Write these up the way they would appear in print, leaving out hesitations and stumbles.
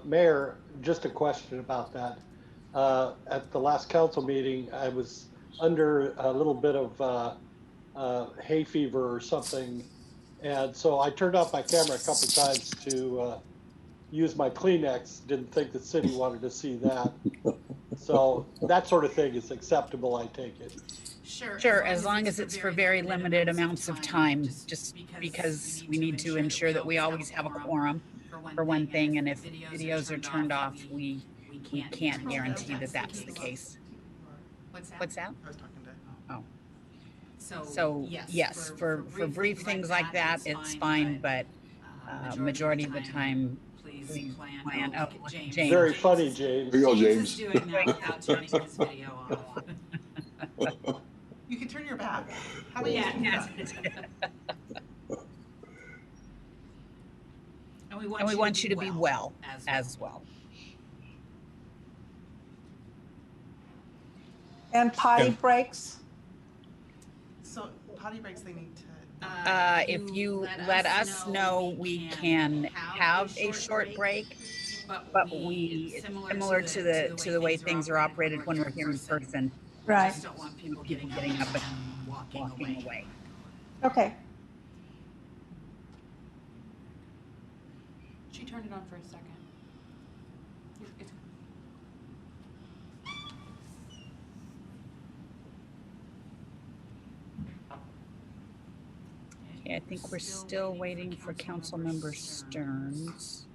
Mayor, just a question about that. At the last council meeting, I was under a little bit of hay fever or something. And so I turned off my camera a couple times to use my Kleenex. Didn't think the city wanted to see that. So that sort of thing is acceptable, I take it. Sure, as long as it's for very limited amounts of time, just because we need to ensure that we always have a quorum for one thing, and if videos are turned off, we can't guarantee that that's the case. What's that? I was talking to. Oh. So yes, for brief things like that, it's fine, but majority of the time, please plan. Oh, James. Very funny, James. Here you go, James. James is doing that without turning his video off. You can turn your back. How about you do that? And we want you to be well as well. And potty breaks? So potty breaks, they need to. If you let us know, we can have a short break, but we, similar to the way things are operated when we're here in person, Right. Just don't want people getting up and walking away. Okay. She turned it on for a second. It's Okay, I think we're still waiting for Councilmember Stearns.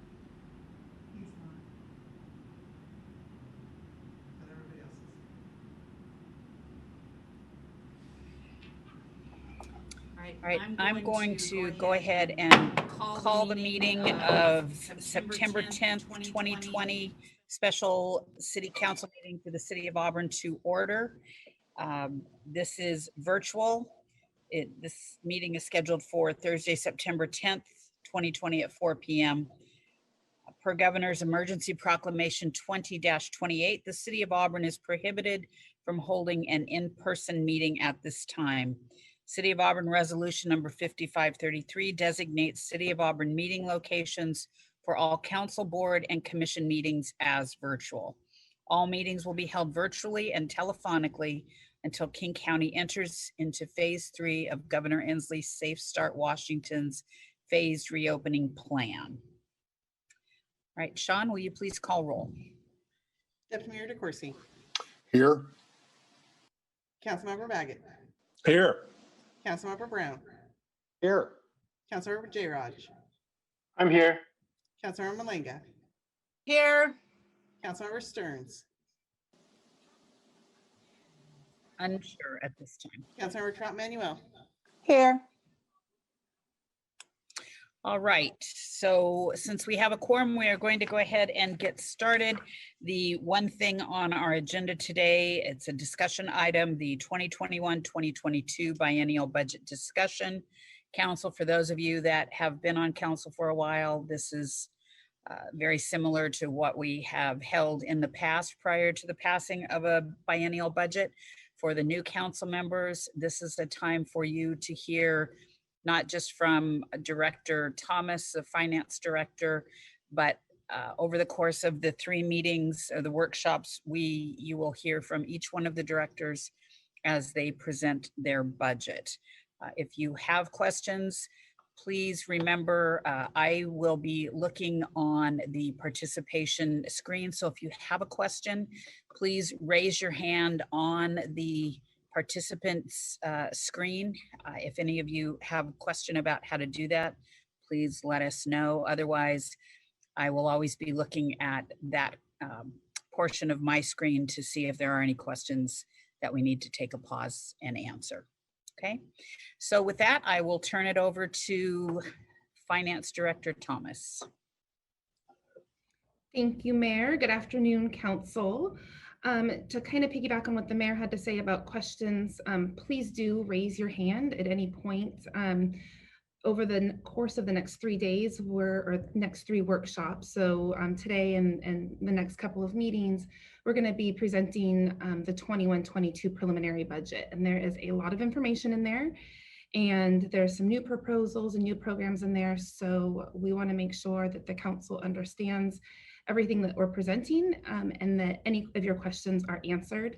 All right, I'm going to go ahead and call the meeting of September 10th, 2020 special city council meeting for the city of Auburn to order. This is virtual. This meeting is scheduled for Thursday, September 10th, 2020 at 4 p.m. Per Governor's Emergency Proclamation 20-28, the city of Auburn is prohibited from holding an in-person meeting at this time. City of Auburn Resolution number 5533 designates City of Auburn meeting locations for all council, board, and commission meetings as virtual. All meetings will be held virtually and telephonically until King County enters into phase 3 of Governor Inslee's Safe Start Washington's phased reopening plan. All right, Sean, will you please call roll? Deputy Mayor DeCoursey. Here. Councilmember Baggett. Here. Councilmember Brown. Here. Councilmember J. Raj. I'm here. Councilmember Malenga. Here. Councilmember Stearns. Unsure at this time. Councilmember Trump Manuel. Here. All right, so since we have a quorum, we are going to go ahead and get started. The one thing on our agenda today, it's a discussion item, the 2021-2022 biennial budget discussion. Council, for those of you that have been on council for a while, this is very similar to what we have held in the past prior to the passing of a biennial budget. For the new council members, this is the time for you to hear not just from Director Thomas, the finance director, but over the course of the 3 meetings or the workshops, you will hear from each one of the directors as they present their budget. If you have questions, please remember I will be looking on the participation screen. So if you have a question, please raise your hand on the participants screen. If any of you have a question about how to do that, please let us know. Otherwise, I will always be looking at that portion of my screen to see if there are any questions that we need to take a pause and answer. Okay, so with that, I will turn it over to Finance Director Thomas. Thank you, Mayor. Good afternoon, Council. To kind of piggyback on what the mayor had to say about questions, please do raise your hand at any point. Over the course of the next 3 days, or next 3 workshops, so today and the next couple of meetings, we're going to be presenting the 21-22 preliminary budget, and there is a lot of information in there. And there's some new proposals and new programs in there. So we want to make sure that the council understands everything that we're presenting, and that any of your questions are answered.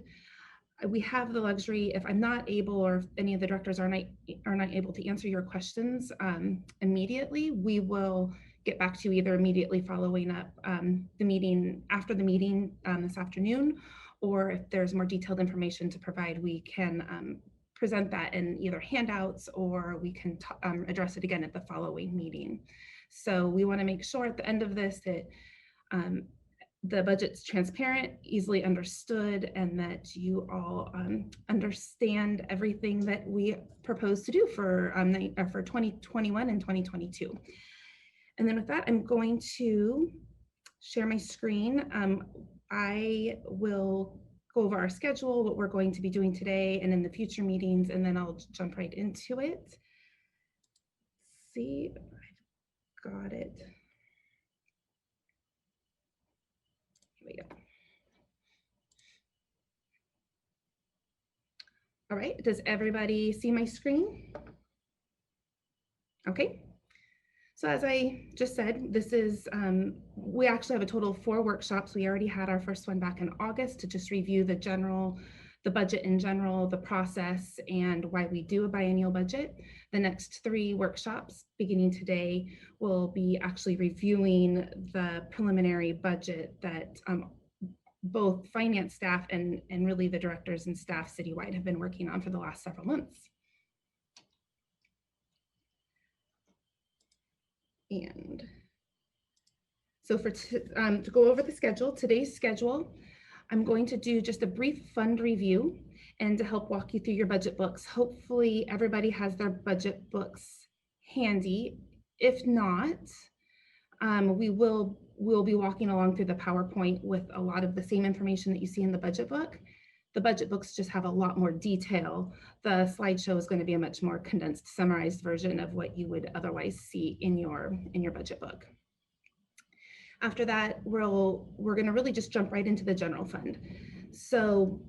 We have the luxury, if I'm not able, or if any of the directors are not able to answer your questions immediately, we will get back to you either immediately following up the meeting, after the meeting this afternoon, or if there's more detailed information to provide, we can present that in either handouts, or we can address it again at the following meeting. So we want to make sure at the end of this that the budget's transparent, easily understood, and that you all understand everything that we propose to do for 2021 and 2022. And then with that, I'm going to share my screen. I will go over our schedule, what we're going to be doing today and in the future meetings, and then I'll jump right into it. Let's see if I've got it. Here we go. All right, does everybody see my screen? Okay. So as I just said, this is, we actually have a total of 4 workshops. We already had our first one back in August to just review the budget in general, the process, and why we do a biennial budget. The next 3 workshops beginning today will be actually reviewing the preliminary budget that both finance staff and really the directors and staff citywide have been working on for the last several months. And so to go over the schedule, today's schedule, I'm going to do just a brief fund review and to help walk you through your budget books. Hopefully everybody has their budget books handy. If not, we'll be walking along through the PowerPoint with a lot of the same information that you see in the budget book. The budget books just have a lot more detail. The slideshow is going to be a much more condensed, summarized version of what you would otherwise see in your budget book. After that, we're going to really just jump right into the general fund. So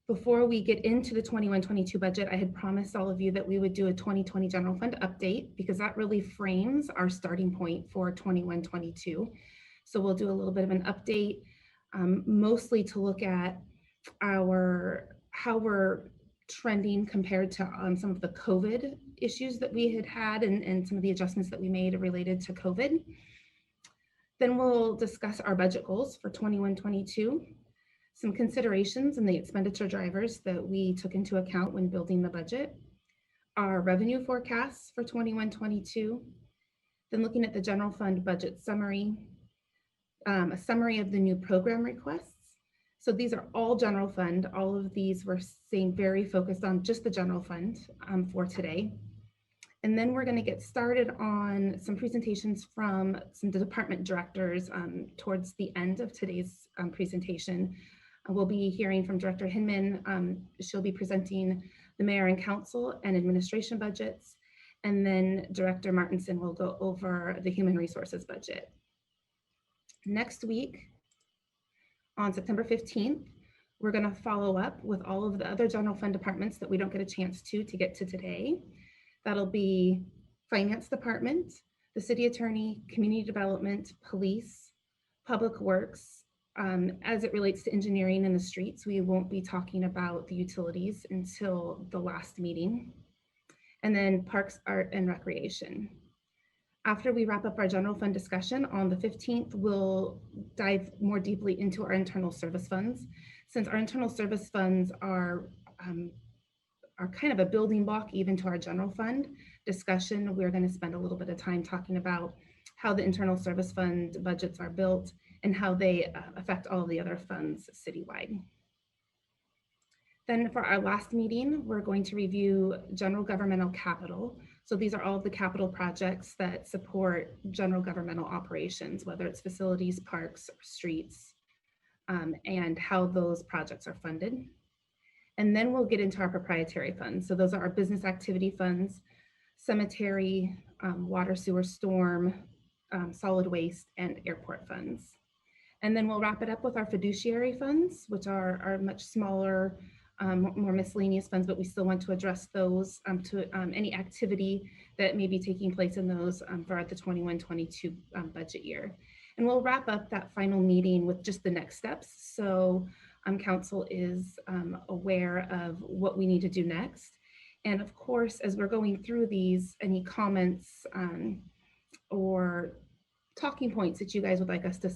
before we get into the 21-22 budget, I had promised all of you that we would do a 2020 general fund update, because that really frames our starting point for 21-22. So we'll do a little bit of an update, mostly to look at how we're trending compared to some of the COVID issues that we had and some of the adjustments that we made related to COVID. Then we'll discuss our budget goals for 21-22, some considerations and the expenditure drivers that we took into account when building the budget, our revenue forecasts for 21-22, then looking at the general fund budget summary, a summary of the new program requests. So these are all general fund. All of these we're staying very focused on just the general fund for today. And then we're going to get started on some presentations from some of the department directors towards the end of today's presentation. We'll be hearing from Director Hinman. She'll be presenting the mayor and council and administration budgets. And then Director Martinson will go over the human resources budget. Next week, on September 15th, we're going to follow up with all of the other general fund departments that we don't get a chance to get to today. That'll be finance department, the city attorney, community development, police, public works. As it relates to engineering in the streets, we won't be talking about the utilities until the last meeting. And then parks, art, and recreation. After we wrap up our general fund discussion on the 15th, we'll dive more deeply into our internal service funds. Since our internal service funds are kind of a building block even to our general fund discussion, we're going to spend a little bit of time talking about how the internal service fund budgets are built and how they affect all of the other funds citywide. Then for our last meeting, we're going to review general governmental capital. So these are all of the capital projects that support general governmental operations, whether it's facilities, parks, or streets, and how those projects are funded. And then we'll get into our proprietary funds. So those are our business activity funds, cemetery, water, sewer, storm, solid waste, and airport funds. And then we'll wrap it up with our fiduciary funds, which are much smaller more miscellaneous funds, but we still want to address those to any activity that may be taking place in those for the 21-22 budget year. And we'll wrap up that final meeting with just the next steps. So council is aware of what we need to do next. And of course, as we're going through these, any comments or talking points that you guys would like us to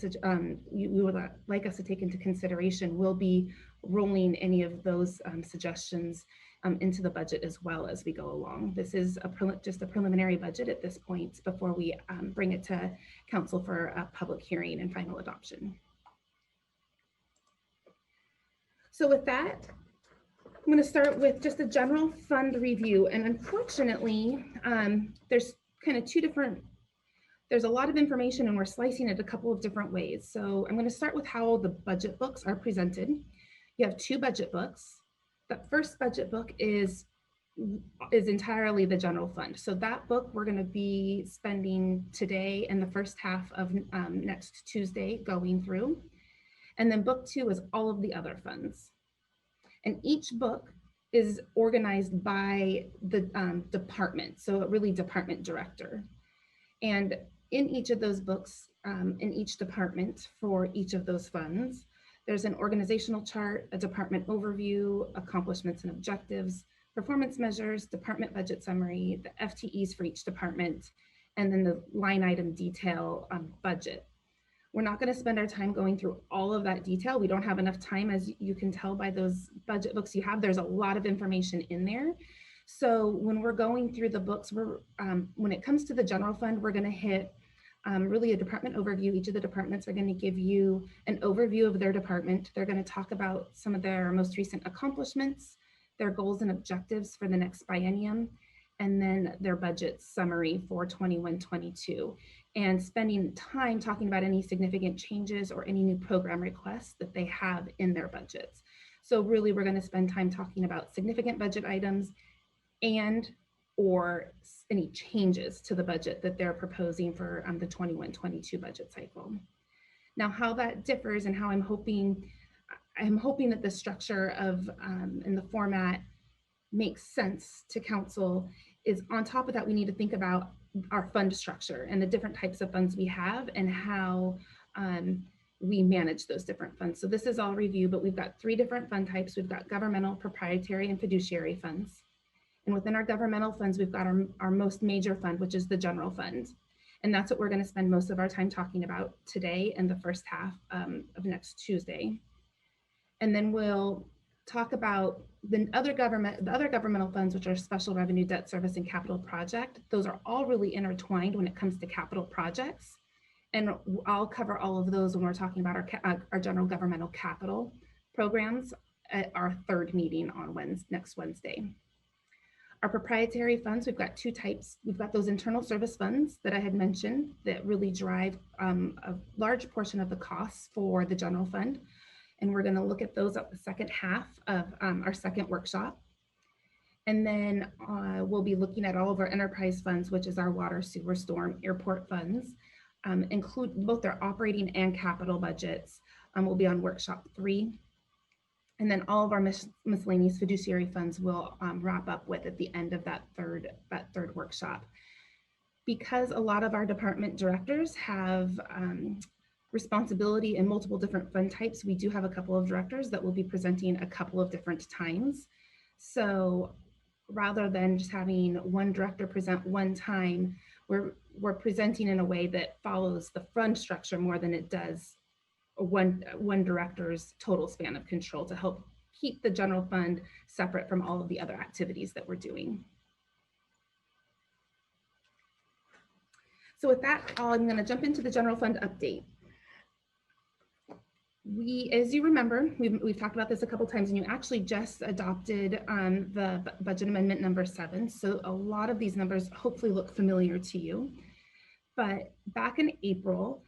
like us to take into consideration, we'll be rolling any of those suggestions into the budget as well as we go along. This is just a preliminary budget at this point before we bring it to council for a public hearing and final adoption. So with that, I'm going to start with just a general fund review. And unfortunately, there's kind of there's a lot of information and we're slicing it a couple of different ways. So I'm going to start with how the budget books are presented. You have two budget books. The first budget book is entirely the general fund. So that book we're going to be spending today and the first half of next Tuesday going through. And then book two is all of the other funds. And each book is organized by the department. So really department director. And in each of those books, in each department for each of those funds, there's an organizational chart, a department overview, accomplishments and objectives, performance measures, department budget summary, the FTEs for each department, and then the line item detail budget. We're not going to spend our time going through all of that detail. We don't have enough time, as you can tell by those budget books you have. There's a lot of information in there. So when we're going through the books, when it comes to the general fund, we're going to hit really a department overview. Each of the departments are going to give you an overview of their department. They're going to talk about some of their most recent accomplishments, their goals and objectives for the next biennium, and then their budget summary for 21-22, and spending time talking about any significant changes or any new program requests that they have in their budgets. So really, we're going to spend time talking about significant budget items and or any changes to the budget that they're proposing for the 21-22 budget cycle. Now, how that differs and how I'm hoping that the structure of and the format makes sense to council is, on top of that, we need to think about our fund structure and the different types of funds we have and how we manage those different funds. So this is all review, but we've got three different fund types. We've got governmental, proprietary, and fiduciary funds. And within our governmental funds, we've got our most major fund, which is the general fund. And that's what we're going to spend most of our time talking about today and the first half of next Tuesday. And then we'll talk about the other governmental funds, which are special revenue, debt service, and capital project. Those are all really intertwined when it comes to capital projects. And I'll cover all of those when we're talking about our general governmental capital programs at our third meeting on next Wednesday. Our proprietary funds, we've got two types. We've got those internal service funds that I had mentioned that really drive a large portion of the costs for the general fund. And we're going to look at those at the second half of our second workshop. And then we'll be looking at all of our enterprise funds, which is our water, sewer, storm, airport funds, include both their operating and capital budgets. Will be on workshop 3. And then all of our miscellaneous fiduciary funds will wrap up with at the end of that third workshop. Because a lot of our department directors have responsibility in multiple different fund types, we do have a couple of directors that will be presenting a couple of different times. So rather than just having one director present one time, we're presenting in a way that follows the fund structure more than it does one director's total span of control, to help keep the general fund separate from all of the other activities that we're doing. So with that, I'm going to jump into the general fund update. As you remember, we've talked about this a couple times, and you actually just adopted the budget amendment number 7. So a lot of these numbers hopefully look familiar to you. But back in April,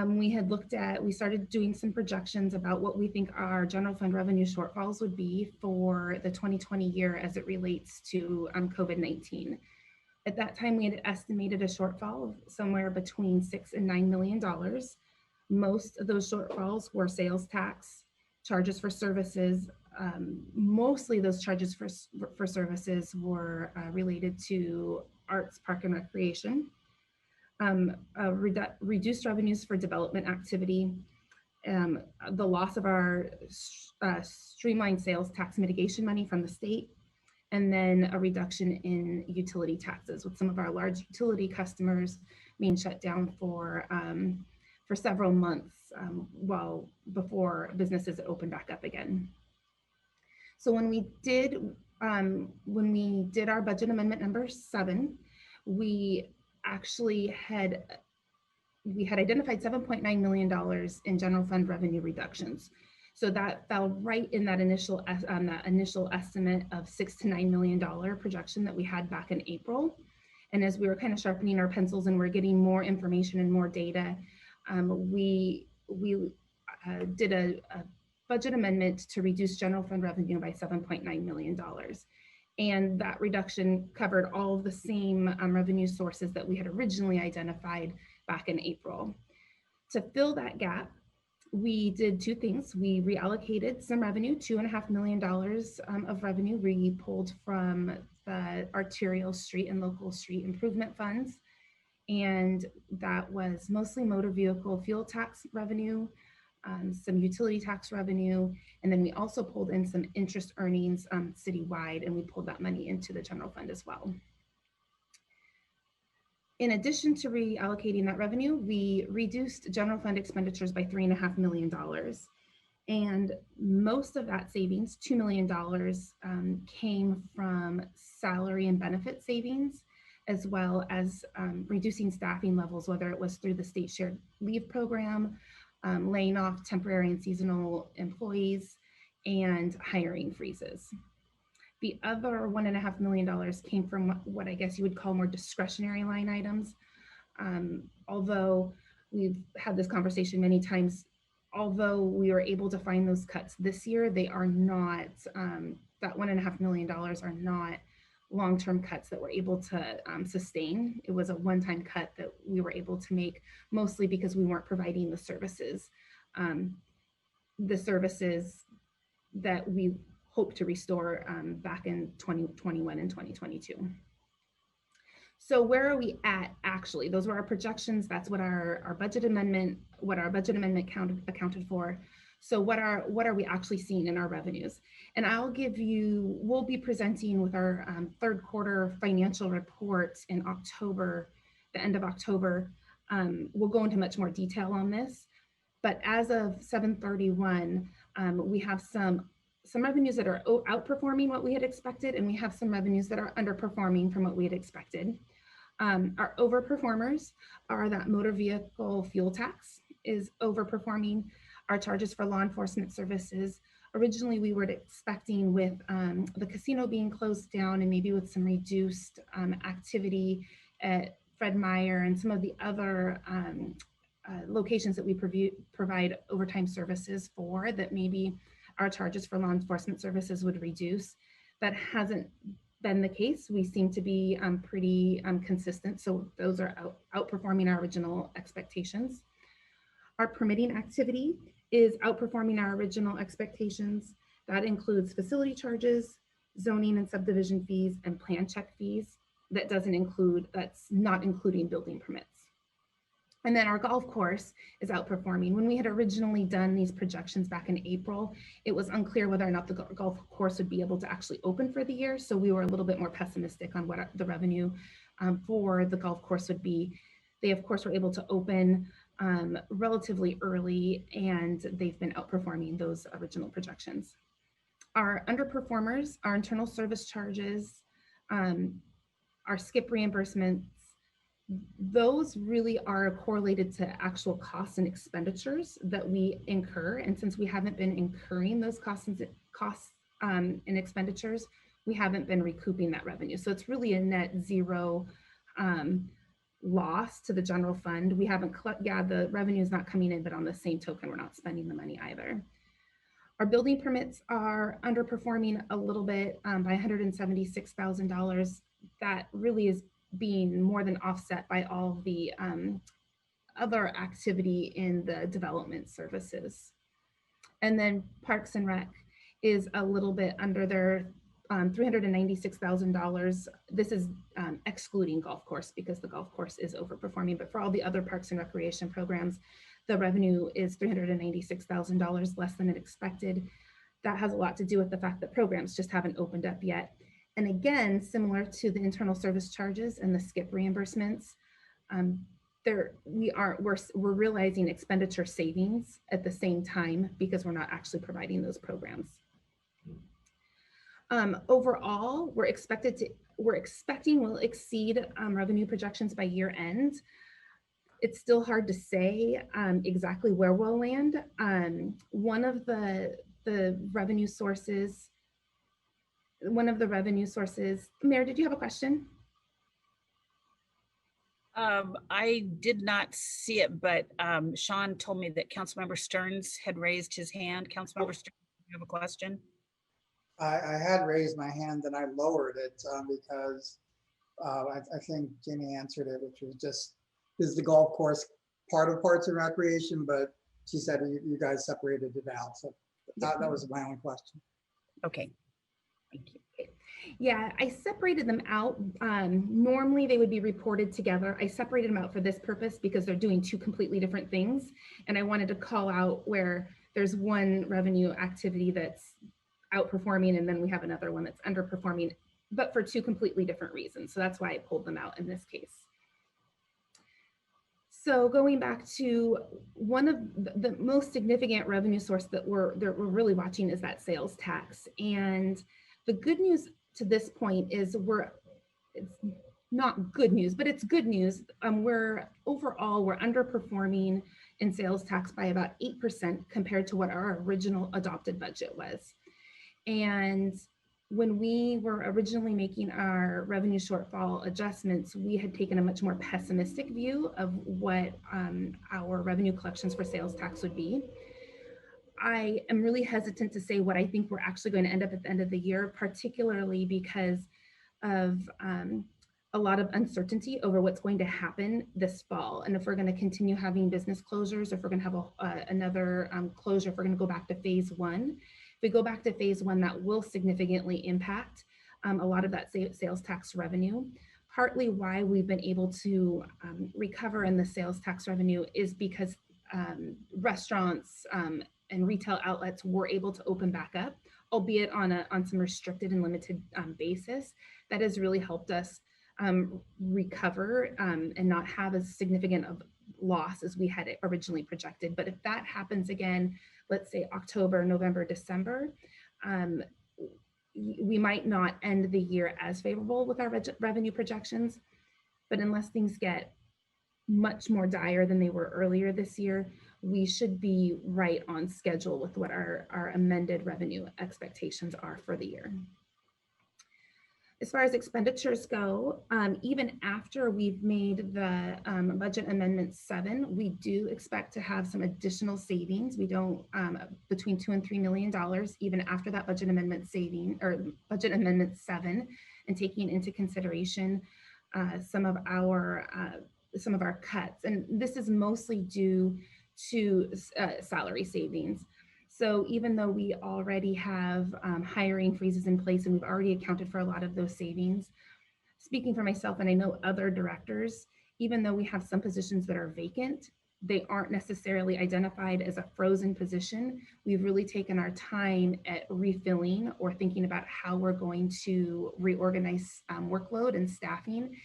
we started doing some projections about what we think our general fund revenue shortfalls would be for the 2020 year as it relates to COVID-19. At that time, we had estimated a shortfall of somewhere between $6 and $9 million. Most of those shortfalls were sales tax, charges for services, mostly those charges for services were related to arts, park and recreation, reduced revenues for development activity, the loss of our streamlined sales tax mitigation money from the state, and then a reduction in utility taxes, with some of our large utility customers being shut down for several months while before businesses open back up again. So when we did our budget amendment number 7, we actually had identified $7.9 million in general fund revenue reductions. So that fell right in that initial estimate of $6 to $9 million projection that we had back in April. And as we were kind of sharpening our pencils and we're getting more information and more data, we did a budget amendment to reduce general fund revenue by $7.9 million. And that reduction covered all of the same revenue sources that we had originally identified back in April. To fill that gap, we did 2 things. We reallocated some revenue, $2.5 million of revenue we pulled from the arterial street and local street improvement funds. And that was mostly motor vehicle fuel tax revenue, some utility tax revenue, and then we also pulled in some interest earnings citywide, and we pulled that money into the general fund as well. In addition to reallocating that revenue, we reduced general fund expenditures by $3.5 million. And most of that savings, $2 million, came from salary and benefit savings, as well as reducing staffing levels, whether it was through the state shared leave program, laying off temporary and seasonal employees, and hiring freezes. The other $1.5 million came from what I guess you would call more discretionary line items. Although we've had this conversation many times, although we were able to find those cuts this year, they are not, that $1.5 million are not long-term cuts that we're able to sustain. It was a one-time cut that we were able to make, mostly because we weren't providing the services that we hope to restore back in 2021 and 2022. So where are we at actually? Those were our projections. That's what our budget amendment, accounted for. So what are we actually seeing in our revenues? And we'll be presenting with our third quarter financial report in October, the end of October. We'll go into much more detail on this, but as of 7/31, we have some revenues that are outperforming what we had expected, and we have some revenues that are underperforming from what we had expected. Our overperformers are that motor vehicle fuel tax is overperforming. Our charges for law enforcement services, originally we were expecting with the casino being closed down and maybe with some reduced activity at Fred Meyer and some of the other locations that we provide overtime services for, that maybe our charges for law enforcement services would reduce. That hasn't been the case. We seem to be pretty consistent. So those are outperforming our original expectations. Our permitting activity is outperforming our original expectations. That includes facility charges, zoning and subdivision fees, and plan check fees. That's not including building permits. And then our golf course is outperforming. When we had originally done these projections back in April, it was unclear whether or not the golf course would be able to actually open for the year. So we were a little bit more pessimistic on what the revenue for the golf course would be. They, of course, were able to open relatively early, and they've been outperforming those original projections. Our underperformers, our internal service charges, our skip reimbursements, those really are correlated to actual costs and expenditures that we incur. And since we haven't been incurring those costs and expenditures, we haven't been recouping that revenue. So it's really a net zero loss to the general fund. We haven't, the revenue is not coming in, but on the same token, we're not spending the money either. Our building permits are underperforming a little bit by $176,000. That really is being more than offset by all the other activity in the development services. And then Parks and Rec is a little bit under their $396,000. This is excluding golf course because the golf course is overperforming, but for all the other parks and recreation programs, the revenue is $396,000 less than it expected. That has a lot to do with the fact that programs just haven't opened up yet. And again, similar to the internal service charges and the skip reimbursements, we're realizing expenditure savings at the same time because we're not actually providing those programs. Overall, we're expecting we'll exceed revenue projections by year end. It's still hard to say exactly where we'll land. One of the revenue sources, Mayor, did you have a question? I did not see it, but Sean told me that Councilmember Stearns had raised his hand. Councilmember Stearns, do you have a question? I had raised my hand, then I lowered it because I think Jamie answered it, which was just, is the golf course part of Parks and Recreation? But she said you guys separated it out. So that was my only question. Okay, thank you. Yeah, I separated them out. Normally they would be reported together. I separated them out for this purpose because they're doing two completely different things. And I wanted to call out where there's one revenue activity that's outperforming and then we have another one that's underperforming, but for two completely different reasons. So that's why I pulled them out in this case. So going back to one of the most significant revenue source that we're really watching is that sales tax. And the good news to this point is it's not good news, but it's good news. Overall, we're underperforming in sales tax by about 8% compared to what our original adopted budget was. And when we were originally making our revenue shortfall adjustments, we had taken a much more pessimistic view of what our revenue collections for sales tax would be. I am really hesitant to say what I think we're actually going to end up at the end of the year, particularly because of a lot of uncertainty over what's going to happen this fall. And if we're going to continue having business closures, if we're going to have another closure, if we're going to go back to phase one. If we go back to phase one, that will significantly impact a lot of that sales tax revenue. Partly why we've been able to recover in the sales tax revenue is because restaurants and retail outlets were able to open back up, albeit on some restricted and limited basis. That has really helped us recover and not have as significant of loss as we had originally projected. But if that happens again, let's say October, November, December, we might not end the year as favorable with our revenue projections. But unless things get much more dire than they were earlier this year, we should be right on schedule with what our amended revenue expectations are for the year. As far as expenditures go, even after we've made the budget amendment 7, we do expect to have some additional savings. We don't, between $2 and $3 million, even after that budget amendment budget amendment 7, and taking into consideration some of our cuts. And this is mostly due to salary savings. So even though we already have hiring freezes in place and we've already accounted for a lot of those savings, speaking for myself and I know other directors, even though we have some positions that are vacant, they aren't necessarily identified as a frozen position. We've really taken our time at refilling or thinking about how we're going to reorganize workload and staffing,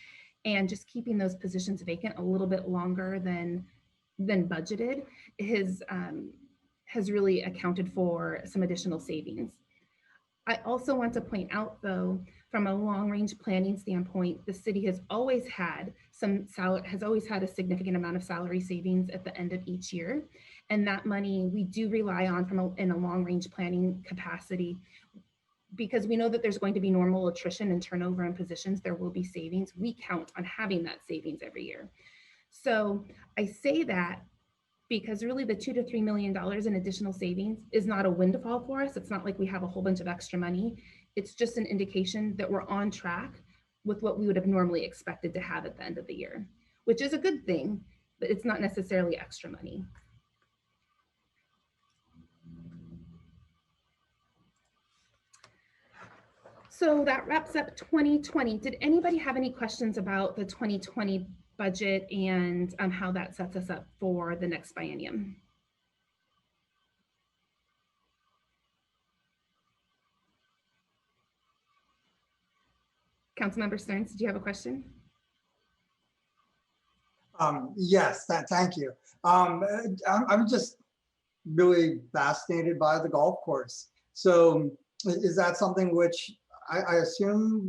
and just keeping those positions vacant a little bit longer than budgeted has really accounted for some additional savings. I also want to point out, though, from a long-range planning standpoint, the city has always had a significant amount of salary savings at the end of each year, and that money we do rely on in a long-range planning capacity, because we know that there's going to be normal attrition and turnover in positions. There will be savings. We count on having that savings every year. So I say that because really the $2 to $3 million in additional savings is not a windfall for us. It's not like we have a whole bunch of extra money. It's just an indication that we're on track with what we would have normally expected to have at the end of the year, which is a good thing, but it's not necessarily extra money. So that wraps up 2020. Did anybody have any questions about the 2020 budget and how that sets us up for the next biennium? Councilmember Stearns, did you have a question? Yes, thank you. I'm just really fascinated by the golf course. So is that something which I assume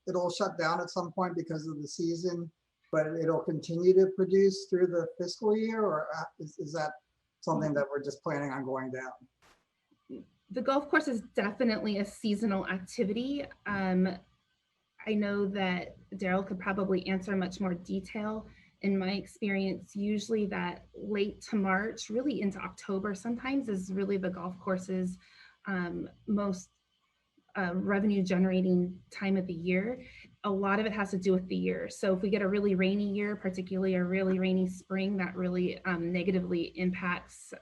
it'll shut down at some point because of the season, but it'll continue to produce through the fiscal year, or is that something that we're just planning on going down? The golf course is definitely a seasonal activity. I know that Daryl could probably answer much more detail. In my experience, usually that late to March, really into October sometimes is really the golf course's most revenue generating time of the year. A lot of it has to do with the year. So if we get a really rainy year, particularly a really rainy spring, that really negatively impacts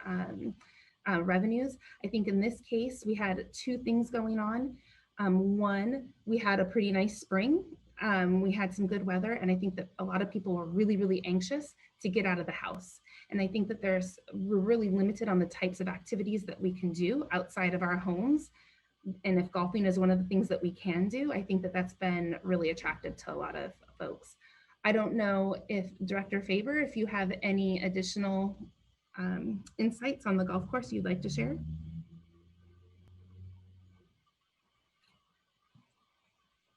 revenues. I think in this case, we had two things going on. One, we had a pretty nice spring. We had some good weather, and I think that a lot of people were really, really anxious to get out of the house. And I think that we're really limited on the types of activities that we can do outside of our homes. And if golfing is one of the things that we can do, I think that that's been really attractive to a lot of folks. I don't know if Director Faber, if you have any additional insights on the golf course you'd like to share.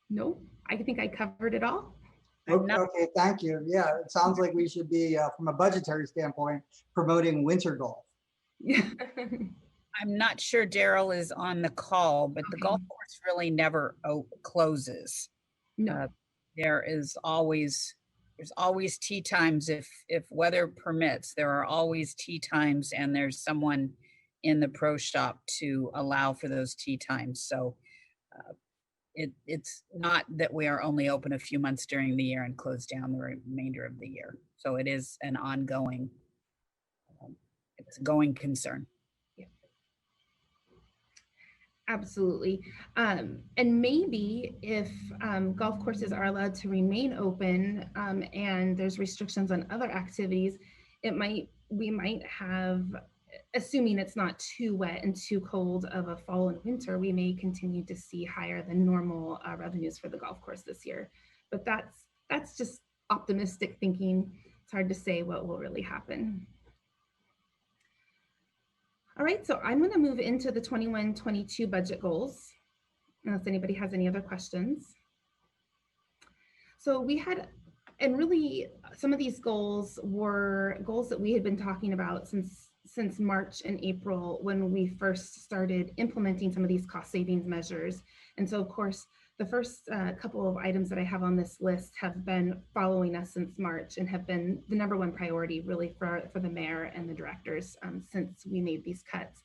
No, I think I covered it all. Okay, thank you. Yeah, it sounds like we should be, from a budgetary standpoint, promoting winter golf. Yeah. I'm not sure Daryl is on the call, but the golf course really never closes. No. There's always tee times if weather permits. There are always tee times, and there's someone in the pro shop to allow for those tee times. So it's not that we are only open a few months during the year and close down the remainder of the year. So it is an ongoing, it's a going concern. Absolutely. And maybe if golf courses are allowed to remain open and there's restrictions on other activities, we might have, assuming it's not too wet and too cold of a fall and winter, we may continue to see higher than normal revenues for the golf course this year. But that's just optimistic thinking. It's hard to say what will really happen. All right, so I'm going to move into the 21-22 budget goals, unless anybody has any other questions. So we had, and really some of these goals were goals that we had been talking about since March and April when we first started implementing some of these cost savings measures. And so of course, the first couple of items that I have on this list have been following us since March and have been the number one priority really for the mayor and the directors since we made these cuts.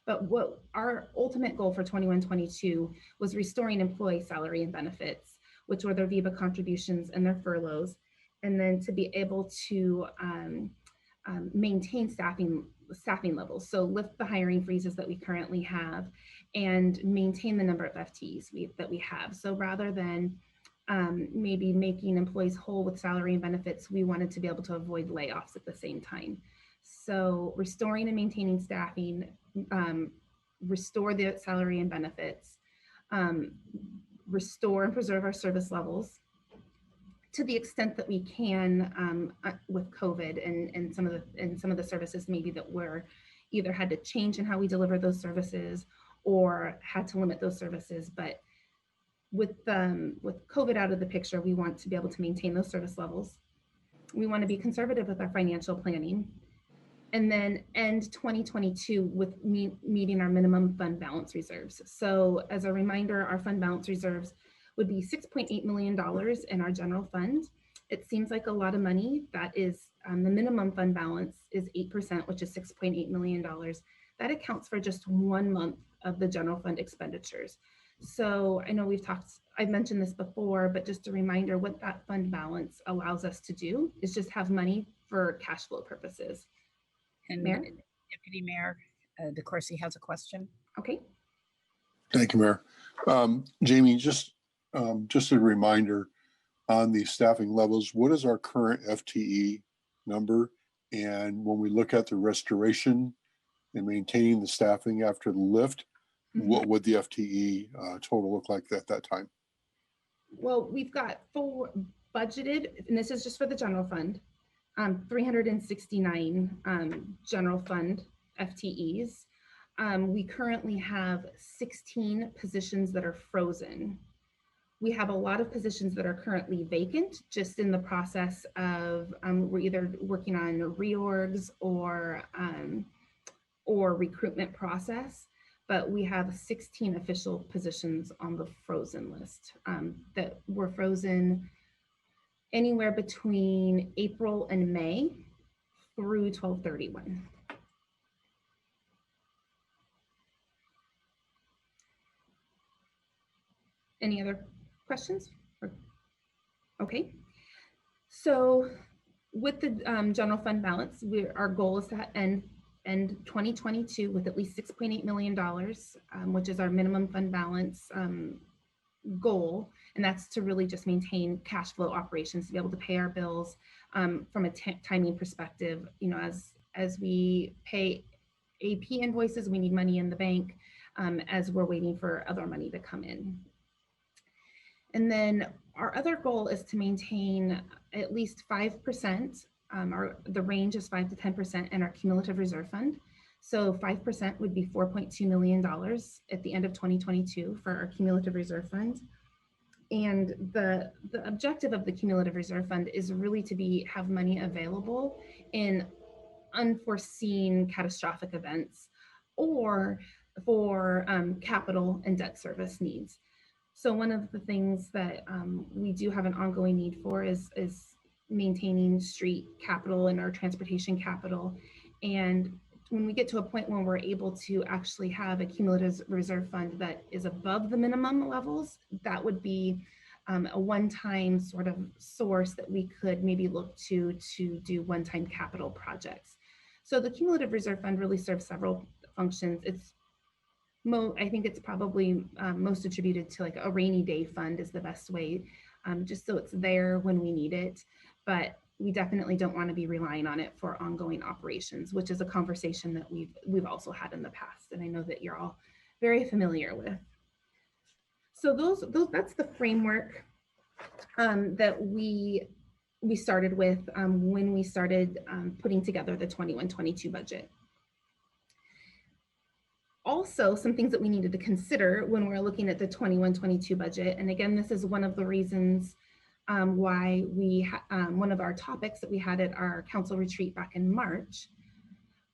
But what our ultimate goal for 21-22 was restoring employee salary and benefits, which were their VIBA contributions and their furloughs, and then to be able to maintain staffing levels. So lift the hiring freezes that we currently have and maintain the number of FTEs that we have. So rather than maybe making employees whole with salary and benefits, we wanted to be able to avoid layoffs at the same time. So restoring and maintaining staffing, restore the salary and benefits, restore and preserve our service levels to the extent that we can with COVID and some of the services maybe that were either had to change in how we deliver those services or had to limit those services. But with COVID out of the picture, we want to be able to maintain those service levels. We want to be conservative with our financial planning, and then end 2022 with meeting our minimum fund balance reserves. So as a reminder, our fund balance reserves would be $6.8 million in our general fund. It seems like a lot of money. That is, the minimum fund balance is 8%, which is $6.8 million. That accounts for just 1 month of the general fund expenditures. So I know I've mentioned this before, but just a reminder, what that fund balance allows us to do is just have money for cash flow purposes. And Mayor? Deputy Mayor DeCoursey has a question. Okay. Thank you, Mayor. Jamie, just a reminder on the staffing levels, what is our current FTE number? And when we look at the restoration and maintaining the staffing after the lift, what would the FTE total look like at that time? Well, we've got full budgeted, and this is just for the general fund, 369 general fund FTEs. We currently have 16 positions that are frozen. We have a lot of positions that are currently vacant, just in the process of we're either working on reorgs or recruitment process. But we have 16 official positions on the frozen list that were frozen anywhere between April and May through 12/31. Any other questions? Okay. So with the general fund balance, our goal is to end 2022 with at least $6.8 million, which is our minimum fund balance goal. And that's to really just maintain cash flow operations, to be able to pay our bills from a timing perspective. You know, as we pay AP invoices, we need money in the bank as we're waiting for other money to come in. And then our other goal is to maintain at least 5%. The range is 5 to 10% in our cumulative reserve fund. So 5% would be $4.2 million at the end of 2022 for our cumulative reserve fund. And the objective of the cumulative reserve fund is really to have money available in unforeseen catastrophic events or for capital and debt service needs. So one of the things that we do have an ongoing need for is maintaining street capital and our transportation capital. And when we get to a point when we're able to actually have a cumulative reserve fund that is above the minimum levels, that would be a one-time sort of source that we could maybe look to do one-time capital projects. So the cumulative reserve fund really serves several functions. I think it's probably most attributed to like a rainy day fund is the best way, just so it's there when we need it. But we definitely don't want to be relying on it for ongoing operations, which is a conversation that we've also had in the past, and I know that you're all very familiar with. So that's the framework that we started with when we started putting together the 21-22 budget. Also, some things that we needed to consider when we're looking at the 21-22 budget, and again, this is one of the reasons why one of our topics that we had at our council retreat back in March,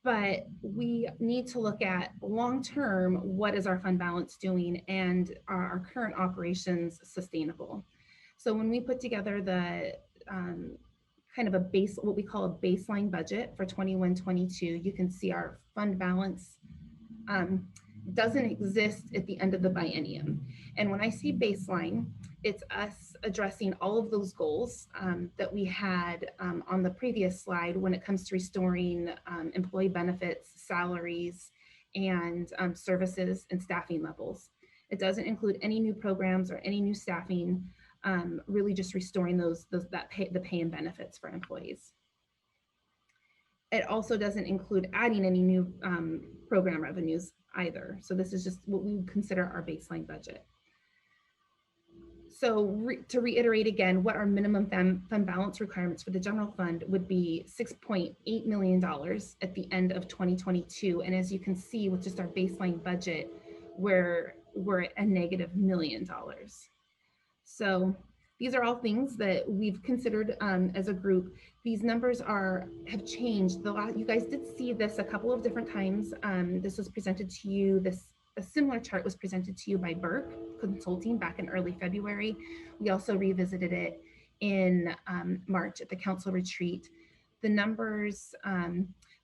but we need to look at long-term, what is our fund balance doing and are our current operations sustainable? So when we put together the kind of what we call a baseline budget for 21-22, you can see our fund balance doesn't exist at the end of the biennium. And when I see baseline, it's us addressing all of those goals that we had on the previous slide when it comes to restoring employee benefits, salaries, and services and staffing levels. It doesn't include any new programs or any new staffing, really just restoring the pay and benefits for employees. It also doesn't include adding any new program revenues either. So this is just what we would consider our baseline budget. So to reiterate again, what our minimum fund balance requirements for the general fund would be $6.8 million at the end of 2022. And as you can see with just our baseline budget, we're at a -$1 million. So these are all things that we've considered as a group. These numbers have changed. You guys did see this a couple of different times. This was presented to you. A similar chart was presented to you by Burke Consulting back in early February. We also revisited it in March at the council retreat. The numbers,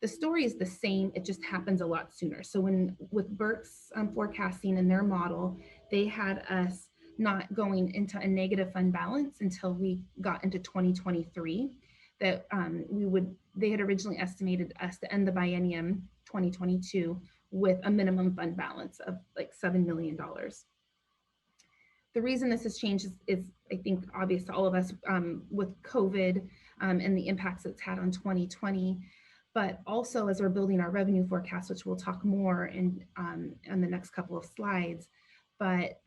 the story is the same, it just happens a lot sooner. So with Burke's forecasting and their model, they had us not going into a negative fund balance until we got into 2023. That they had originally estimated us to end the biennium 2022 with a minimum fund balance of like $7 million. The reason this has changed is I think obvious to all of us with COVID and the impacts it's had on 2020, but also as we're building our revenue forecast, which we'll talk more in the next couple of slides, but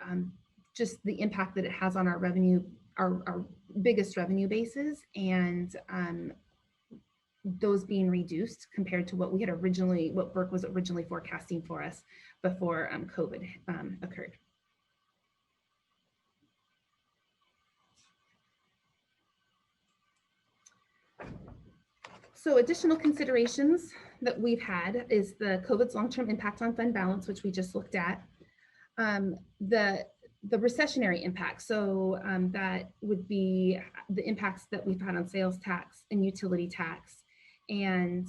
just the impact that it has on our revenue, our biggest revenue bases, and those being reduced compared to what we had originally, what Burke was originally forecasting for us before COVID occurred. So additional considerations that we've had is the COVID's long-term impact on fund balance, which we just looked at. The recessionary impact. So that would be the impacts that we've had on sales tax and utility tax. And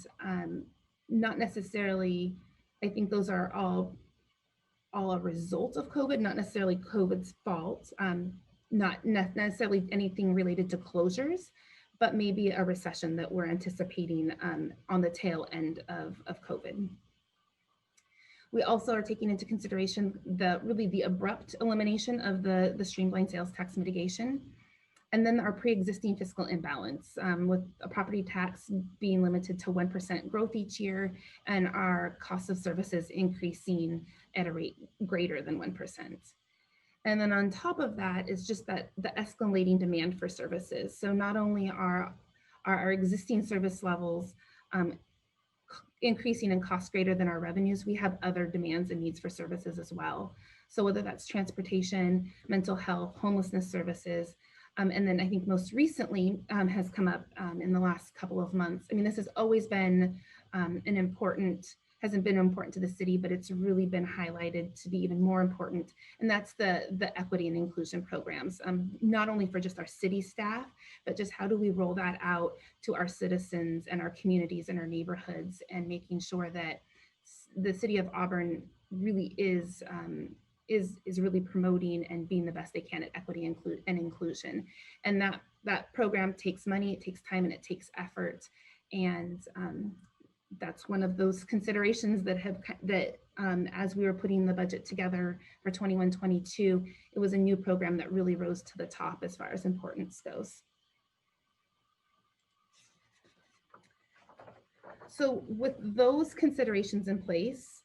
not necessarily, I think those are all a result of COVID, not necessarily COVID's fault, not necessarily anything related to closures, but maybe a recession that we're anticipating on the tail end of COVID. We also are taking into consideration the abrupt elimination of the streamlined sales tax mitigation, and then our pre-existing fiscal imbalance with a property tax being limited to 1% growth each year and our cost of services increasing at a rate greater than 1%. And then on top of that is just that the escalating demand for services. So not only are our existing service levels increasing in cost greater than our revenues, we have other demands and needs for services as well. So whether that's transportation, mental health, homelessness services, and then I think most recently has come up in the last couple of months. I mean, this has always been hasn't been important to the city, but it's really been highlighted to be even more important. And that's the equity and inclusion programs, not only for just our city staff, but just how do we roll that out to our citizens and our communities and our neighborhoods, and making sure that the city of Auburn really is really promoting and being the best they can at equity and inclusion. And that program takes money, it takes time, and it takes effort. And that's one of those considerations that as we were putting the budget together for 21-22, it was a new program that really rose to the top as far as importance goes. So with those considerations in place,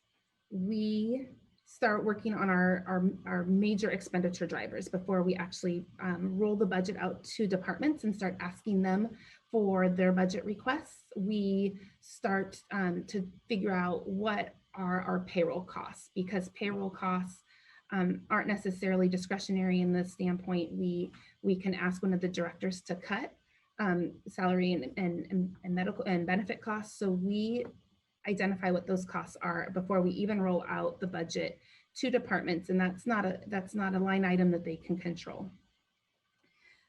we start working on our major expenditure drivers before we actually roll the budget out to departments and start asking them for their budget requests. We start to figure out what are our payroll costs, because payroll costs aren't necessarily discretionary in the standpoint we can ask one of the directors to cut salary and medical and benefit costs. So we identify what those costs are before we even roll out the budget to departments, and that's not a line item that they can control.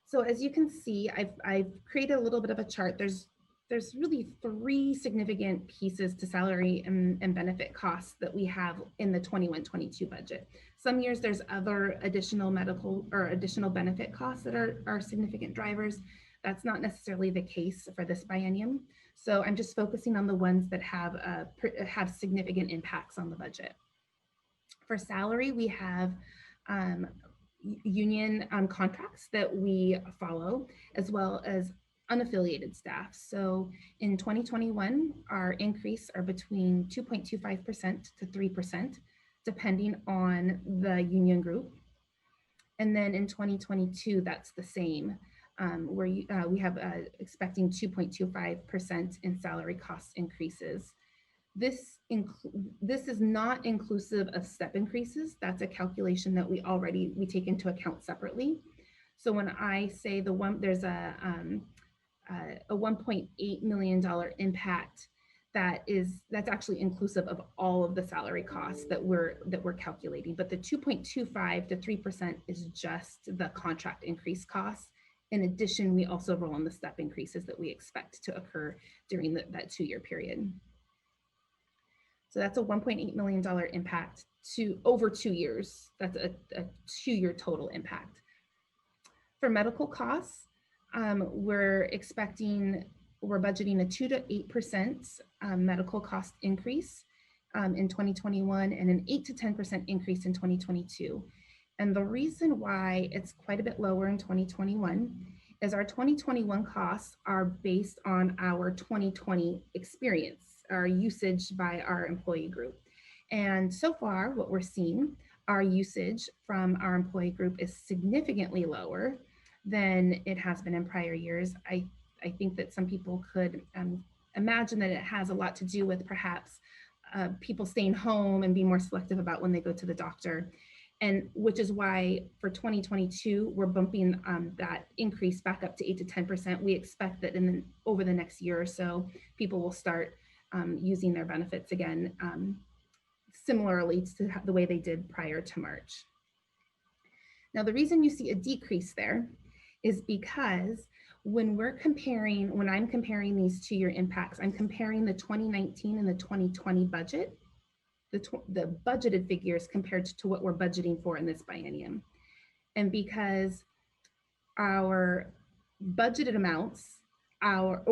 So as you can see, I've created a little bit of a chart. There's really three significant pieces to salary and benefit costs that we have in the 21-22 budget. Some years there's other additional medical or additional benefit costs that are significant drivers. That's not necessarily the case for this biennium. So I'm just focusing on the ones that have significant impacts on the budget. For salary, we have union contracts that we follow, as well as unaffiliated staff. So in 2021, our increase are between 2.25% to 3%, depending on the union group. And then in 2022, that's the same, where we have expecting 2.25% in salary cost increases. This is not inclusive of step increases. That's a calculation that we take into account separately. So when I say there's a $1.8 million impact, that's actually inclusive of all of the salary costs that we're calculating. But the 2.25 to 3% is just the contract increase costs. In addition, we also roll on the step increases that we expect to occur during that 2-year period. So that's a $1.8 million impact over 2 years. That's a 2-year total impact. For medical costs, we're budgeting a 2 to 8% medical cost increase in 2021 and an 8 to 10% increase in 2022. And the reason why it's quite a bit lower in 2021 is our 2021 costs are based on our 2020 experience, our usage by our employee group. And so far, what we're seeing, our usage from our employee group is significantly lower than it has been in prior years. I think that some people could imagine that it has a lot to do with perhaps people staying home and being more selective about when they go to the doctor. And which is why for 2022, we're bumping that increase back up to 8 to 10%. We expect that over the next year or so, people will start using their benefits again, similarly to the way they did prior to March. Now, the reason you see a decrease there is because when I'm comparing these 2-year impacts, I'm comparing the 2019 and the 2020 budget, the budgeted figures compared to what we're budgeting for in this biennium. And because our budgeted amounts, so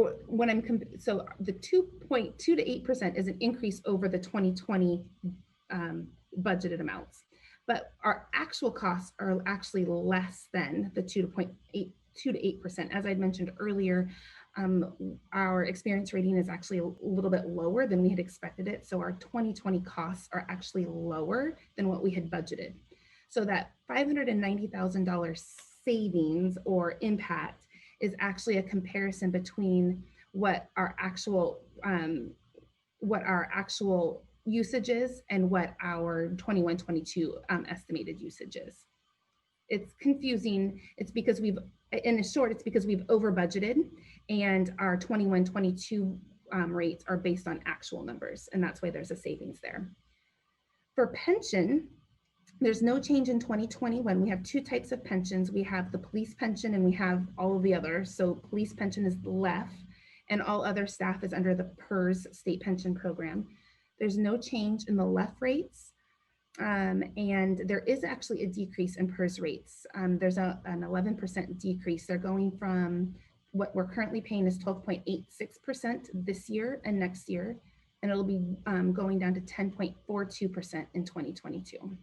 the 2.2 to 8% is an increase over the 2020 budgeted amounts, but our actual costs are actually less than the 2 to 8%. As I mentioned earlier, our experience rating is actually a little bit lower than we had expected it. So our 2020 costs are actually lower than what we had budgeted. So that $590,000 savings or impact is actually a comparison between what our actual usage is and what our 21-22 estimated usage is. It's confusing. It's because it's because we've over budgeted, and our 21-22 rates are based on actual numbers, and that's why there's a savings there. For pension, there's no change in 2021. We have 2 types of pensions. We have the police pension and we have all of the others. So police pension is the LEF, and all other staff is under the PERS state pension program. There's no change in the LEF rates. And there is actually a decrease in PERS rates. There's an 11% decrease. They're going from what we're currently paying is 12.86% this year and next year, and it'll be going down to 10.42% in 2022,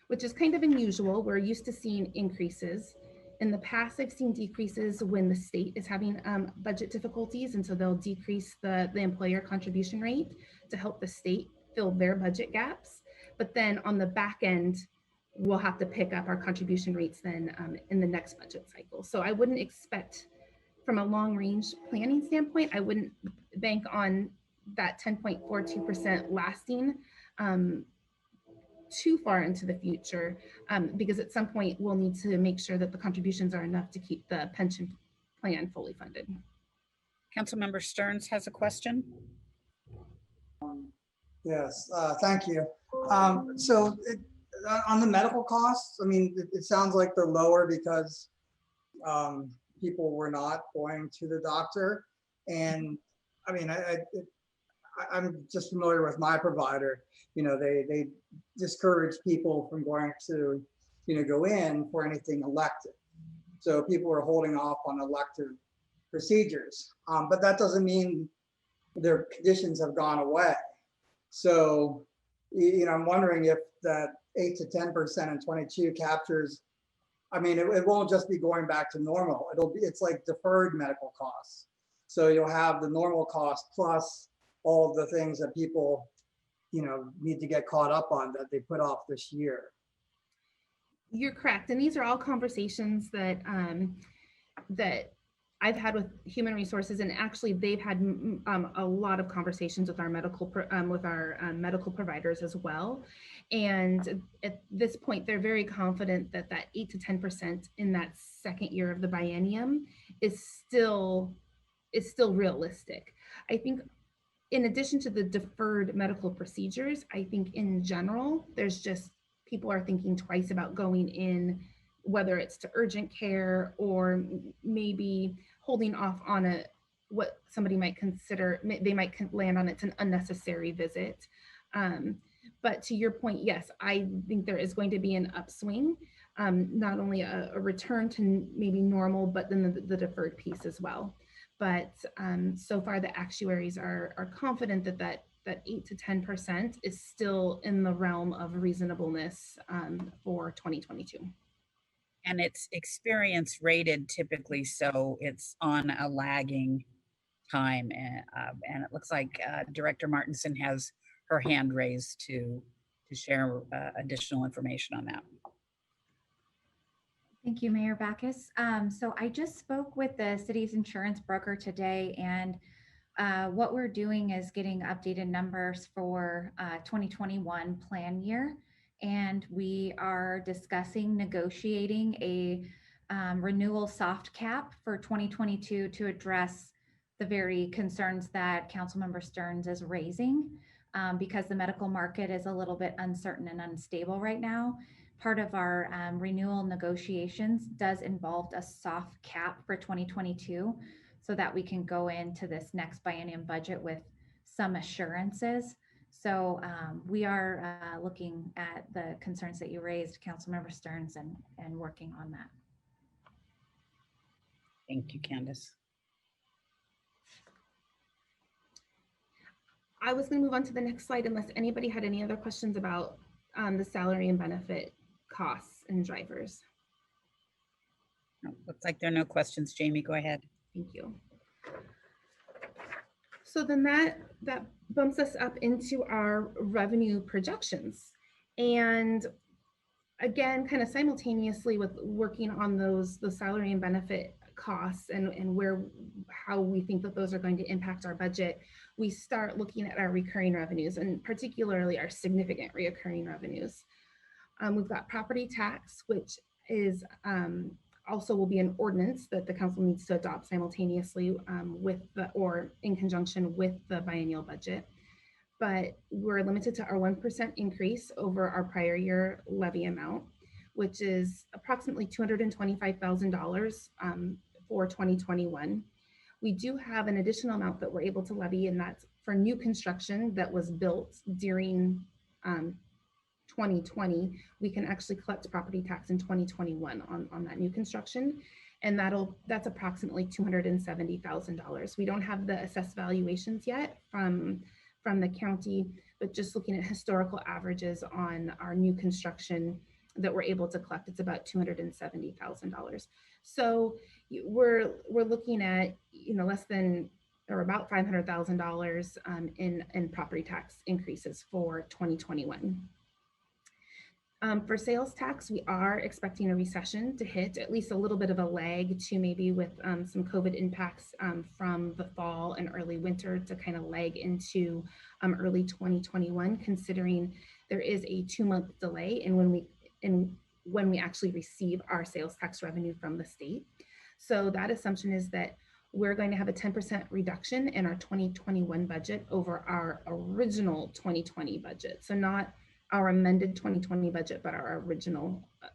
which is kind of unusual. We're used to seeing increases. In the past, I've seen decreases when the state is having budget difficulties, and so they'll decrease the employer contribution rate to help the state fill their budget gaps. But then on the back end, we'll have to pick up our contribution rates then in the next budget cycle. So I wouldn't expect, from a long range planning standpoint, I wouldn't bank on that 10.42% lasting too far into the future, because at some point we'll need to make sure that the contributions are enough to keep the pension plan fully funded. Councilmember Stearns has a question. Yes, thank you. So on the medical costs, I mean, it sounds like they're lower because people were not going to the doctor. And I mean, I'm just familiar with my provider. You know, they discourage people from going to, go in for anything elective. So people are holding off on elective procedures. But that doesn't mean their conditions have gone away. So, I'm wondering if that 8 to 10% in 22 captures, I mean, it won't just be going back to normal. It's like deferred medical costs. So you'll have the normal cost plus all of the things that people, need to get caught up on that they put off this year. You're correct. And these are all conversations that I've had with human resources, and actually they've had a lot of conversations with our medical providers as well. And at this point, they're very confident that 8 to 10% in that second year of the biennium is still realistic. I think in addition to the deferred medical procedures, I think in general, there's just people are thinking twice about going in, whether it's to urgent care or maybe holding off on what somebody might consider, they might land on it's an unnecessary visit. But to your point, yes, I think there is going to be an upswing, not only a return to maybe normal, but then the deferred piece as well. But so far the actuaries are confident that that 8 to 10% is still in the realm of reasonableness for 2022. And it's experience rated typically, so it's on a lagging time. And it looks like Director Martinson has her hand raised to share additional information on that. Thank you, Mayor Backus. So I just spoke with the city's insurance broker today, and what we're doing is getting updated numbers for 2021 plan year. And we are discussing negotiating a renewal soft cap for 2022 to address the very concerns that Councilmember Stearns is raising, because the medical market is a little bit uncertain and unstable right now. Part of our renewal negotiations does involve a soft cap for 2022 so that we can go into this next biennium budget with some assurances. So we are looking at the concerns that you raised, Councilmember Stearns, and working on that. Thank you, Candace. I was going to move on to the next slide unless anybody had any other questions about the salary and benefit costs and drivers. No, looks like there are no questions. Jamie, go ahead. Thank you. So then that bumps us up into our revenue projections. And again, kind of simultaneously with working on the salary and benefit costs and how we think that those are going to impact our budget, we start looking at our recurring revenues, and particularly our significant recurring revenues. We've got property tax, which is also will be an ordinance that the council needs to adopt simultaneously or in conjunction with the biennial budget. But we're limited to our 1% increase over our prior year levy amount, which is approximately $225,000 for 2021. We do have an additional amount that we're able to levy, and that's for new construction that was built during 2020. We can actually collect property tax in 2021 on that new construction, and that's approximately $270,000. We don't have the assessed valuations yet from the county, but just looking at historical averages on our new construction that we're able to collect, it's about $270,000. So we're looking at less than or about $500,000 in property tax increases for 2021. For sales tax, we are expecting a recession to hit, at least a little bit of a lag to maybe with some COVID impacts from the fall and early winter to kind of lag into early 2021, considering there is a 2-month delay in when we actually receive our sales tax revenue from the state. So that assumption is that we're going to have a 10% reduction in our 2021 budget over our original 2020 budget. So not our amended 2020 budget, but our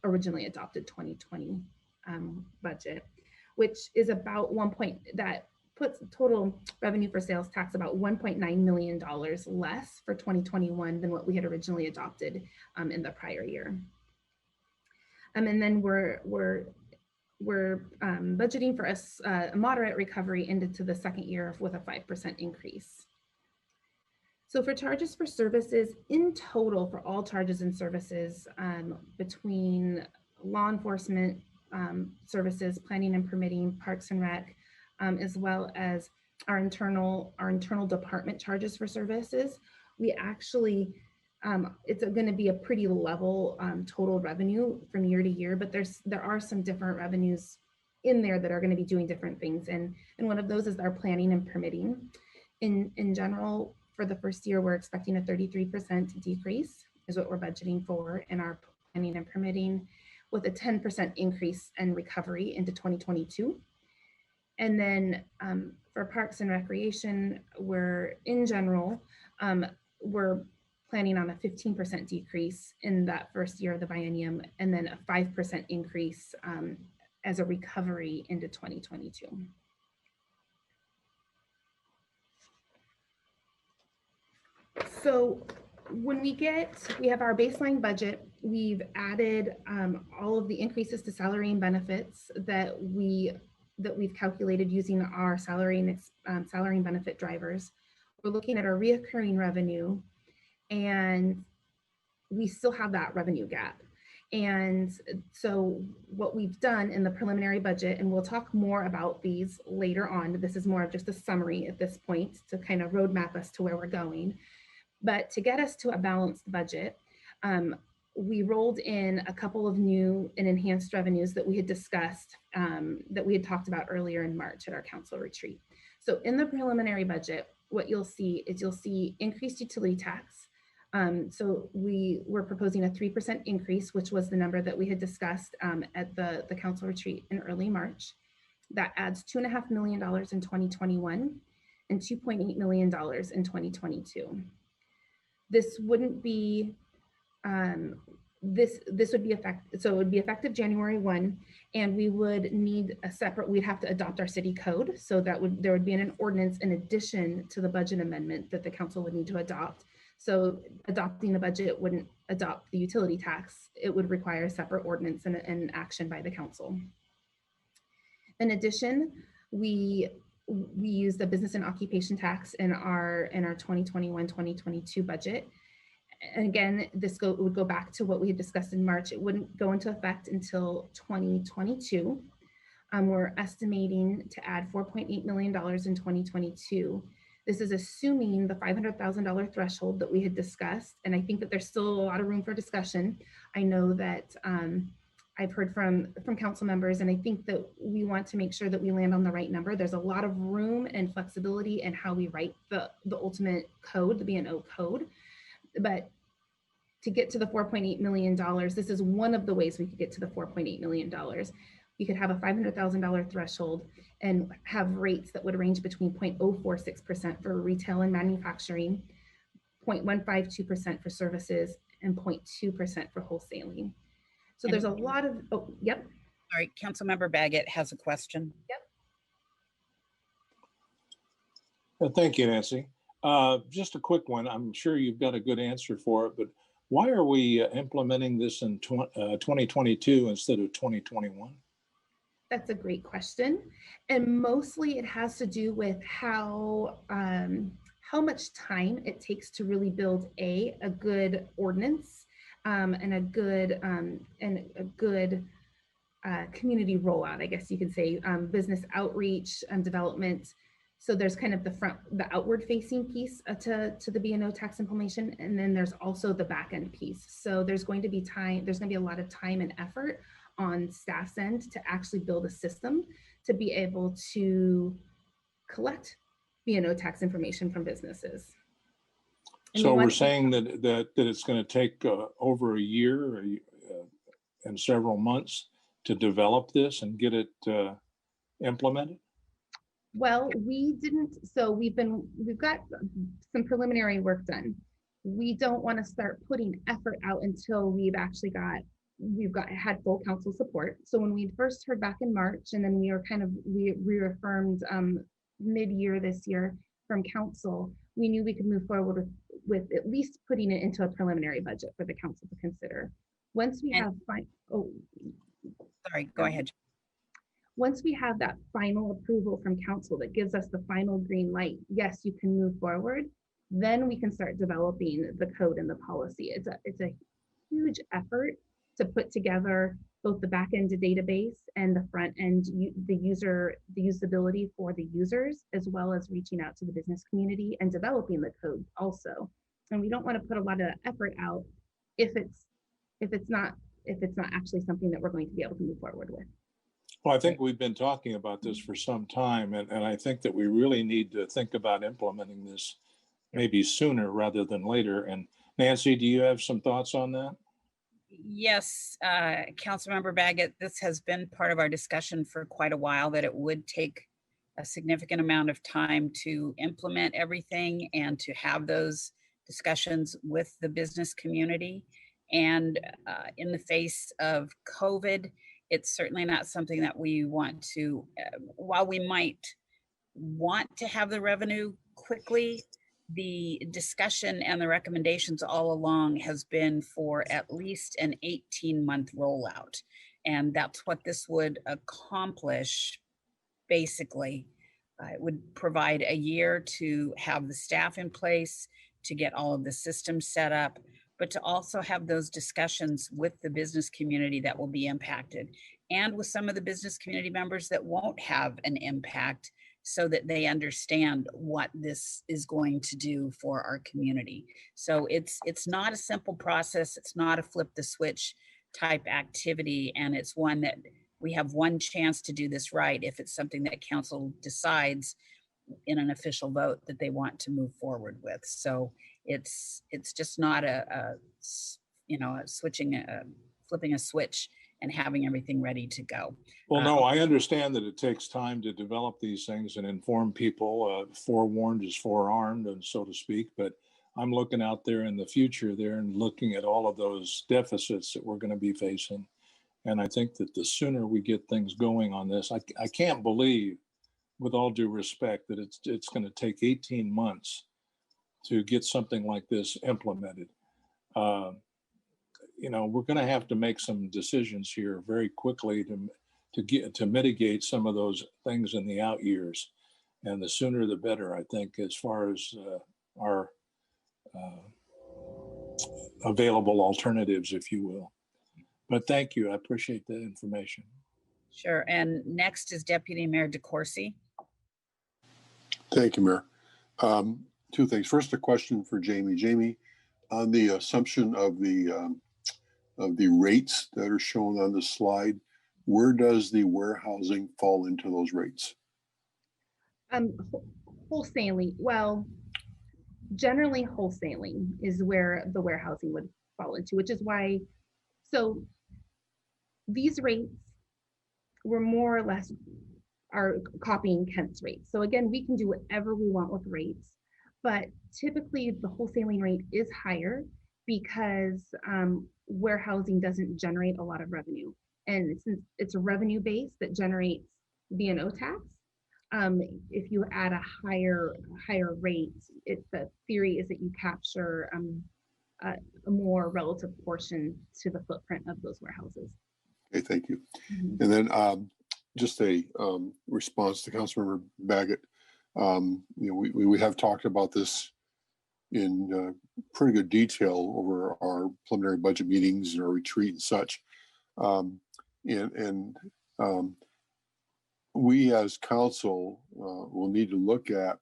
originally adopted 2020 budget, which is about that puts total revenue for sales tax about $1.9 million less for 2021 than what we had originally adopted in the prior year. And then we're budgeting for a moderate recovery into the second year with a 5% increase. So for charges for services, in total for all charges and services between law enforcement services, planning and permitting, parks and rec, as well as our internal department charges for services, we actually, it's going to be a pretty level total revenue from year to year, but there are some different revenues in there that are going to be doing different things. And one of those is our planning and permitting. In general, for the first year, we're expecting a 33% decrease is what we're budgeting for in our planning and permitting, with a 10% increase and recovery into 2022. And then for parks and recreation, we're planning on a 15% decrease in that first year of the biennium, and then a 5% increase as a recovery into 2022. So when we have our baseline budget, we've added all of the increases to salary and benefits that we've calculated using our salary and benefit drivers. we're looking at our reoccurring revenue, and we still have that revenue gap. And so what we've done in the preliminary budget, and we'll talk more about these later on, this is more of just a summary at this point to kind of roadmap us to where we're going. But to get us to a balanced budget, we rolled in a couple of new and enhanced revenues that we had discussed, that we had talked about earlier in March at our council retreat. So in the preliminary budget, what you'll see is you'll see increased utility tax. So we were proposing a 3% increase, which was the number that we had discussed at the council retreat in early March. That adds $2.5 million in 2021 and $2.8 million in 2022. This wouldn't be, this would be effective, so it would be effective January 1, and we would need a separate, we'd have to adopt our city code. So there would be an ordinance in addition to the budget amendment that the council would need to adopt. So adopting the budget wouldn't adopt the utility tax. It would require a separate ordinance and action by the council. In addition, we use the business and occupation tax in our 2021-2022 budget. And again, this would go back to what we had discussed in March. It wouldn't go into effect until 2022. We're estimating to add $4.8 million in 2022. This is assuming the $500,000 threshold that we had discussed. And I think that there's still a lot of room for discussion. I know that I've heard from council members, and I think that we want to make sure that we land on the right number. There's a lot of room and flexibility in how we write the ultimate code, the B&O code. But to get to the $4.8 million, this is one of the ways we could get to the $4.8 million. You could have a $500,000 threshold and have rates that would range between 0.046% for retail and manufacturing, 0.152% for services, and 0.2% for wholesaling. So there's a lot of, oh, yep. All right, Councilmember Baggett has a question. Yep. Thank you, Nancy. Just a quick one. I'm sure you've got a good answer for it, but why are we implementing this in 2022 instead of 2021? That's a great question. And mostly it has to do with how much time it takes to really build a good ordinance and a good community rollout, I guess you could say, business outreach and development. So there's kind of the outward facing piece to the B&O tax implementation. And then there's also the back end piece. So there's going to be a lot of time and effort on staff's end to actually build a system to be able to collect B&O tax information from businesses. And so we're saying that it's going to take over a year and several months to develop this and get it implemented? Well, we didn't. So we've got some preliminary work done. We don't want to start putting effort out until we've had full council support. So when we first heard back in March, and then we reaffirmed mid-year this year from council, we knew we could move forward with at least putting it into a preliminary budget for the council to consider. Once we have sorry, go ahead. Once we have that final approval from council that gives us the final green light, yes, you can move forward, then we can start developing the code and the policy. It's a huge effort to put together both the back end database and the front end, the usability for the users, as well as reaching out to the business community and developing the code also. And we don't want to put a lot of effort out if it's not actually something that we're going to be able to move forward with. Well, I think we've been talking about this for some time, and I think that we really need to think about implementing this maybe sooner rather than later. And Nancy, do you have some thoughts on that? Yes, Councilmember Baggett, this has been part of our discussion for quite a while, that it would take a significant amount of time to implement everything and to have those discussions with the business community. And in the face of COVID, it's certainly not something that we want to, while we might want to have the revenue quickly, the discussion and the recommendations all along has been for at least an 18-month rollout. And that's what this would accomplish, basically. it would provide a year to have the staff in place, to get all of the systems set up, but to also have those discussions with the business community that will be impacted and with some of the business community members that won't have an impact, so that they understand what this is going to do for our community. So it's not a simple process. It's not a flip the switch type activity. And it's one that we have one chance to do this right if it's something that council decides in an official vote that they want to move forward with. So it's just not flipping a switch and having everything ready to go. Well, no, I understand that it takes time to develop these things and inform people. Forewarned is forearmed, and so to speak. But I'm looking out there in the future there and looking at all of those deficits that we're going to be facing. And I think that the sooner we get things going on this, I can't believe, with all due respect, that it's going to take 18 months to get something like this implemented. We're going to have to make some decisions here very quickly to mitigate some of those things in the out years, and the sooner the better, I think, as far as our available alternatives, if you will. But thank you. I appreciate that information. Sure. And next is Deputy Mayor DeCoursey. Thank you, Mayor. Two things. First, a question for Jamie. Jamie, on the assumption of the rates that are shown on the slide, where does the warehousing fall into those rates? Wholesaling. Well, generally wholesaling is where the warehousing would fall into, which is why, so these rates were more or less are copying Kent's rates. So again, we can do whatever we want with rates, but typically the wholesaling rate is higher because warehousing doesn't generate a lot of revenue. And since it's a revenue base that generates B&O tax, if you add a higher rate, the theory is that you capture a more relative portion to the footprint of those warehouses. Okay, thank you. Mm-hmm. And then just a response to Councilmember Baggett. We have talked about this in pretty good detail over our preliminary budget meetings and our retreat and such. We as council will need to look at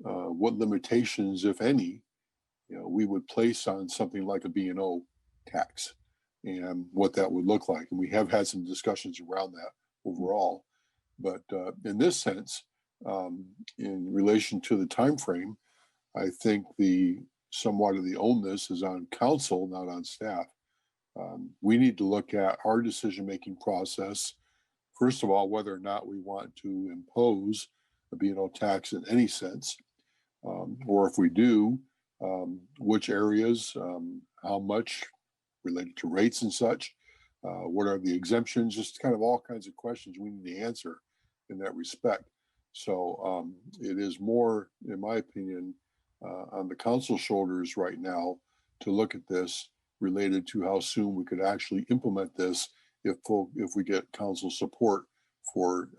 what limitations, if any, we would place on something like a B&O tax and what that would look like. And we have had some discussions around that overall. But in this sense, in relation to the time frame, I think somewhat of the onus is on council, not on staff. We need to look at our decision-making process. First of all, whether or not we want to impose a B&O tax in any sense, or if we do, which areas, how much related to rates and such, what are the exemptions, just kind of all kinds of questions we need to answer in that respect. So it is more, in my opinion, on the council's shoulders right now to look at this related to how soon we could actually implement this if we get council support for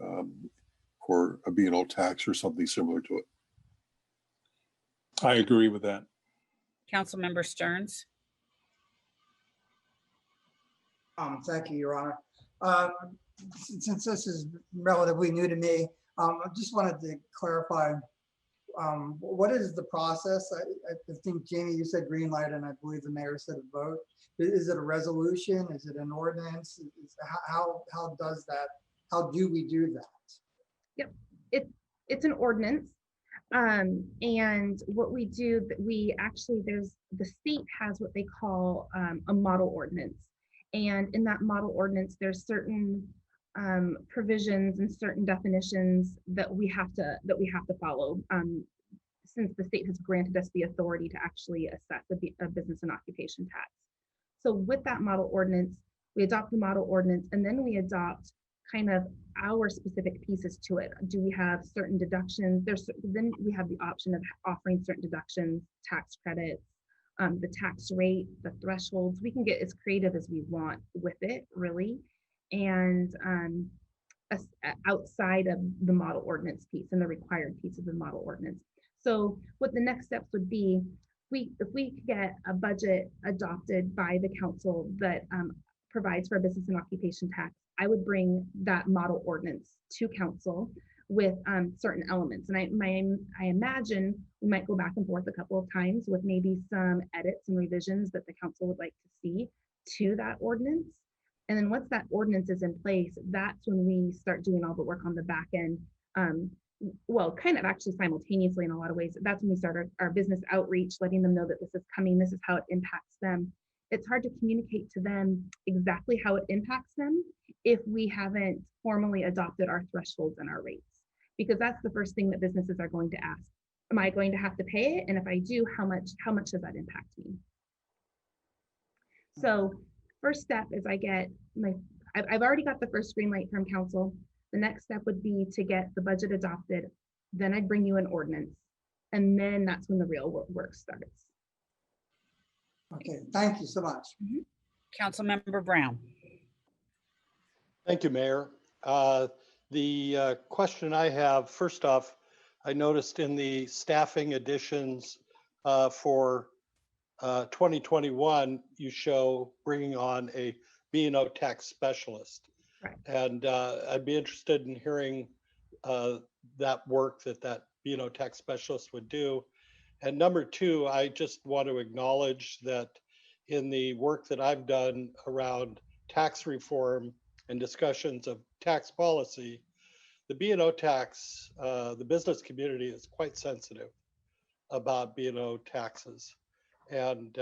a B&O tax or something similar to it. I agree with that. Councilmember Stearns. Thank you, Your Honor. Since this is relatively new to me, I just wanted to clarify what is the process? I think, Jamie, you said green light, and I believe the mayor said a vote. Is it a resolution? Is it an ordinance? How does that? How do we do that? Yep, it's an ordinance. And what we do, the state has what they call a model ordinance. And in that model ordinance, there's certain provisions and certain definitions that we have to follow, since the state has granted us the authority to actually assess a business and occupation tax. So with that model ordinance, we adopt the model ordinance, and then we adopt kind of our specific pieces to it. Do we have certain deductions? Then we have the option of offering certain deductions, tax credits, the tax rate, the thresholds. We can get as creative as we want with it, really. And outside of the model ordinance piece and the required piece of the model ordinance. So what the next steps would be, if we could get a budget adopted by the council that provides for a business and occupation tax, I would bring that model ordinance to council with certain elements. And I imagine we might go back and forth a couple of times with maybe some edits and revisions that the council would like to see to that ordinance. And then once that ordinance is in place, that's when we start doing all the work on the back end. Well, kind of actually simultaneously in a lot of ways. That's when we start our business outreach, letting them know that this is coming, this is how it impacts them. It's hard to communicate to them exactly how it impacts them if we haven't formally adopted our thresholds and our rates, because that's the first thing that businesses are going to ask. Am I going to have to pay it? And if I do, how much does that impact me? So first step is I've already got the first green light from council. The next step would be to get the budget adopted. Then I'd bring you an ordinance. And then that's when the real work starts. Okay, thank you so much. Councilmember Brown. Thank you, Mayor. The question I have, first off, I noticed in the staffing additions for 2021, you show bringing on a B&O tax specialist. Right. And I'd be interested in hearing that work that B&O tax specialist would do. And number two, I just want to acknowledge that in the work that I've done around tax reform and discussions of tax policy, the B&O tax, the business community is quite sensitive about B&O taxes. And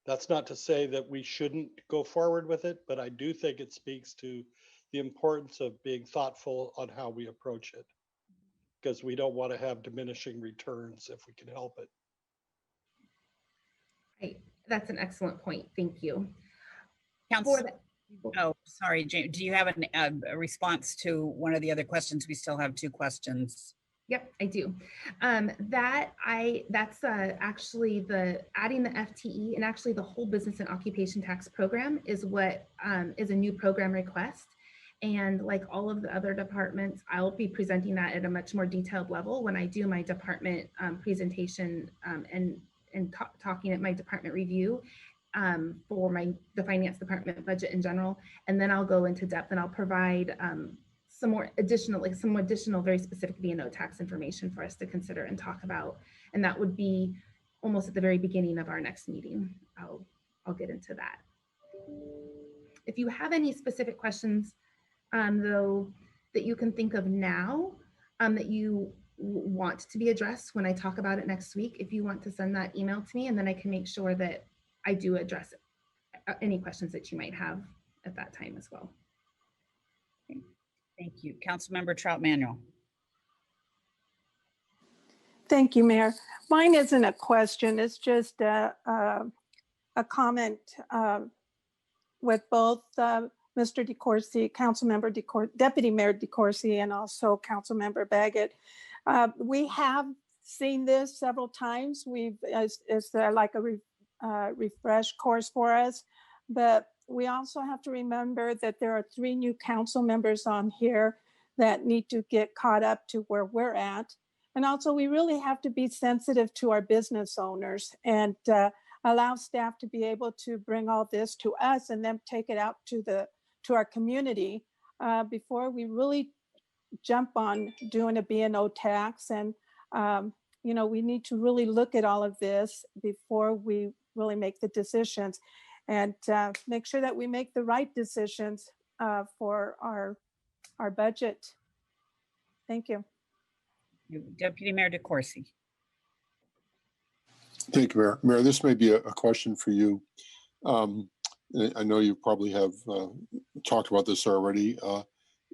that's not to say that we shouldn't go forward with it, but I do think it speaks to the importance of being thoughtful on how we approach it, because we don't want to have diminishing returns if we can help it. Right. That's an excellent point. Thank you. Oh, sorry, Jane. Do you have a response to one of the other questions? We still have two questions. Yep, I do. That's actually adding the FTE, and actually the whole business and occupation tax program is what is a new program request. And like all of the other departments, I'll be presenting that at a much more detailed level when I do my department presentation and talking at my department review for the finance department budget in general. And then I'll go into depth and I'll provide some additional very specific B&O tax information for us to consider and talk about. And that would be almost at the very beginning of our next meeting. I'll get into that. If you have any specific questions, though, that you can think of now that you want to be addressed when I talk about it next week, if you want to send that email to me, and then I can make sure that I do address any questions that you might have at that time as well. Okay. Thank you. Councilmember Trout-Manuel. Thank you, Mayor. Mine isn't a question. It's just a comment with both Mr. DeCoursey, Councilmember Deputy Mayor DeCoursey, and also Councilmember Baggett. We have seen this several times. It's like a refresh course for us, but we also have to remember that there are 3 new council members on here that need to get caught up to where we're at. And also we really have to be sensitive to our business owners and allow staff to be able to bring all this to us and then take it out to our community before we really jump on doing a B&O tax. And, we need to really look at all of this before we really make the decisions and make sure that we make the right decisions for our budget. Thank you. Deputy Mayor DeCoursey. Thank you, Mayor. Mayor, this may be a question for you. I know you probably have talked about this already.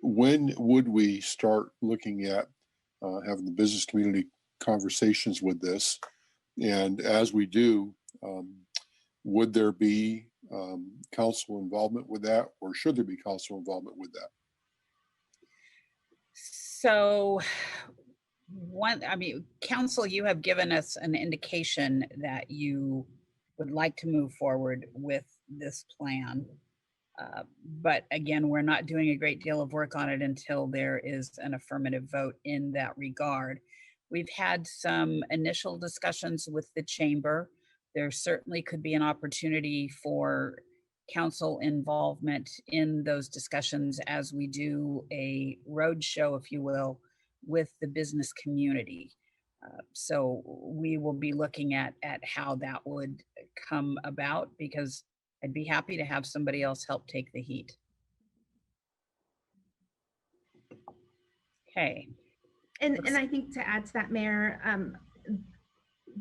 When would we start looking at having the business community conversations with this? And as we do, would there be council involvement with that, or should there be council involvement with that? So council, you have given us an indication that you would like to move forward with this plan. But again, we're not doing a great deal of work on it until there is an affirmative vote in that regard. We've had some initial discussions with the chamber. There certainly could be an opportunity for council involvement in those discussions as we do a roadshow, if you will, with the business community. So we will be looking at how that would come about, because I'd be happy to have somebody else help take the heat. Okay. And I think to add to that, Mayor,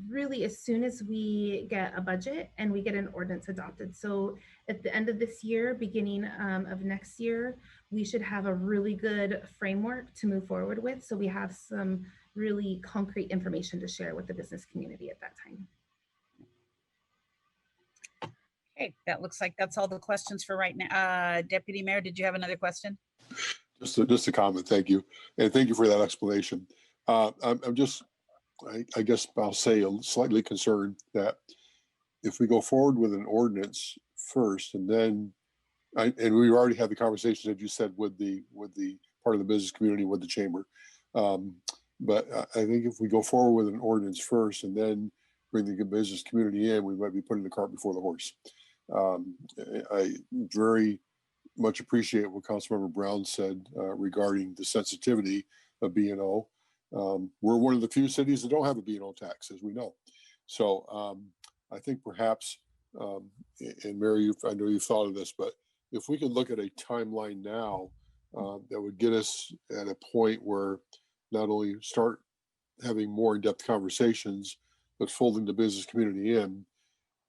really as soon as we get a budget and we get an ordinance adopted. So at the end of this year, beginning of next year, we should have a really good framework to move forward with. So we have some really concrete information to share with the business community at that time. Okay, that looks like that's all the questions for right now. Deputy Mayor, did you have another question? Just a comment, thank you. And thank you for that explanation. I'm just, I guess I'll say slightly concerned that if we go forward with an ordinance first and then, and we already had the conversation that you said with the part of the business community, with the chamber. But I think if we go forward with an ordinance first and then bring the business community in, we might be putting the cart before the horse. I very much appreciate what Councilmember Brown said regarding the sensitivity of B&O. We're one of the few cities that don't have a B&O tax, as we know. So I think perhaps, and Mary, I know you've thought of this, but if we could look at a timeline now that would get us at a point where not only start having more in-depth conversations, but folding the business community in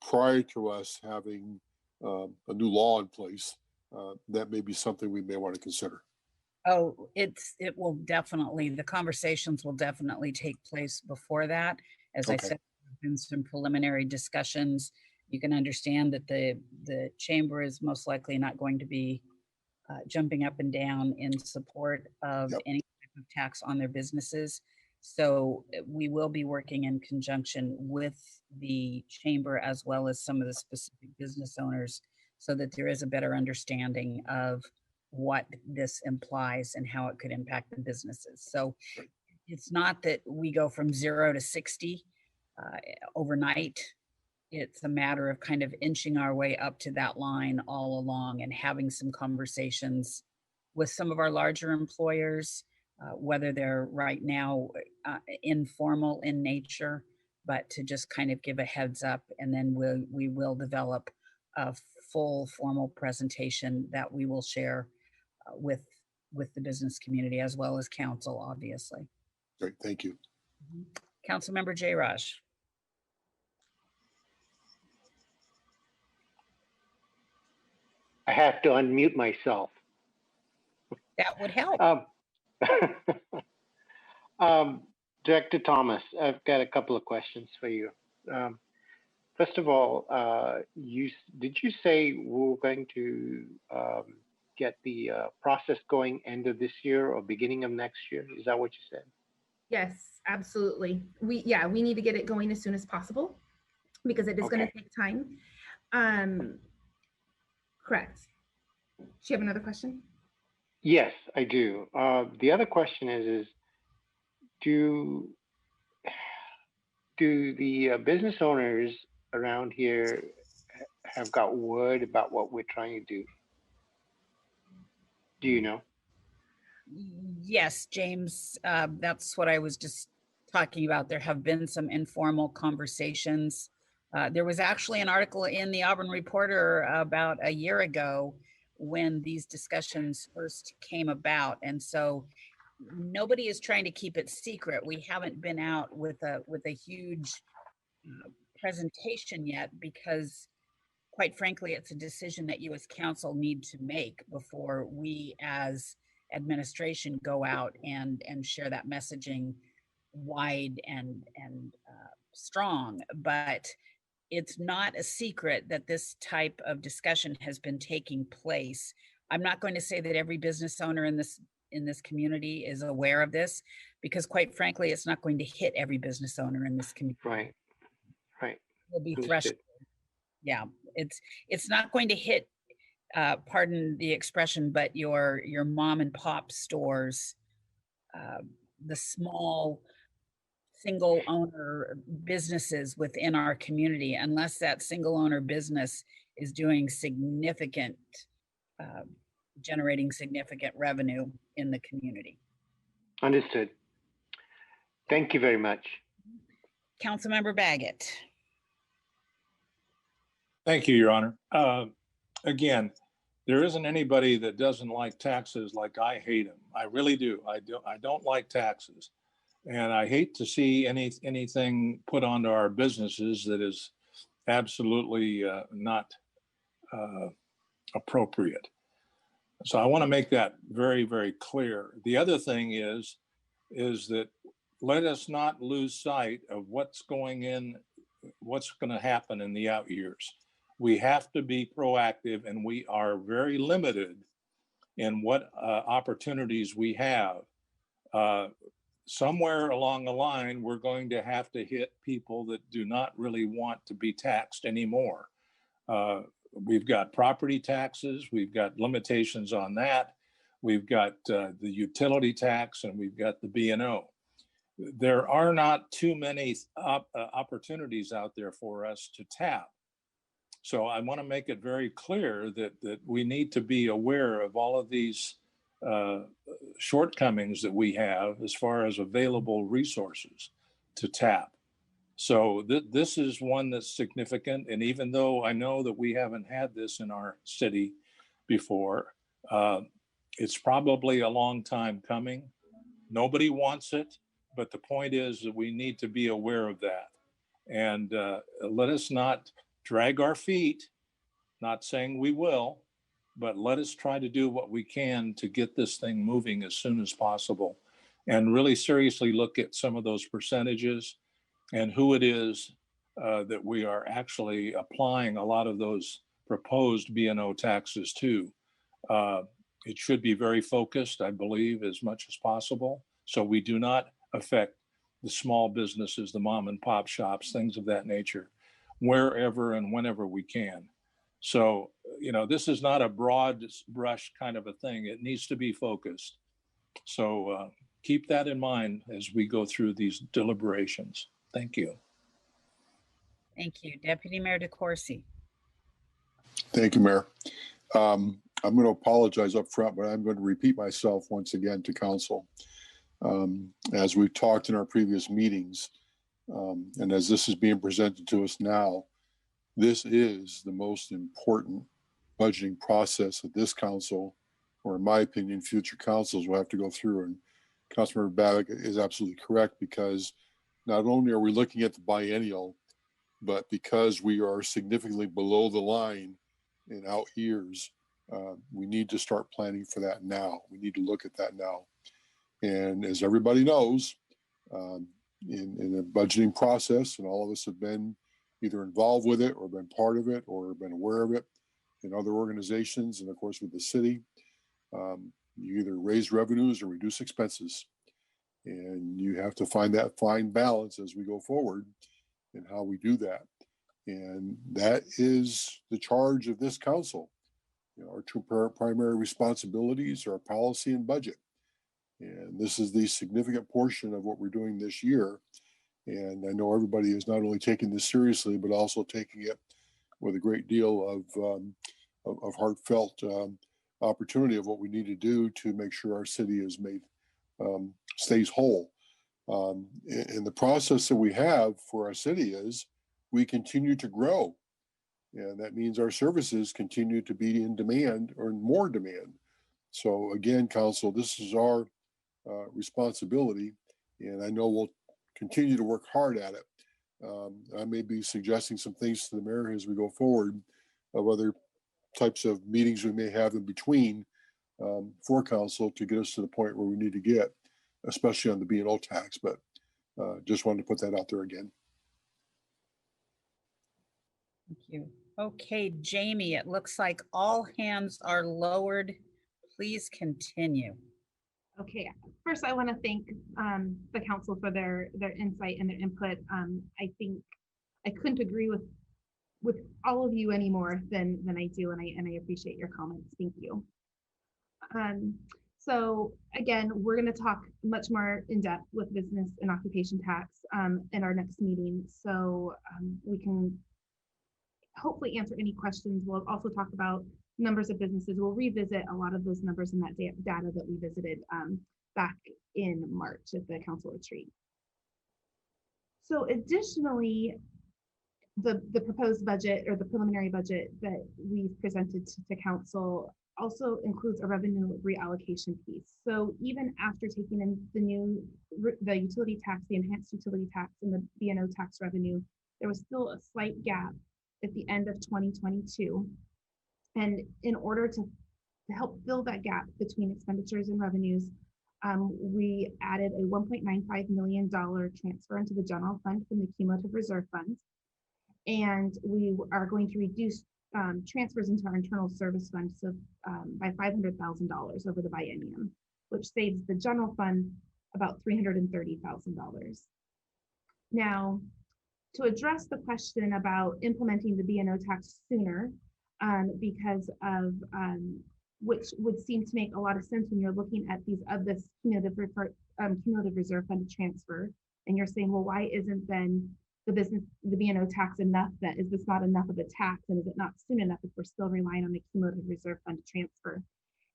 prior to us having a new law in place, that may be something we may want to consider. Oh, it will definitely, the conversations will definitely take place before that. As I said, there's been some preliminary discussions. You can understand that the chamber is most likely not going to be jumping up and down in support of any type of tax on their businesses. So we will be working in conjunction with the chamber as well as some of the specific business owners so that there is a better understanding of what this implies and how it could impact the businesses. So it's not that we go from 0 to 60 overnight. It's a matter of kind of inching our way up to that line all along and having some conversations with some of our larger employers, whether they're right now informal in nature, but to just kind of give a heads up, and then we will develop a full formal presentation that we will share with the business community as well as council, obviously. Great, thank you. Councilmember J. Raj. I have to unmute myself. That would help. Director Thomas, I've got a couple of questions for you. First of all, did you say we're going to get the process going end of this year or beginning of next year? Is that what you said? Yes, absolutely. We need to get it going as soon as possible because it is going to take time. Correct. Do you have another question? Yes, I do. The other question is do the business owners around here have got word about what we're trying to do? Do you know? Yes, James, that's what I was just talking about. There have been some informal conversations. There was actually an article in the Auburn Reporter about a year ago when these discussions first came about. And so nobody is trying to keep it secret. We haven't been out with a huge presentation yet because, quite frankly, it's a decision that you as council need to make before we as administration go out and share that messaging wide and strong. But it's not a secret that this type of discussion has been taking place. I'm not going to say that every business owner in this community is aware of this, because quite frankly, it's not going to hit every business owner in this community. Right. Will be threshold. Yeah, it's not going to hit pardon the expression, but your mom and pop stores, the small single owner businesses within our community, unless that single owner business is doing significant, generating significant revenue in the community. Understood. Thank you very much. Councilmember Baggett. Thank you, Your Honor. Again, there isn't anybody that doesn't like taxes like I hate them. I really do. I don't like taxes. And I hate to see anything put onto our businesses that is absolutely not appropriate. So I want to make that very, very clear. The other thing is that let us not lose sight of what's going to happen in the out years. We have to be proactive, and we are very limited in what opportunities we have. Somewhere along the line, we're going to have to hit people that do not really want to be taxed anymore. We've got property taxes, we've got limitations on that, we've got the utility tax, and we've got the B&O. There are not too many opportunities out there for us to tap. So I want to make it very clear that we need to be aware of all of these shortcomings that we have as far as available resources to tap. So this is one that's significant. And even though I know that we haven't had this in our city before, it's probably a long time coming. Nobody wants it, but the point is that we need to be aware of that. And let us not drag our feet, not saying we will, but let us try to do what we can to get this thing moving as soon as possible and really seriously look at some of those percentages and who it is that we are actually applying a lot of those proposed B&O taxes to. It should be very focused, I believe, as much as possible, so we do not affect the small businesses, the mom and pop shops, things of that nature, wherever and whenever we can. So, this is not a broad brush kind of a thing. It needs to be focused. So keep that in mind as we go through these deliberations. Thank you. Thank you. Deputy Mayor DeCoursey. Thank you, Mayor. I'm going to apologize up front, but I'm going to repeat myself once again to council. As we've talked in our previous meetings, and as this is being presented to us now, this is the most important budgeting process that this council, or in my opinion, future councils will have to go through. And Councilmember Baggett is absolutely correct, because not only are we looking at the biennial, but because we are significantly below the line in out years, we need to start planning for that now. We need to look at that now. And as everybody knows, in the budgeting process, and all of us have been either involved with it or been part of it or been aware of it in other organizations, and of course with the city, you either raise revenues or reduce expenses. And you have to find that fine balance as we go forward in how we do that. And that is the charge of this council. Our two primary responsibilities are policy and budget. And this is the significant portion of what we're doing this year. And I know everybody is not only taking this seriously, but also taking it with a great deal of heartfelt opportunity of what we need to do to make sure our city is made, stays whole. And the process that we have for our city is we continue to grow. And that means our services continue to be in demand or in more demand. So again, council, this is our responsibility, and I know we'll continue to work hard at it. I may be suggesting some things to the mayor as we go forward of other types of meetings we may have in between for council to get us to the point where we need to get, especially on the B&O tax. But just wanted to put that out there again. Thank you. Okay, Jamie, it looks like all hands are lowered. Please continue. Okay, first I want to thank the council for their insight and their input. I think I couldn't agree with with all of you any more than I do, and I appreciate your comments. Thank you. So again, we're going to talk much more in depth with business and occupation tax in our next meeting, so we can hopefully answer any questions. We'll also talk about numbers of businesses. We'll revisit a lot of those numbers in that data that we visited back in March at the council retreat. So additionally, the proposed budget or the preliminary budget that we've presented to council also includes a revenue reallocation piece. So even after taking in the utility tax, the enhanced utility tax, and the B&O tax revenue, there was still a slight gap at the end of 2022. And in order to help fill that gap between expenditures and revenues, we added a $1.95 million transfer into the general fund from the cumulative reserve fund. And we are going to reduce transfers into our internal service fund by $500,000 over the biennium, which saves the general fund about $330,000. Now, to address the question about implementing the B&O tax sooner, because of which would seem to make a lot of sense when you're looking at this cumulative reserve fund transfer, and you're saying, well, why isn't then the B&O tax enough? Then is this not enough of a tax, and is it not soon enough if we're still relying on the cumulative reserve fund transfer?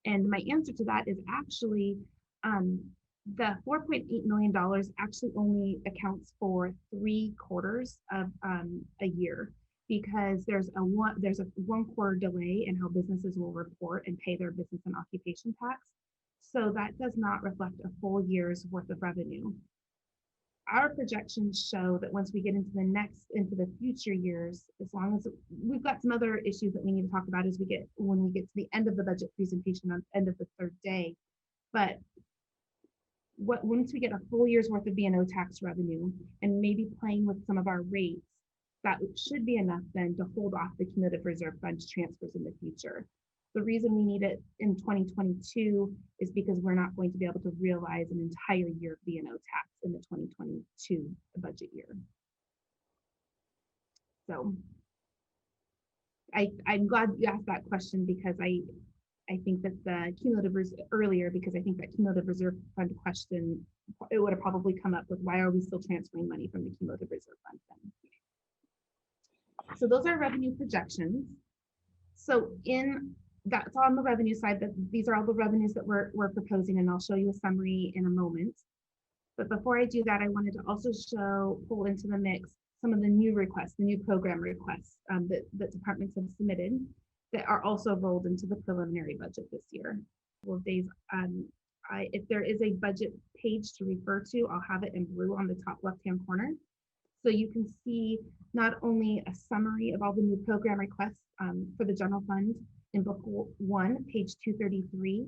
And my answer to that is actually the $4.8 million actually only accounts for 3/4 of a year, because there's a 1 quarter delay in how businesses will report and pay their business and occupation tax. So that does not reflect a full year's worth of revenue. Our projections show that once we get into the future years, as long as we've got some other issues that we need to talk about when we get to the end of the budget presentation on the end of the third day, but once we get a full year's worth of B&O tax revenue and maybe playing with some of our rates, that should be enough then to hold off the cumulative reserve fund transfers in the future. The reason we need it in 2022 is because we're not going to be able to realize an entire year of B&O tax in the 2022 budget year. So I'm glad you asked that question, because I think that the cumulative because I think that cumulative reserve fund question, it would have probably come up with, why are we still transferring money from the cumulative reserve fund then? So those are revenue projections. So that's on the revenue side, that these are all the revenues that we're proposing, and I'll show you a summary in a moment. But before I do that, I wanted to also pull into the mix some of the new requests, the new program requests that departments have submitted that are also rolled into the preliminary budget this year. Well, days, if there is a budget page to refer to, I'll have it in blue on the top left-hand corner. So you can see not only a summary of all the new program requests for the general fund in book 1, page 233,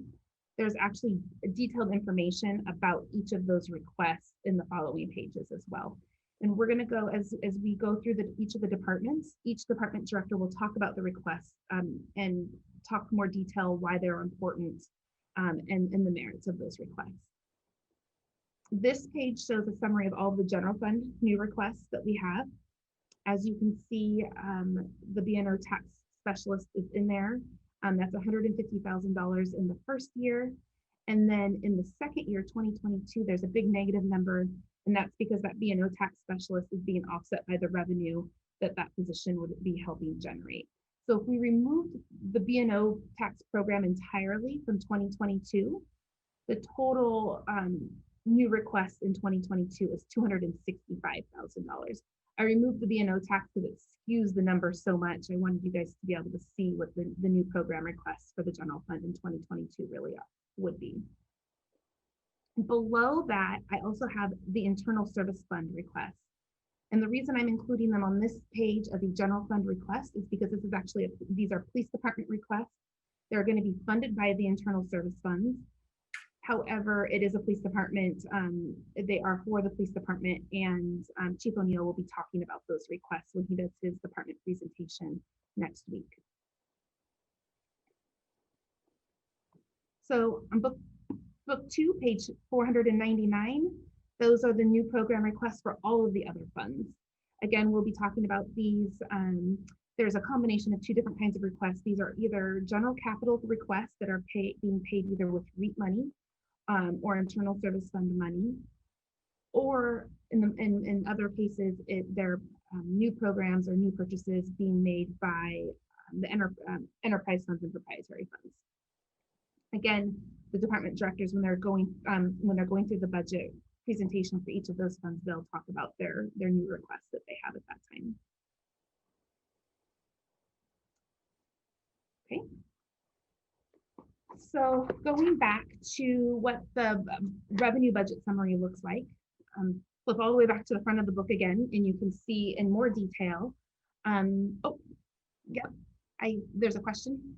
there's actually detailed information about each of those requests in the following pages as well. And we're going to go, as we go through each of the departments, each department director will talk about the requests and talk more detail why they're important and the merits of those requests. This page shows a summary of all the general fund new requests that we have. As you can see, the B&O tax specialist is in there. That's $150,000 in the first year. And then in the second year, 2022, there's a big negative number, and that's because that B&O tax specialist is being offset by the revenue that position would be helping generate. So if we remove the B&O tax program entirely from 2022, the total new request in 2022 is $265,000. I removed the B&O tax because it skews the number so much. I wanted you guys to be able to see what the new program requests for the general fund in 2022 really would be. Below that, I also have the internal service fund requests. And the reason I'm including them on this page of the general fund request is because this is actually, these are police department requests. They're going to be funded by the internal service funds. However, it is a police department. They are for the police department, and Chief O'Neill will be talking about those requests when he does his department presentation next week. So on book 2, page 499, those are the new program requests for all of the other funds. Again, we'll be talking about these there's a combination of two different kinds of requests. These are either general capital requests that are being paid either with REIT money or internal service fund money, or in other cases, they're new programs or new purchases being made by the enterprise funds and proprietary funds. Again, the department directors, when they're going through the budget presentation for each of those funds, they'll talk about their new requests that they have at that time. Okay. So going back to what the revenue budget summary looks like, flip all the way back to the front of the book again, and you can see in more detail. Oh, yep. There's a question.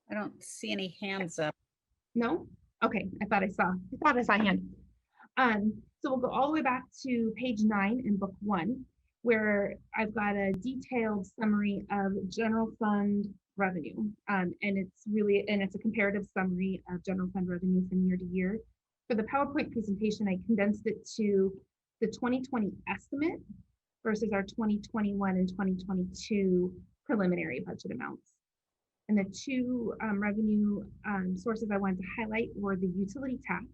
I don't see any hands up. No? Okay, I thought I saw a hand. So we'll go all the way back to page 9 in book 1, where I've got a detailed summary of general fund revenue. And it's a comparative summary of general fund revenue from year to year. For the PowerPoint presentation, I condensed it to the 2020 estimate versus our 2021 and 2022 preliminary budget amounts. And the two revenue sources I wanted to highlight were the utility tax,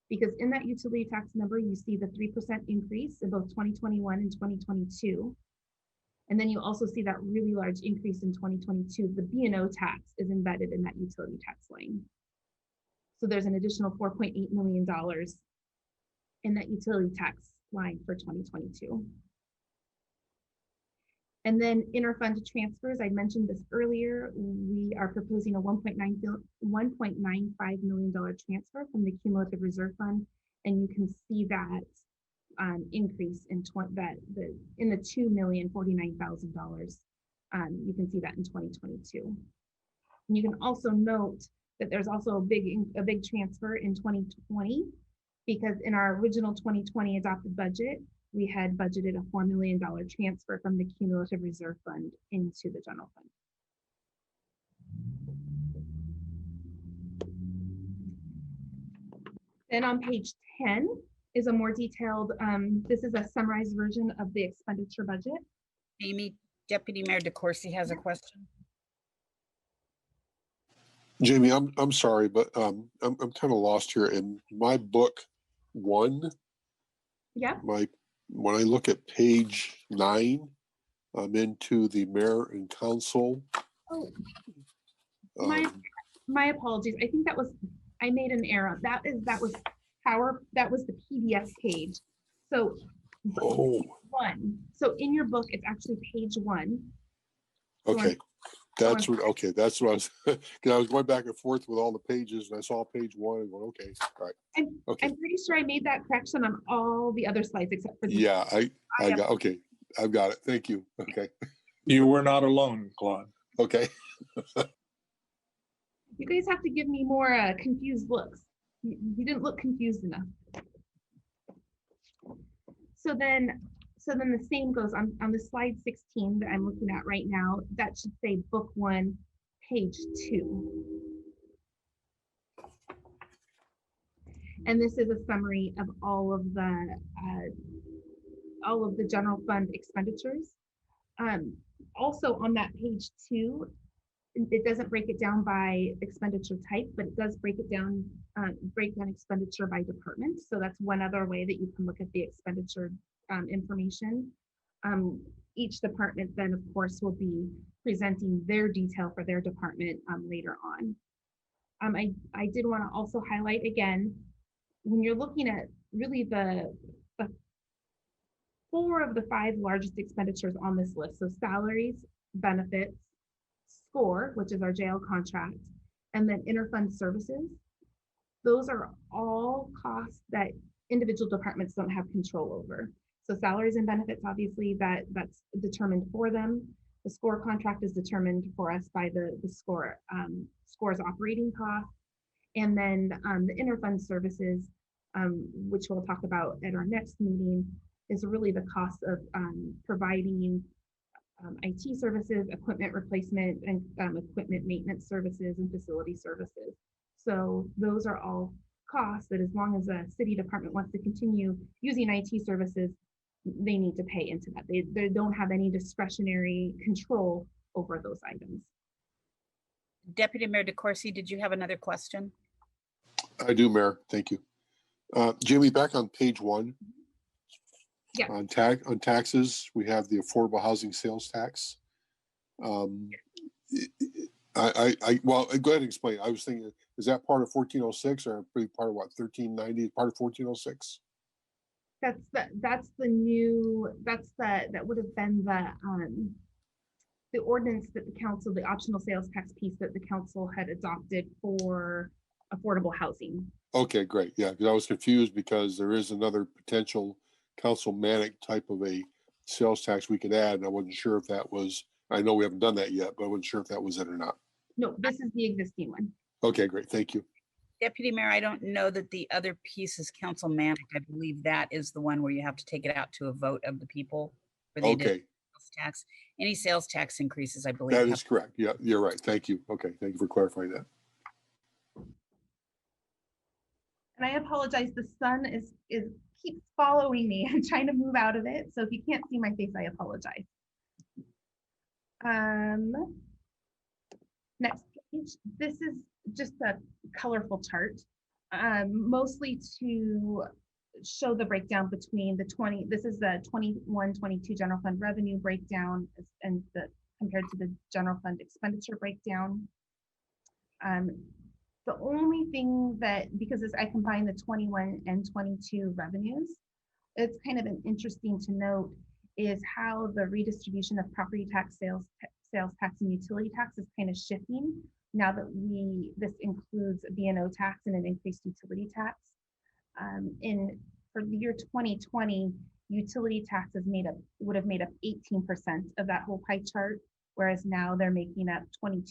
because in that utility tax number, you see the 3% increase in both 2021 and 2022. And then you also see that really large increase in 2022. The B&O tax is embedded in that utility tax line. So there's an additional $4.8 million in that utility tax line for 2022. And then interfund transfers, I mentioned this earlier, we are proposing a $1.95 million transfer from the cumulative reserve fund. And you can see that increase in the $2,049,000. You can see that in 2022. And you can also note that there's also a big transfer in 2020, because in our original 2020 adopted budget, we had budgeted a $4 million transfer from the cumulative reserve fund into the general fund. Then on page 10 is a more detailed, this is a summarized version of the expenditure budget. Amy, Deputy Mayor DeCoursey has a question. Jamie, I'm sorry, but I'm kind of lost here. In my book 1, yeah, when I look at page 9, I'm into the mayor and council. Oh, my apologies. I think I made an error. That was the PDF page. So oh, 1. So in your book, it's actually page 1. Okay. That's what I was, because I was going back and forth with all the pages, and I saw page 1 and went, okay, all right. Okay. I'm pretty sure I made that correction on all the other slides except for yeah, I got, okay, I've got it. Thank you. Okay. You were not alone, Claude. Okay. You guys have to give me more confused looks. You didn't look confused enough. So then the same goes on the slide 16 that I'm looking at right now. That should say book 1, page 2. And this is a summary of all of the general fund expenditures. Also on that page 2, it doesn't break it down by expenditure type, but it does break down expenditure by department. So that's one other way that you can look at the expenditure information. Each department then, of course, will be presenting their detail for their department later on. I did want to also highlight again, when you're looking at really the 4 of the 5 largest expenditures on this list, so salaries, benefits, SCORE, which is our jail contract, and then interfund services, those are all costs that individual departments don't have control over. So salaries and benefits, obviously, that's determined for them. The SCORE contract is determined for us by the SCORE's operating costs. And then the interfund services, which we'll talk about at our next meeting, is really the cost of providing IT services, equipment replacement, and equipment maintenance services and facility services. So those are all costs that, as long as a city department wants to continue using IT services, they need to pay into that. They don't have any discretionary control over those items. Deputy Mayor DeCoursey, did you have another question? I do, Mayor. Thank you. Jamie, back on page 1. Yeah. On taxes, we have the affordable housing sales tax. Well, go ahead and explain. I was thinking, is that part of 1406 or part of what, 1390? Part of 1406? That's the new, that would have been the ordinance that the council, the optional sales tax piece that the council had adopted for affordable housing. Okay, great. Yeah, because I was confused because there is another potential council-manic type of a sales tax we could add, and I wasn't sure if that was, I know we haven't done that yet, but I wasn't sure if that was it or not. No, this is the existing one. Okay, great. Thank you. Deputy Mayor, I don't know that the other piece is council manic. I believe that is the one where you have to take it out to a vote of the people. For the Okay, sales tax. Any sales tax increases, I believe. that is correct. Yeah, you're right. Thank you. Okay, thank you for clarifying that. And I apologize, the sun is keeps following me. I'm trying to move out of it. So if you can't see my face, I apologize. Next page. This is just a colorful chart, mostly to show the breakdown between the 20, this is the 21-22 general fund revenue breakdown and compared to the general fund expenditure breakdown. The only thing that, because I combine the 21 and 22 revenues, it's kind of an interesting to note is how the redistribution of property tax, sales tax, and utility tax is kind of shifting now that this includes a B&O tax and an increased utility tax. For the year 2020, utility taxes would have made up 18% of that whole pie chart, whereas now they're making up 22%,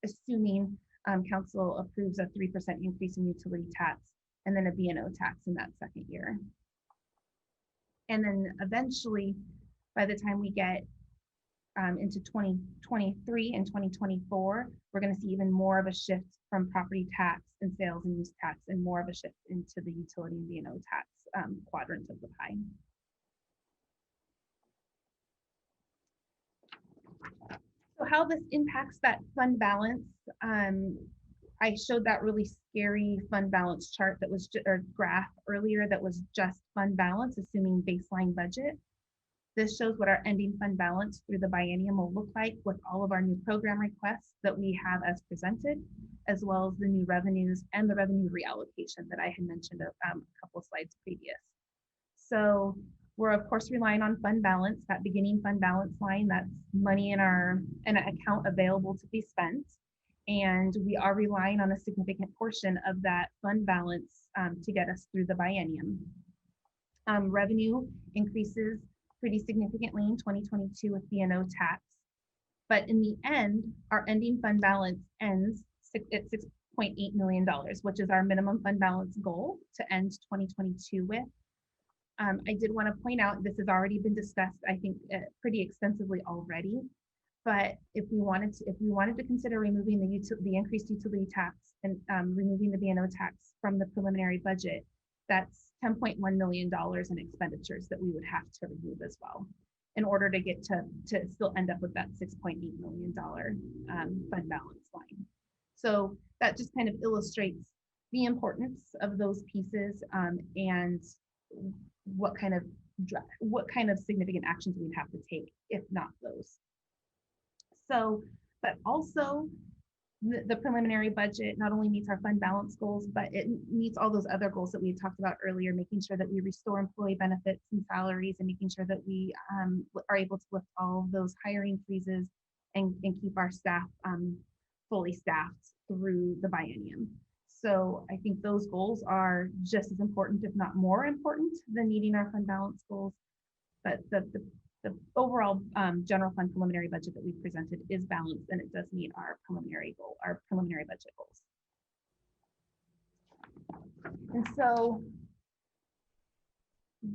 assuming council approves a 3% increase in utility tax and then a B&O tax in that second year. And then eventually, by the time we get into 2023 and 2024, we're going to see even more of a shift from property tax and sales and use tax and more of a shift into the utility and B&O tax quadrant of the pie. So how this impacts that fund balance, I showed that really scary fund balance chart that was, or graph earlier that was just fund balance, assuming baseline budget. This shows what our ending fund balance through the biennium will look like with all of our new program requests that we have as presented, as well as the new revenues and the revenue reallocation that I had mentioned a couple of slides previous. So we're of course relying on fund balance, that beginning fund balance line, that's money in an account available to be spent. And we are relying on a significant portion of that fund balance to get us through the biennium. Revenue increases pretty significantly in 2022 with B&O tax. But in the end, our ending fund balance ends at $6.8 million, which is our minimum fund balance goal to end 2022 with. I did want to point out, this has already been discussed, I think, pretty extensively already. But if we wanted to consider removing the increased utility tax and removing the B&O tax from the preliminary budget, that's $10.1 million in expenditures that we would have to remove as well in order to get to still end up with that $6.8 million fund balance line. So that just kind of illustrates the importance of those pieces and what kind of significant actions we'd have to take if not those. So, but also the preliminary budget not only meets our fund balance goals, but it meets all those other goals that we talked about earlier, making sure that we restore employee benefits and salaries and making sure that we are able to lift all of those hiring freezes and keep our staff fully staffed through the biennium. So I think those goals are just as important, if not more important, than meeting our fund balance goals. But the overall general fund preliminary budget that we presented is balanced and it does meet our preliminary budget goals. And so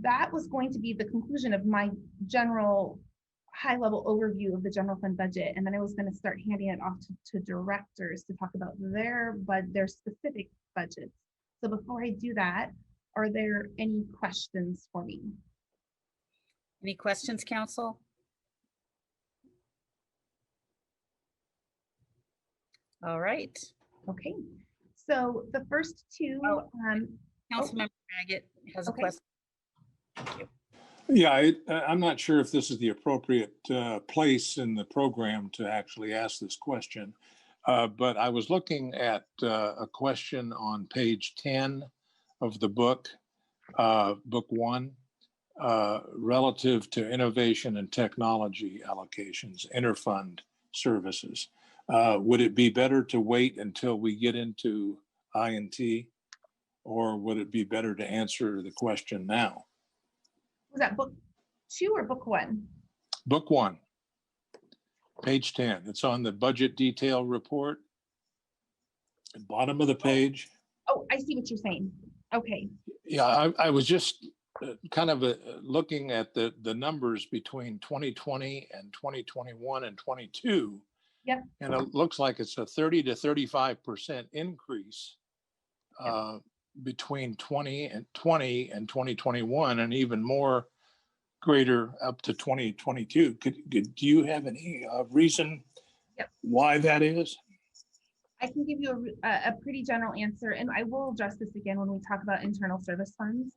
that was going to be the conclusion of my general high-level overview of the general fund budget. And then I was going to start handing it off to directors to talk about their specific budgets. So before I do that, are there any questions for me? Any questions, council? All right. Okay, so the first two, Councilmember Baggett has a Okay. question. Thank you. Yeah, I'm not sure if this is the appropriate place in the program to actually ask this question, but I was looking at a question on page 10 of the book, book 1, relative to innovation and technology allocations, interfund services. Would it be better to wait until we get into I&T, or would it be better to answer the question now? was that book 2 or book 1? Book 1, page 10. It's on the budget detail report, bottom of the page. Oh, I see what you're saying. Okay. Yeah, I was just kind of looking at the numbers between 2020 and 2021 and 22. Yep. And it looks like it's a 30 to 35% increase between 2020 and 2021, and even more greater up to 2022. Do you have any reason why that is? I can give you a pretty general answer, and I will address this again when we talk about internal service funds.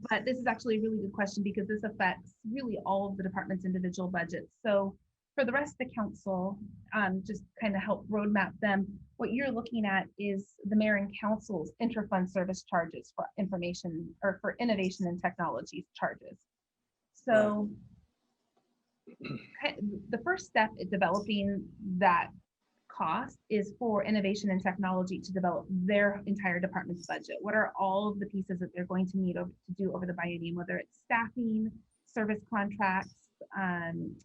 But this is actually a really good question because this affects really all of the department's individual budgets. So for the rest of the council, just kind of help roadmap them, what you're looking at is the mayor and council's interfund service charges for information or for innovation and technology charges. So the first step in developing that cost is for innovation and technology to develop their entire department's budget. What are all of the pieces that they're going to need to do over the biennium, whether it's staffing, service contracts,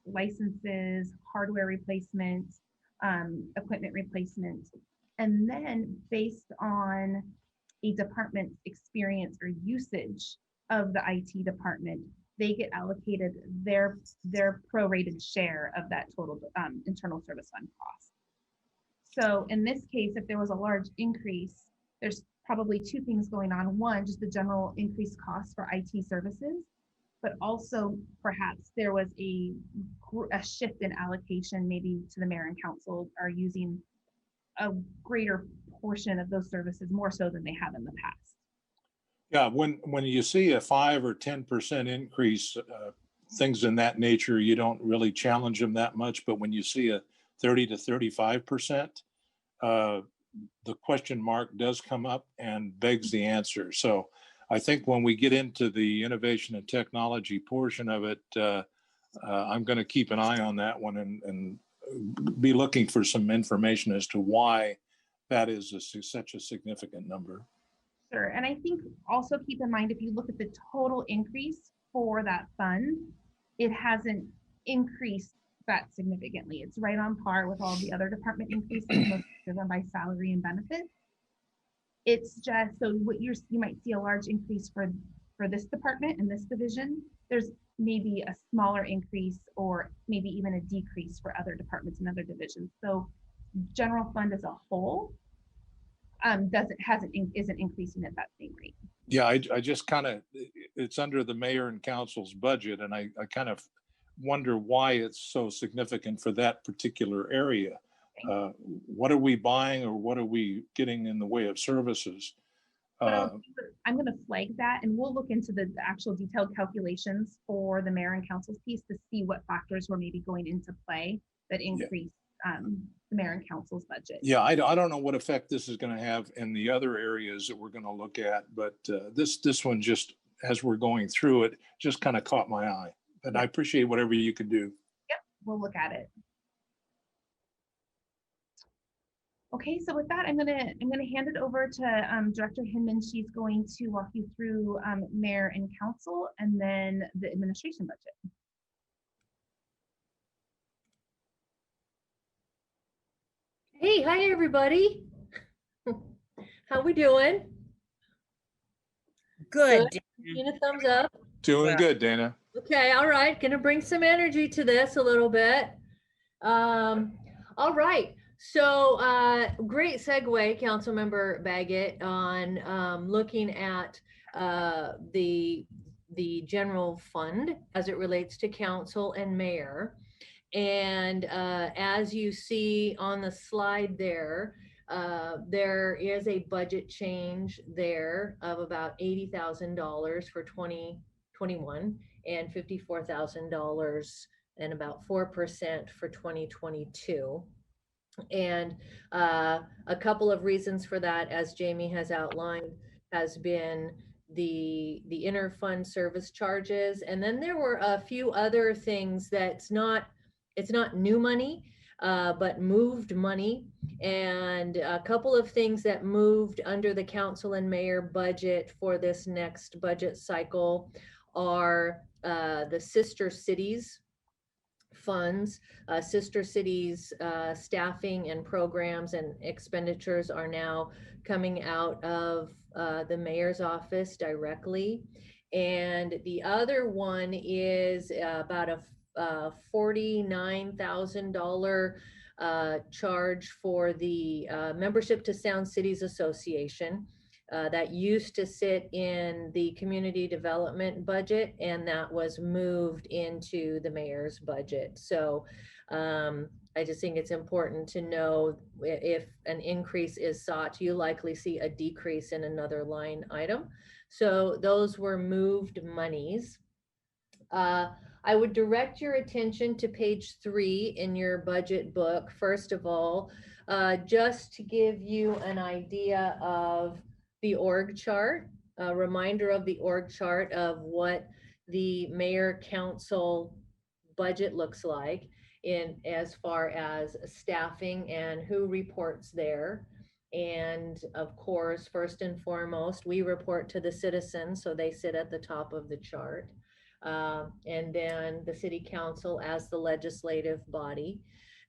licenses, hardware replacement, equipment replacement. And then based on a department's experience or usage of the IT department, they get allocated their prorated share of that total internal service fund cost. So in this case, if there was a large increase, there's probably two things going on. One, just the general increased cost for IT services, but also perhaps there was a shift in allocation, maybe to the mayor and council are using a greater portion of those services more so than they have in the past. Yeah, when you see a 5 or 10% increase, things in that nature, you don't really challenge them that much. But when you see a 30 to 35%, the question mark does come up and begs the answer. So I think when we get into the innovation and technology portion of it, I'm going to keep an eye on that one and be looking for some information as to why that is such a significant number. Sure. And I think also keep in mind, if you look at the total increase for that fund, it hasn't increased that significantly. It's right on par with all the other department increases, most driven by salary and benefits. It's just, so what you might see a large increase for this department and this division. There's maybe a smaller increase or maybe even a decrease for other departments and other divisions. So general fund as a whole isn't increasing at that same rate. Yeah, I just kind of, it's under the mayor and council's budget, and I kind of wonder why it's so significant for that particular area. What are we buying or what are we getting in the way of services? I'm going to flag that, and we'll look into the actual detailed calculations for the mayor and council's piece to see what factors were maybe going into play that increase the mayor and council's budget. Yeah, I don't know what effect this is going to have in the other areas that we're going to look at, but this one, just as we're going through it, just kind of caught my eye. And I appreciate whatever you can do. Yep, we'll look at it. Okay, so with that, I'm gonna hand it over to Director Hinman. She's going to walk you through mayor and council, and then the administration budget. Hey, hi everybody. How we doing? Good. Give a thumbs up. Doing good, Dana. Okay, all right. Gonna bring some energy to this a little bit. All right. So great segue, Councilmember Baggett, on looking at the the general fund as it relates to council and mayor. And as you see on the slide there, there is a budget change there of about $80,000 for 2021 and $54,000 and about 4% for 2022. And a couple of reasons for that, as Jamie has outlined, has been the interfund service charges. And then there were a few other things it's not new money, but moved money. And a couple of things that moved under the council and mayor budget for this next budget cycle are the sister cities funds. Sister cities staffing and programs and expenditures are now coming out of the mayor's office directly. And the other one is about a $49,000 charge for the membership to Sound Cities Association. That used to sit in the community development budget, and that was moved into the mayor's budget. So I just think it's important to know if an increase is sought, you likely see a decrease in another line item. So those were moved monies. I would direct your attention to page 3 in your budget book. First of all, just to give you an idea of the org chart, a reminder of the org chart of what the mayor council budget looks like in as far as staffing and who reports there. And of course, first and foremost, we report to the citizens, so they sit at the top of the chart. And then the city council as the legislative body,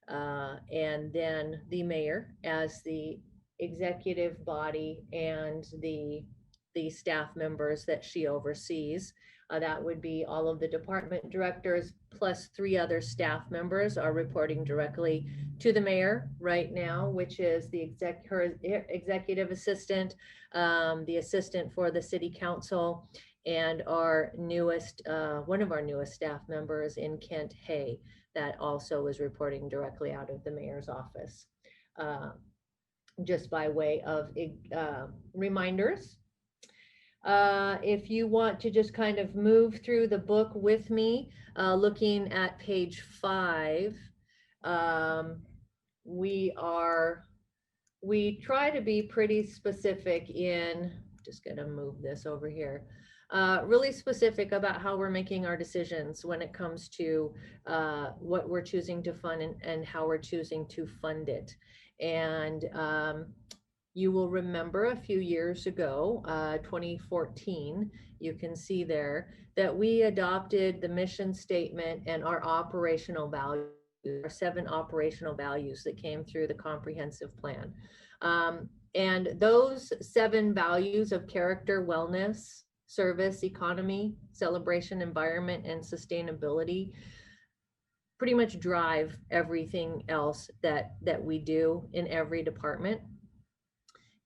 and then the mayor as the executive body, and the staff members that she oversees. That would be all of the department directors plus 3 other staff members are reporting directly to the mayor right now, which is her executive assistant, the assistant for the city council, and our newest, one of our newest staff members in Kent Hay, that also is reporting directly out of the mayor's office. Just by way of reminders. If you want to just kind of move through the book with me, looking at page 5, we try to be pretty specific in, just gonna move this over here, really specific about how we're making our decisions when it comes to what we're choosing to fund and how we're choosing to fund it. And you will remember a few years ago, 2014, you can see there that we adopted the mission statement and our operational values, our 7 operational values that came through the comprehensive plan. And those 7 values of character, wellness, service, economy, celebration, environment, and sustainability pretty much drive everything else that we do in every department.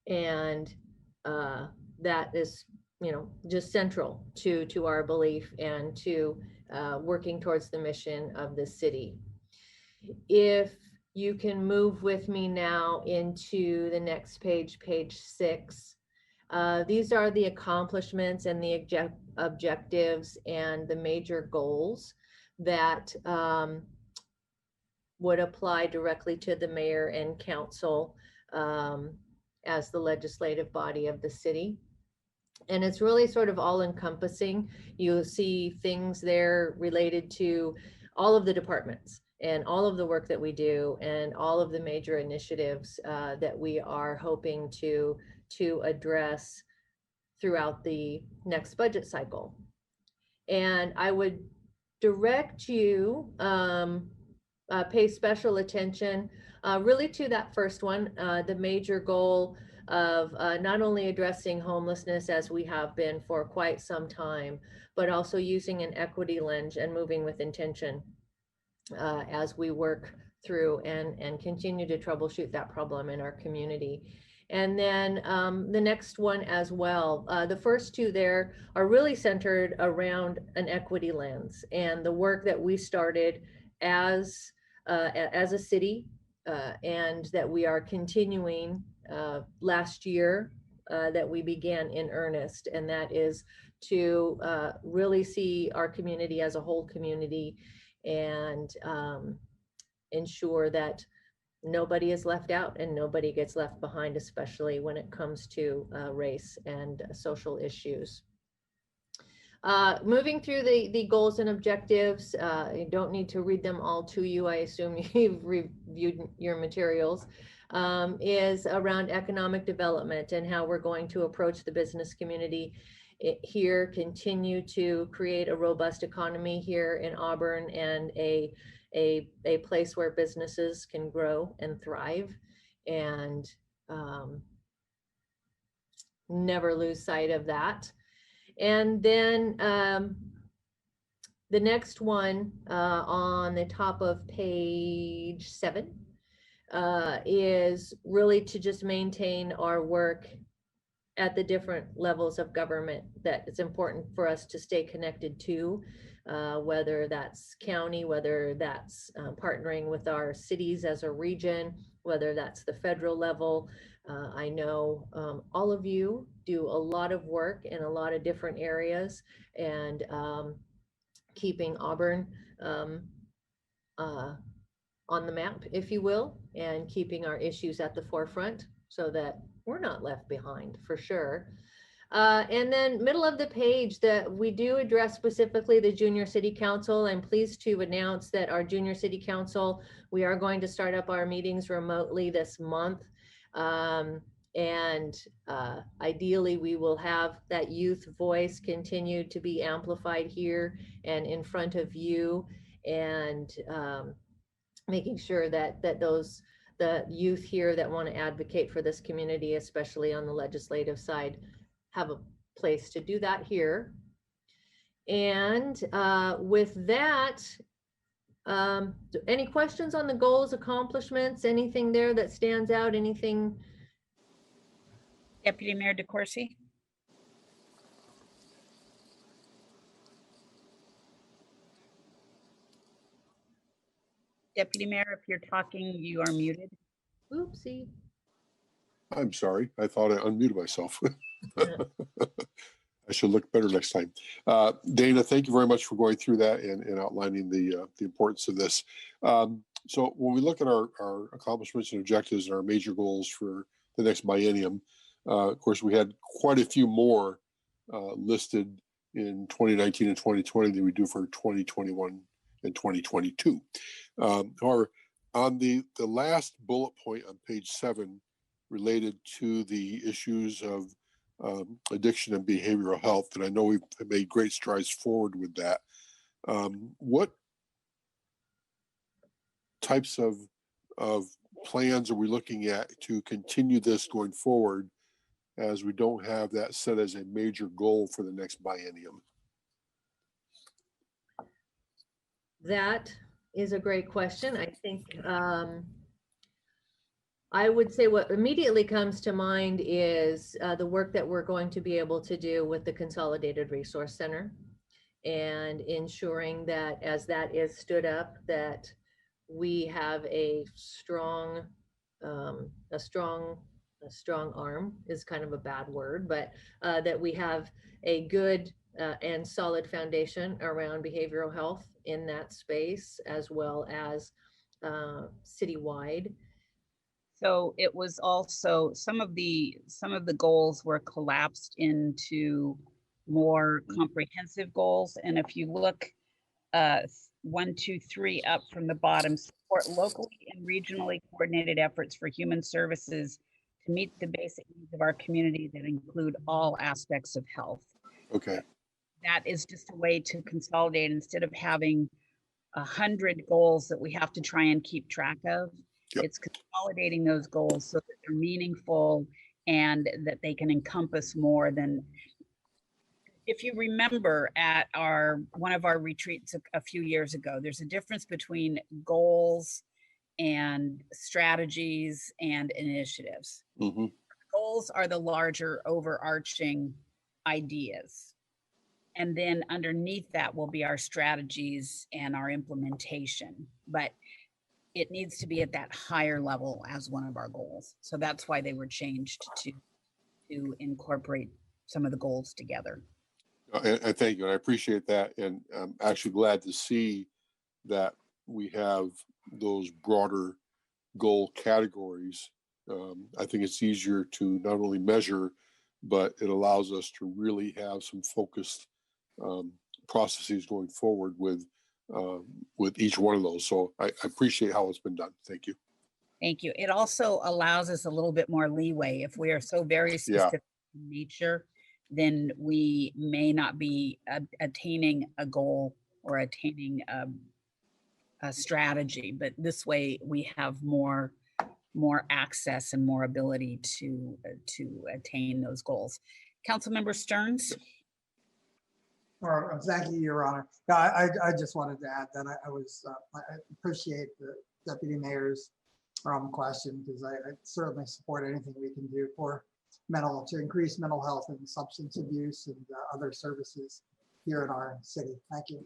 And that is, just central to our belief and to working towards the mission of the city. If you can move with me now into the next page, page 6. These are the accomplishments and the objectives and the major goals that would apply directly to the mayor and council as the legislative body of the city. And it's really sort of all encompassing. You'll see things there related to all of the departments and all of the work that we do and all of the major initiatives that we are hoping to address throughout the next budget cycle. And I would direct you, pay special attention really to that first one, the major goal of not only addressing homelessness as we have been for quite some time, but also using an equity lens and moving with intention as we work through and continue to troubleshoot that problem in our community. And then the next one as well. The first two there are really centered around an equity lens and the work that we started as a city and that we are continuing last year that we began in earnest. And that is to really see our community as a whole community and ensure that nobody is left out and nobody gets left behind, especially when it comes to race and social issues. Moving through the goals and objectives, I don't need to read them all to you. I assume you've reviewed your materials, is around economic development and how we're going to approach the business community here, continue to create a robust economy here in Auburn and a place where businesses can grow and thrive, and never lose sight of that. And then the next one on the top of page 7 is really to just maintain our work at the different levels of government that it's important for us to stay connected to, whether that's county, whether that's partnering with our cities as a region, whether that's the federal level. I know all of you do a lot of work in a lot of different areas, and keeping Auburn on the map, if you will, and keeping our issues at the forefront so that we're not left behind, for sure. And then middle of the page, that we do address specifically the Junior City Council. I'm pleased to announce that our Junior City Council, we are going to start up our meetings remotely this month. Ideally, we will have that youth voice continue to be amplified here and in front of you, and making sure that the youth here that want to advocate for this community, especially on the legislative side, have a place to do that here. And with that, any questions on the goals, accomplishments, anything there that stands out, anything? Deputy Mayor DeCoursey. Deputy Mayor, if you're talking, you are muted. Oopsie. I'm sorry. I thought I unmuted myself. I should look better next time. Dana, thank you very much for going through that and outlining the importance of this. So when we look at our accomplishments and objectives and our major goals for the next biennium, of course, we had quite a few more listed in 2019 and 2020 than we do for 2021 and 2022. However, on the last bullet point on page 7 related to the issues of addiction and behavioral health, and I know we've made great strides forward with that. What types of plans are we looking at to continue this going forward, as we don't have that set as a major goal for the next biennium? That is a great question. I think I would say what immediately comes to mind is the work that we're going to be able to do with the Consolidated Resource Center, and ensuring that as that is stood up, that we have a strong arm is kind of a bad word, but that we have a good and solid foundation around behavioral health in that space, as well as citywide. So it was also some of the goals were collapsed into more comprehensive goals. And if you look 1, 2, 3 up from the bottom, support locally and regionally coordinated efforts for human services to meet the basic needs of our community that include all aspects of health. Okay. That is just a way to consolidate, instead of having 100 goals that we have to try and keep track of. Yep. It's consolidating those goals so that they're meaningful and that they can encompass more than. If you remember at one of our retreats a few years ago, there's a difference between goals and strategies and initiatives. Mm-hmm. goals are the larger overarching ideas. And then underneath that will be our strategies and our implementation. But it needs to be at that higher level as one of our goals. So that's why they were changed to incorporate some of the goals together. And thank you. And I appreciate that. And I'm actually glad to see that we have those broader goal categories. I think it's easier to not only measure, but it allows us to really have some focused processes going forward with each one of those. So I appreciate how it's been done. Thank you. Thank you. It also allows us a little bit more leeway. If we are so very specific in nature, then we may not be attaining a goal or attaining a strategy. But this way, we have more access and more ability to attain those goals. Councilmember Stearns. Thank you, Your Honor. I just wanted to add that I appreciate the Deputy Mayor's question, because I certainly support anything we can do for to increase mental health and substance abuse and other services here in our city. Thank you.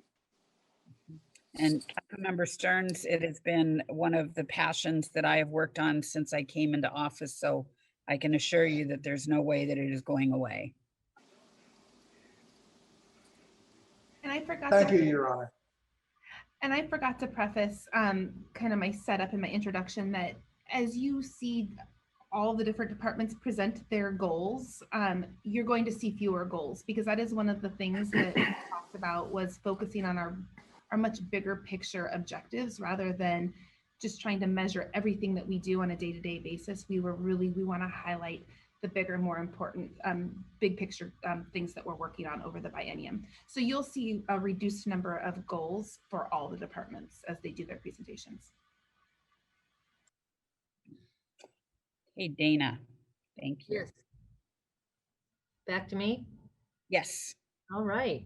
And Councilmember Stearns, it has been one of the passions that I have worked on since I came into office. So I can assure you that there's no way that it is going away. And I forgot. Thank you, Your Honor. And I forgot to preface kind of my setup and my introduction that as you see all the different departments present their goals, you're going to see fewer goals, because that is one of the things that we talked about, was focusing on our much bigger picture objectives rather than just trying to measure everything that we do on a day-to-day basis. We want to highlight the bigger, more important, big picture things that we're working on over the biennium. So you'll see a reduced number of goals for all the departments as they do their presentations. Hey, Dana, thank you. Yes. Back to me? Yes. All right.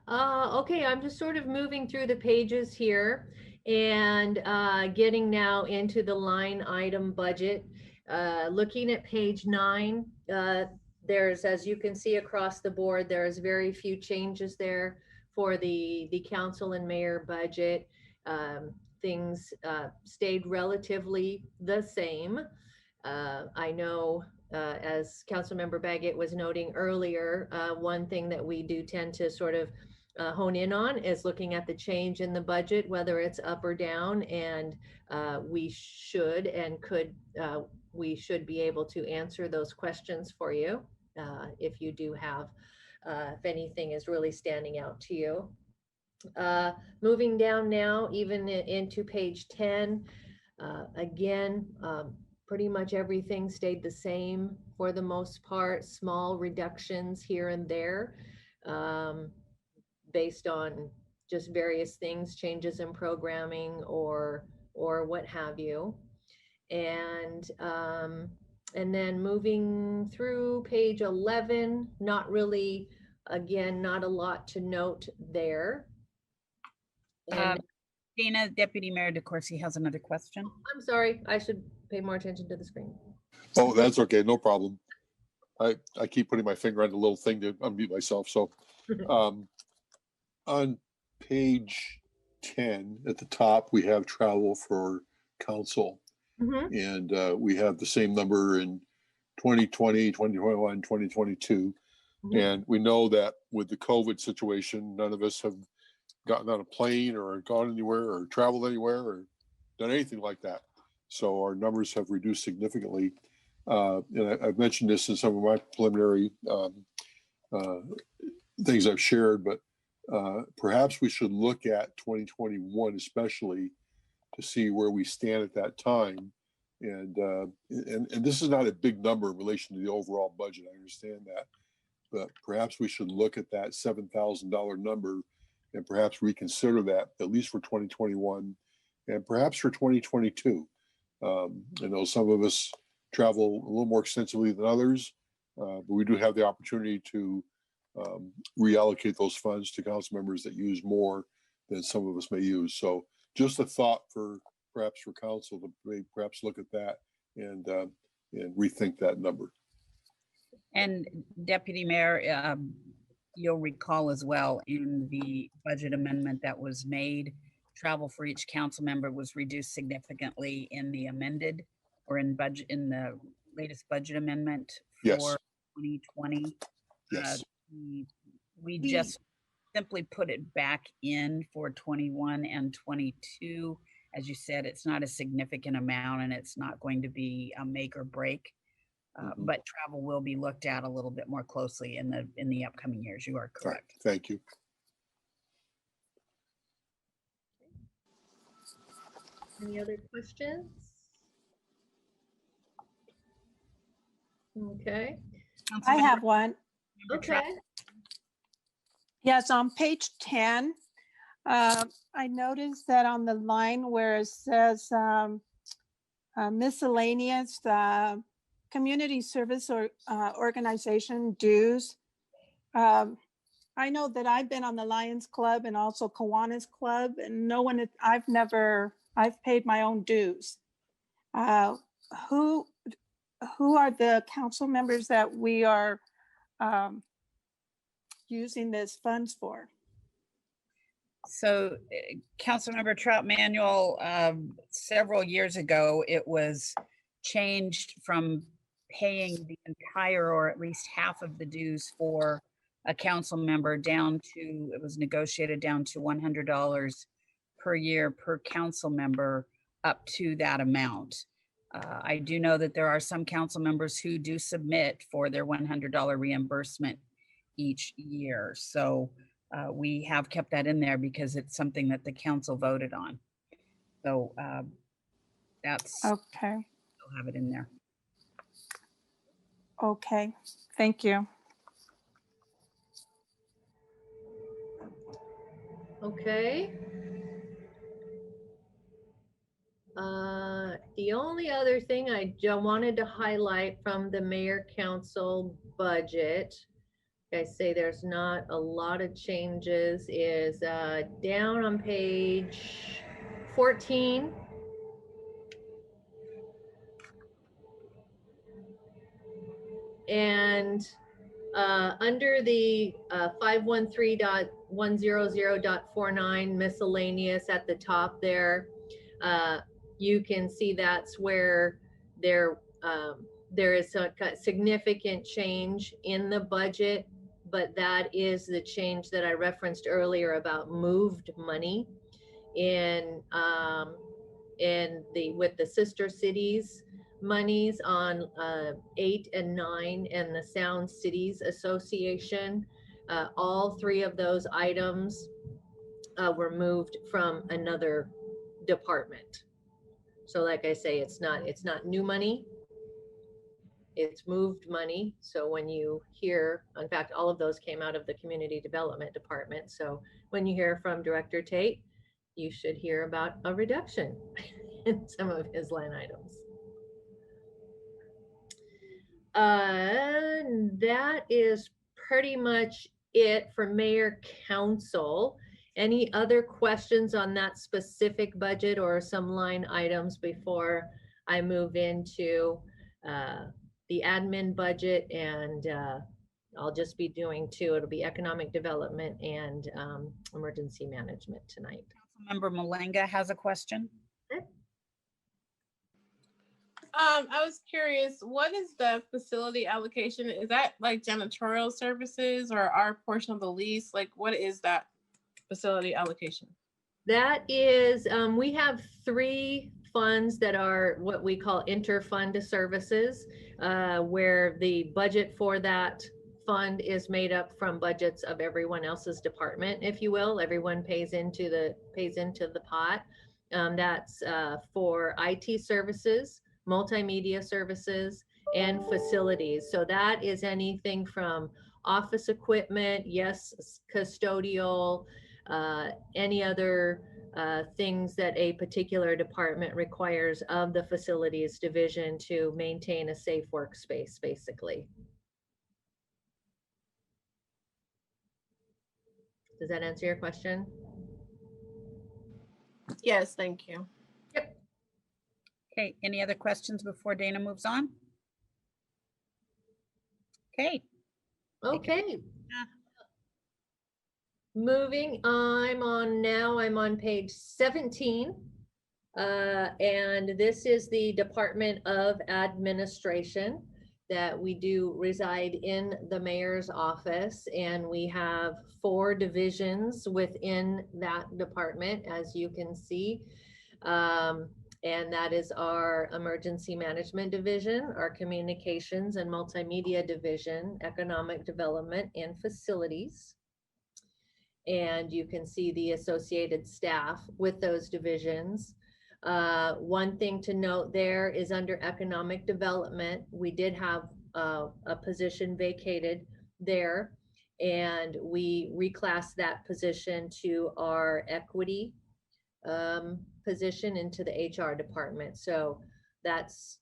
Okay, I'm just sort of moving through the pages here and getting now into the line item budget. Looking at page 9, there's, as you can see across the board, there's very few changes there for the council and mayor budget. Things stayed relatively the same. I know, as Councilmember Baggett was noting earlier, one thing that we do tend to sort of hone in on is looking at the change in the budget, whether it's up or down, and we should be able to answer those questions for you if you do have, if anything is really standing out to you. Moving down now, even into page 10, again, pretty much everything stayed the same for the most part, small reductions here and there based on just various things, changes in programming or what have you. And then moving through page 11, not really, again, not a lot to note there. And Dana, Deputy Mayor DeCoursey has another question. I'm sorry, I should pay more attention to the screen. Oh, that's okay. No problem. I keep putting my finger on the little thing to unmute myself. So on page 10 at the top, we have travel for council. Mm-hmm. And we have the same number in 2020, 2021, 2022. Mm-hmm. And we know that with the COVID situation, none of us have gotten on a plane or gone anywhere or traveled anywhere or done anything like that. So our numbers have reduced significantly. And I've mentioned this in some of my preliminary things I've shared, but perhaps we should look at 2021 especially to see where we stand at that time. And this is not a big number in relation to the overall budget. I understand that, but perhaps we should look at that $7,000 number and perhaps reconsider that at least for 2021 and perhaps for 2022. I know some of us travel a little more extensively than others, but we do have the opportunity to reallocate those funds to council members that use more than some of us may use. So just a thought for perhaps for council to perhaps look at that and rethink that number. And Deputy Mayor, you'll recall as well in the budget amendment that was made, travel for each council member was reduced significantly in the amended or in the latest budget amendment Yes. for 2020. Yes. We just simply put it back in for 21 and 22. As you said, it's not a significant amount and it's not going to be a make or break. But travel will be looked at a little bit more closely in the upcoming years. You are correct. Right. Thank you. Any other questions? Okay. I have one. Okay. Yes, on page 10, I noticed that on the line where it says miscellaneous community service or organization dues. I know that I've been on the Lions Club and also Kiwanis Club, and I've paid my own dues. Who are the council members that we are using this funds for? So Councilmember Trout Manuel, several years ago, it was changed from paying the entire or at least half of the dues for a council member down to, it was negotiated down to $100 per year per council member up to that amount. I do know that there are some council members who do submit for their $100 reimbursement each year. So we have kept that in there because it's something that the council voted on. So that's okay. We'll have it in there. Okay, thank you. Okay. The only other thing I wanted to highlight from the mayor council budget, I say there's not a lot of changes, is down on page 14. And under the 513.100.49 miscellaneous at the top there, you can see that's where there is a significant change in the budget, but that is the change that I referenced earlier about moved money with the sister cities monies on 8 and 9 and the Sound Cities Association. All three of those items were moved from another department. So like I say, it's not new money, it's moved money. So when you hear, in fact, all of those came out of the community development department. So when you hear from Director Tate, you should hear about a reduction in some of his line items. That is pretty much it for mayor council. Any other questions on that specific budget or some line items before I move into the admin budget? And I'll just be doing two. It'll be economic development and emergency management tonight. Councilmember Malenga has a question. Okay. I was curious, what is the facility allocation? Is that like janitorial services or our portion of the lease? Like, what is that facility allocation? That is, we have 3 funds that are what we call inter-fund services, where the budget for that fund is made up from budgets of everyone else's department, if you will. Everyone pays into the pot. That's for IT services, multimedia services, and facilities. So that is anything from office equipment, yes, custodial, any other things that a particular department requires of the facilities division to maintain a safe workspace, basically. Does that answer your question? Yes, thank you. Yep. Okay, any other questions before Dana moves on? Okay. Okay. Yeah. Moving, I'm on page 17. And this is the Department of Administration that we do reside in the mayor's office. And we have 4 divisions within that department, as you can see. And that is our Emergency Management Division, our Communications and Multimedia Division, Economic Development and Facilities. And you can see the associated staff with those divisions. One thing to note there is under economic development, we did have a position vacated there, and we reclassed that position to our equity position into the HR department. So it's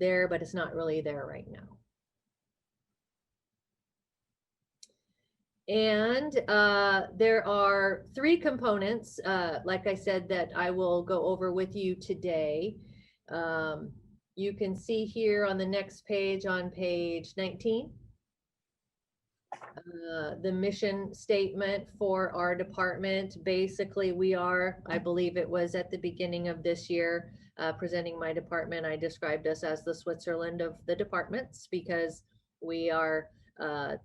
there, but it's not really there right now. And there are 3 components, like I said, that I will go over with you today. You can see here on the next page, on page 19, the mission statement for our department. Basically, we are, I believe it was at the beginning of this year, presenting my department, I described us as the Switzerland of the departments, because we are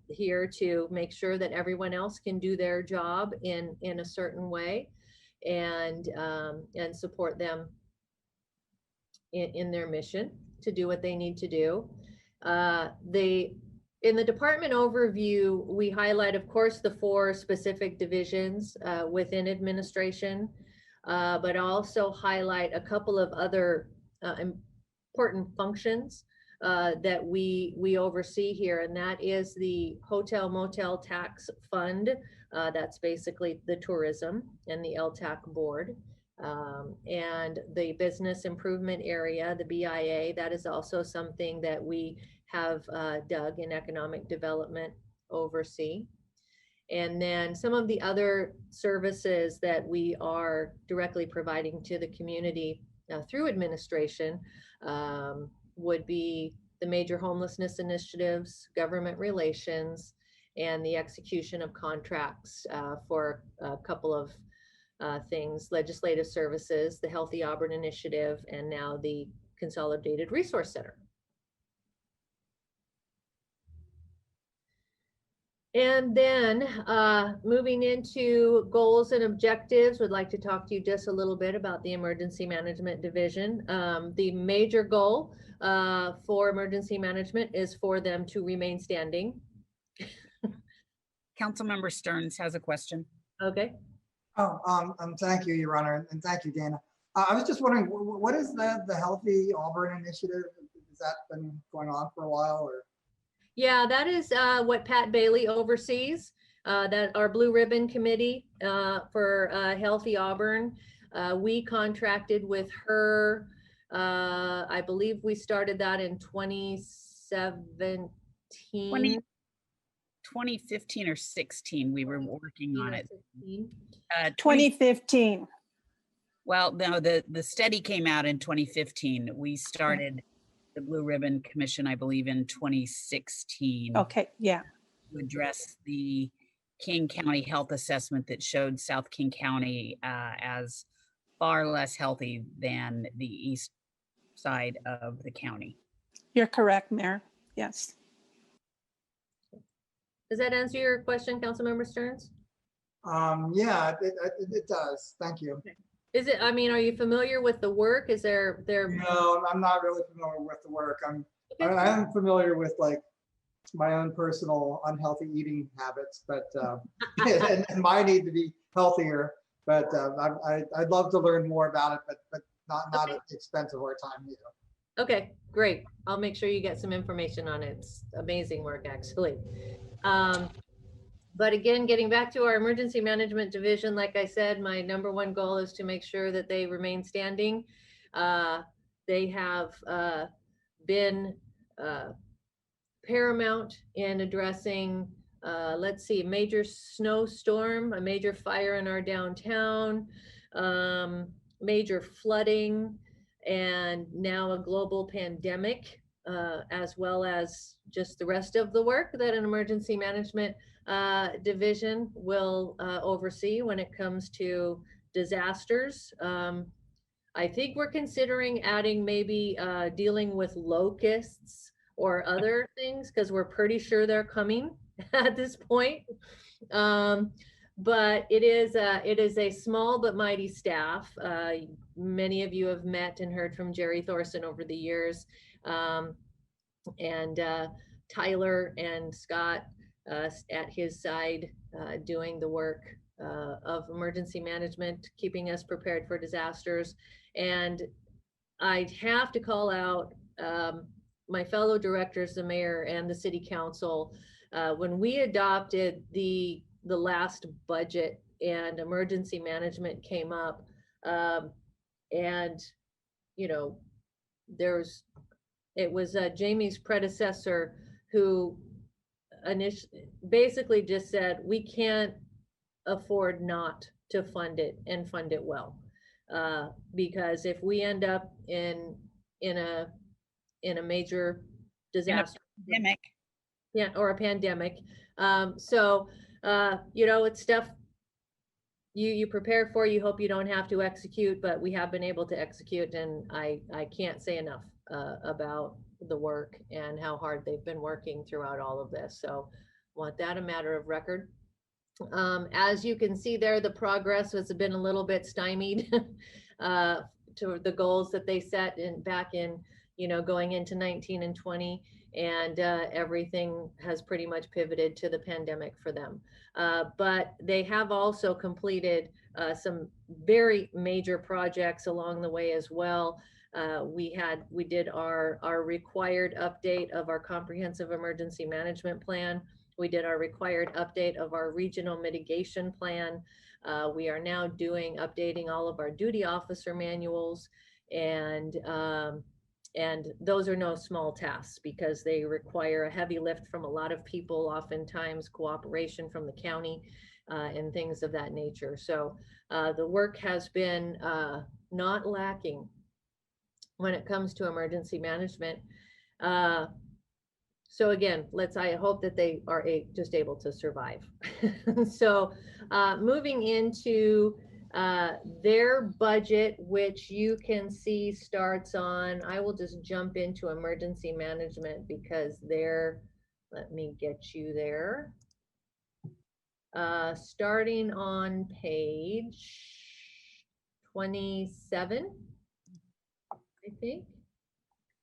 here to make sure that everyone else can do their job in a certain way, and support them in their mission to do what they need to do. In the department overview, we highlight, of course, the 4 specific divisions within administration, but also highlight a couple of other important functions that we oversee here, and that is the Hotel Motel Tax Fund. That's basically the tourism and the LTAC board. And the business improvement area, the BIA, that is also something that we have Doug in economic development oversee. And then some of the other services that we are directly providing to the community through administration would be the major homelessness initiatives, government relations, and the execution of contracts for a couple of things, legislative services, the Healthy Auburn Initiative, and now the Consolidated Resource Center. And then moving into goals and objectives, would like to talk to you just a little bit about the Emergency Management Division. The major goal for emergency management is for them to remain standing. Councilmember Stearns has a question. Okay. Thank you, Your Honor, and thank you, Dana. I was just wondering, what is the Healthy Auburn Initiative? Has that been going on for a while, or? Yeah, that is what Pat Bailey oversees, that our Blue Ribbon Committee for Healthy Auburn. We contracted with her, I believe we started that in 2017. 2015 or 16, we were working on it. 2015. Well, no, the study came out in 2015. We started the Blue Ribbon Commission, I believe, in 2016. Okay, yeah. To address the King County health assessment that showed South King County as far less healthy than the east side of the county. You're correct, Mayor. Yes. Does that answer your question, Councilmember Stearns? Yeah, it does. Thank you. Is it, I mean, are you familiar with the work? Is there? No, I'm not really familiar with the work. I am familiar with like my own personal unhealthy eating habits, but and mine need to be healthier. But I'd love to learn more about it, but not at the expense of our time either. Okay, great. I'll make sure you get some information on it. It's amazing work, actually. But again, getting back to our emergency management division, like I said, my #1 goal is to make sure that they remain standing. They have been paramount in addressing, let's see, a major snowstorm, a major fire in our downtown, major flooding, and now a global pandemic as well as just the rest of the work that an emergency management division will oversee when it comes to disasters. I think we're considering adding maybe dealing with locusts or other things because we're pretty sure they're coming at this point. But it is a small but mighty staff. Many of you have met and heard from Jerry Thorson over the years, and Tyler and Scott at his side doing the work of emergency management, keeping us prepared for disasters. And I'd have to call out my fellow directors, the mayor and the city council. When we adopted the last budget and emergency management came up, and you know, it was Jamie's predecessor who basically just said, we can't afford not to fund it and fund it well. Because if we end up in a major disaster, pandemic. Yeah, or a pandemic. You know, it's stuff you prepare for, you hope you don't have to execute, but we have been able to execute, and I can't say enough about the work and how hard they've been working throughout all of this. So want that a matter of record. As you can see there, the progress has been a little bit stymied to the goals that they set back in, you know, going into 19 and 20, and everything has pretty much pivoted to the pandemic for them. But they have also completed some very major projects along the way as well. We did our required update of our comprehensive emergency management plan. We did our required update of our regional mitigation plan. We are now updating all of our duty officer manuals, and those are no small tasks because they require a heavy lift from a lot of people, oftentimes cooperation from the county, and things of that nature. So the work has been not lacking when it comes to emergency management. So again, I hope that they are just able to survive. So moving into their budget, which you can see starts on, I will just jump into emergency management because let me get you there. Starting on page 27, I think.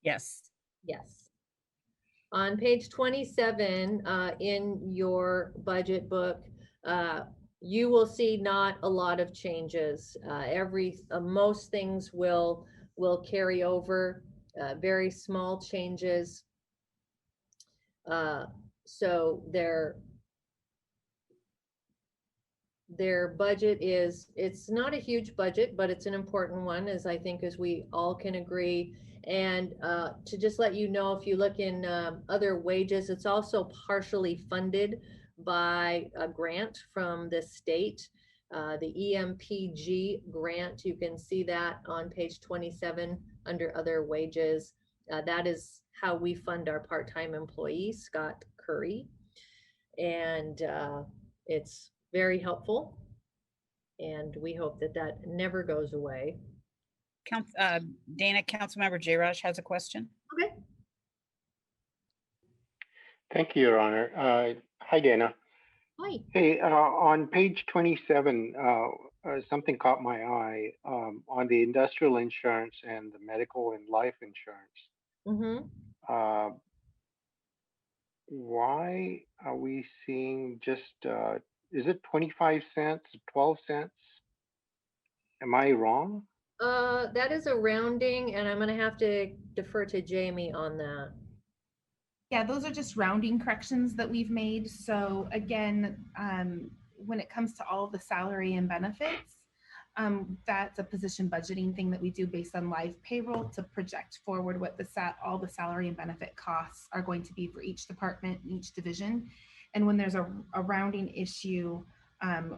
Yes. Yes. On page 27 in your budget book, you will see not a lot of changes. Most things will carry over, very small changes. So their budget it's not a huge budget, but it's an important one, as I think as we all can agree. And to just let you know, if you look in other wages, it's also partially funded by a grant from the state, the EMPG grant. You can see that on page 27 under other wages. That is how we fund our part-time employee, Scott Curry. And it's very helpful. And we hope that never goes away. Dana, Councilmember Jayaraj has a question. Okay. Thank you, Your Honor. Hi, Dana. Hi. Hey, on page 27, something caught my eye on the industrial insurance and the medical and life insurance. Mm-hmm. Why are we seeing just, is it 25 cents, 12 cents? Am I wrong? That is a rounding, and I'm going to have to defer to Jamie on that. Yeah, those are just rounding corrections that we've made. So again, when it comes to all of the salary and benefits, that's a position budgeting thing that we do based on live payroll to project forward what all the salary and benefit costs are going to be for each department and each division. And when there's a rounding issue,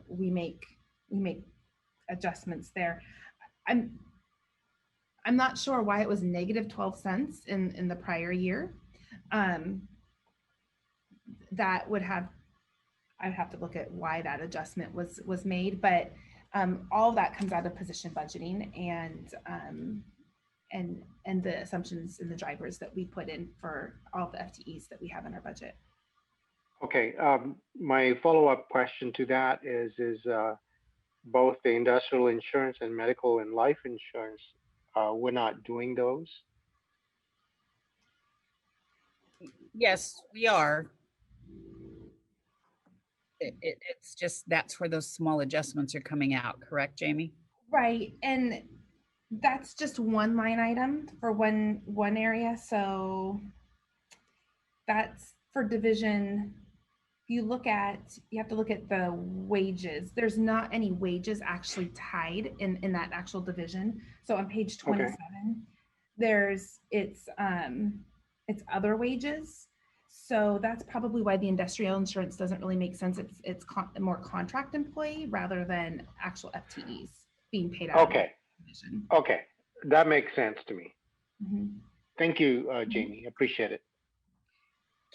we make adjustments there. I'm not sure why it was negative 12 cents in the prior year. That would have, I'd have to look at why that adjustment was made, but all of that comes out of position budgeting and the assumptions and the drivers that we put in for all the FTEs that we have in our budget. Okay, my follow-up question to that is both the industrial insurance and medical and life insurance, we're not doing those? Yes, we are. It's just, that's where those small adjustments are coming out, correct, Jamie? Right, and that's just one line item for one area. So that's for division. If you look at, you have to look at the wages. There's not any wages actually tied in that actual division. So on page 27, okay, it's other wages. So that's probably why the industrial insurance doesn't really make sense. It's more contract employee rather than actual FTEs being paid out. Okay. Okay, that makes sense to me. Mm-hmm. Thank you, Jamie. Appreciate it.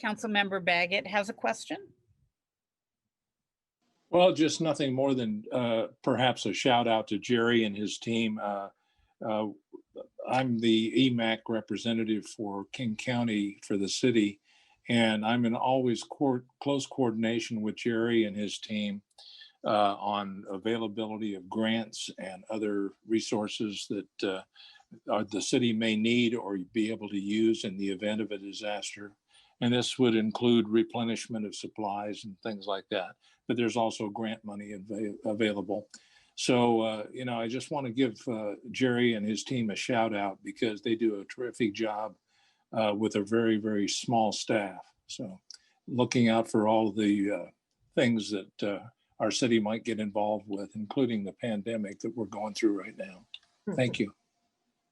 Councilmember Baggett has a question. Well, just nothing more than perhaps a shout out to Jerry and his team. I'm the EMAC representative for King County for the city, and I'm in always close coordination with Jerry and his team on availability of grants and other resources that the city may need or be able to use in the event of a disaster. And this would include replenishment of supplies and things like that. But there's also grant money available. So, you know, I just want to give Jerry and his team a shout out because they do a terrific job with a very, very small staff. So looking out for all the things that our city might get involved with, including the pandemic that we're going through right now. Thank you.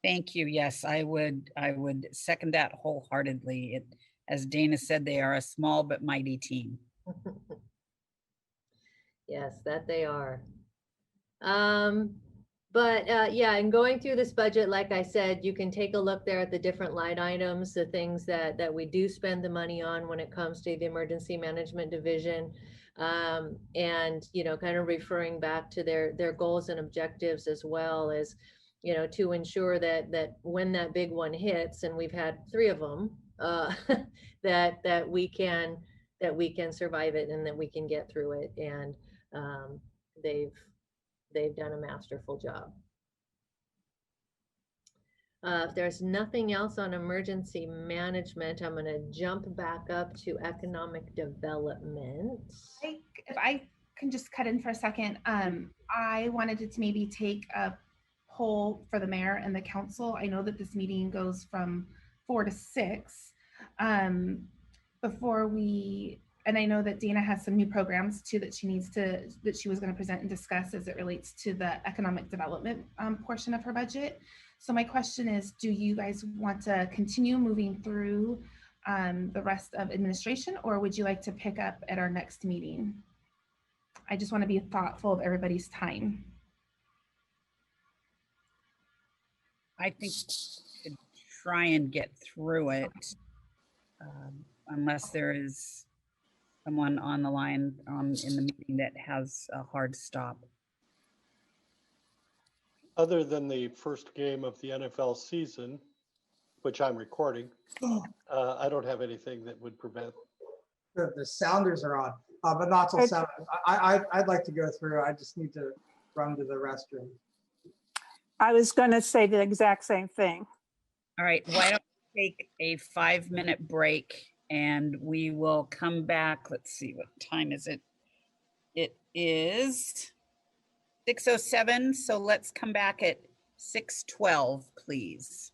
Thank you. Yes, I would second that wholeheartedly. As Dana said, they are a small but mighty team. Yes, that they are. But yeah, and going through this budget, like I said, you can take a look there at the different line items, the things that we do spend the money on when it comes to the emergency management division. And, you know, kind of referring back to their goals and objectives as well as, you know, to ensure that when that big one hits, and we've had 3 of them, that we can survive it and that we can get through it. And they've done a masterful job. If there's nothing else on emergency management, I'm going to jump back up to economic development. If I can just cut in for a second, I wanted to maybe take a poll for the mayor and the council. I know that this meeting goes from 4 to 6. Before we, and I know that Dana has some new programs too that she was going to present and discuss as it relates to the economic development portion of her budget. So my question is, do you guys want to continue moving through the rest of administration, or would you like to pick up at our next meeting? I just want to be thoughtful of everybody's time. I think we should try and get through it unless there is someone on the line in the meeting that has a hard stop. Other than the first game of the NFL season, which I'm recording, I don't have anything that would prevent. The sounders are on, but not so sound. I'd like to go through. I just need to run to the restroom. I was going to say the exact same thing. All right, why don't we take a 5-minute break and we will come back. Let's see, what time is it? It is 6:07, so let's come back at 6:12, please.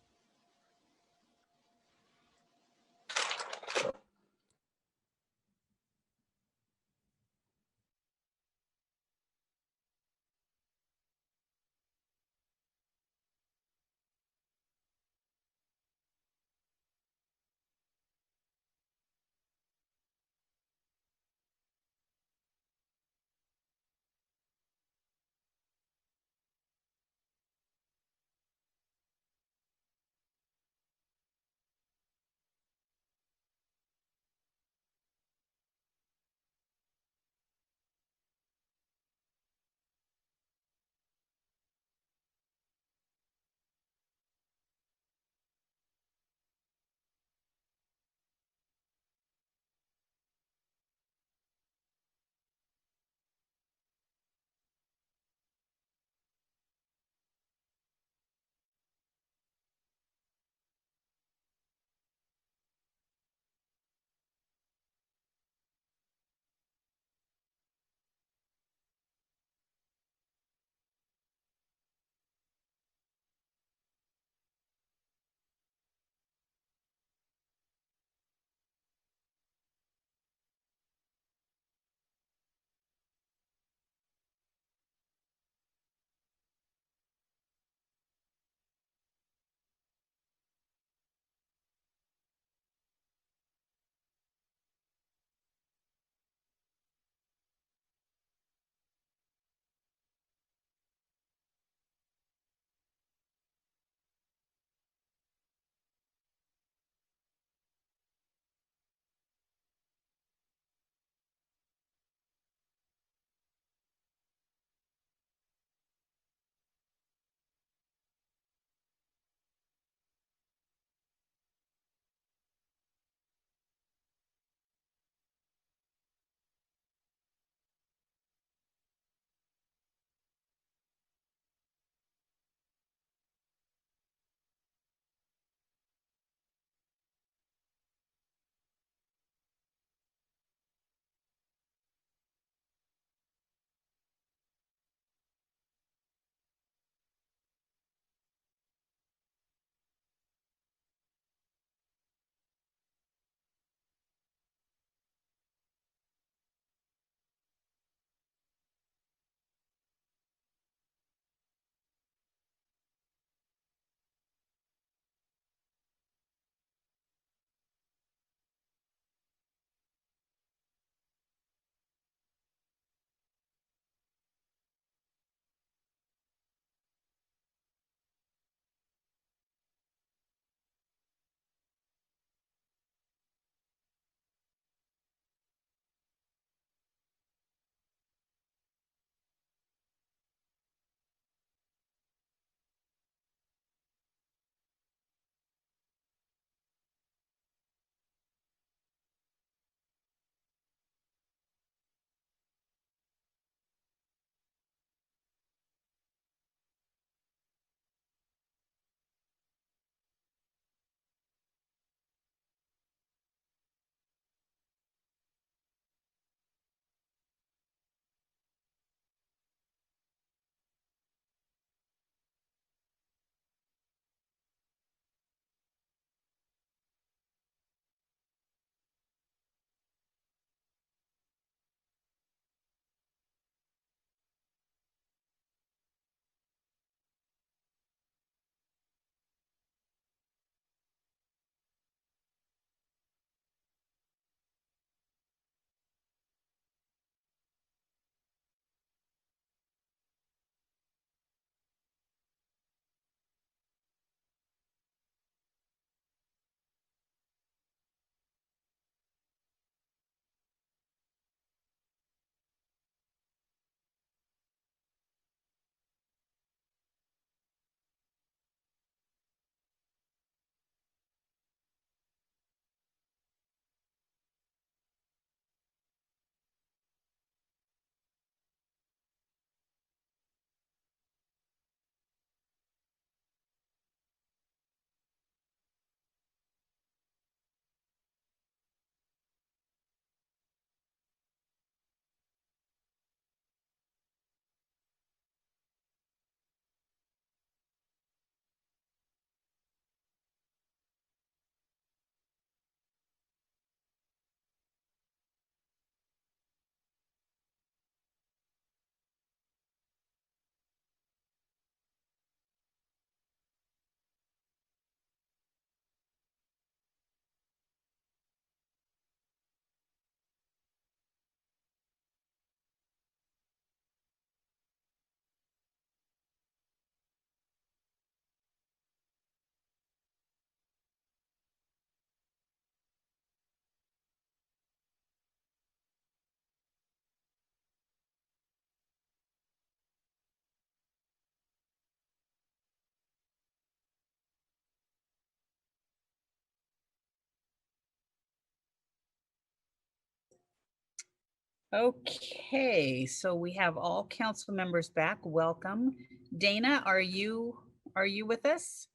Okay, so we have all council members back. Welcome. Dana, are you with us?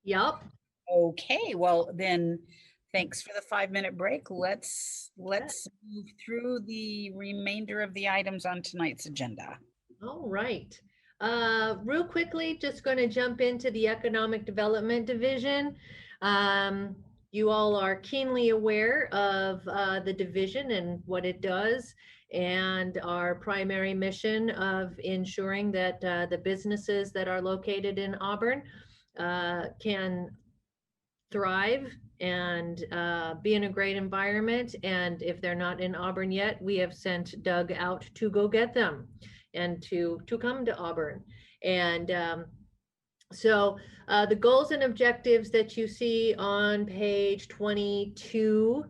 Yep. Okay, well then, thanks for the 5-minute break. Let's move through the remainder of the items on tonight's agenda. All right. Real quickly, just going to jump into the Economic Development Division. You all are keenly aware of the division and what it does, and our primary mission of ensuring that the businesses that are located in Auburn can thrive and be in a great environment. And if they're not in Auburn yet, we have sent Doug out to go get them and to come to Auburn. And so the goals and objectives that you see on page 22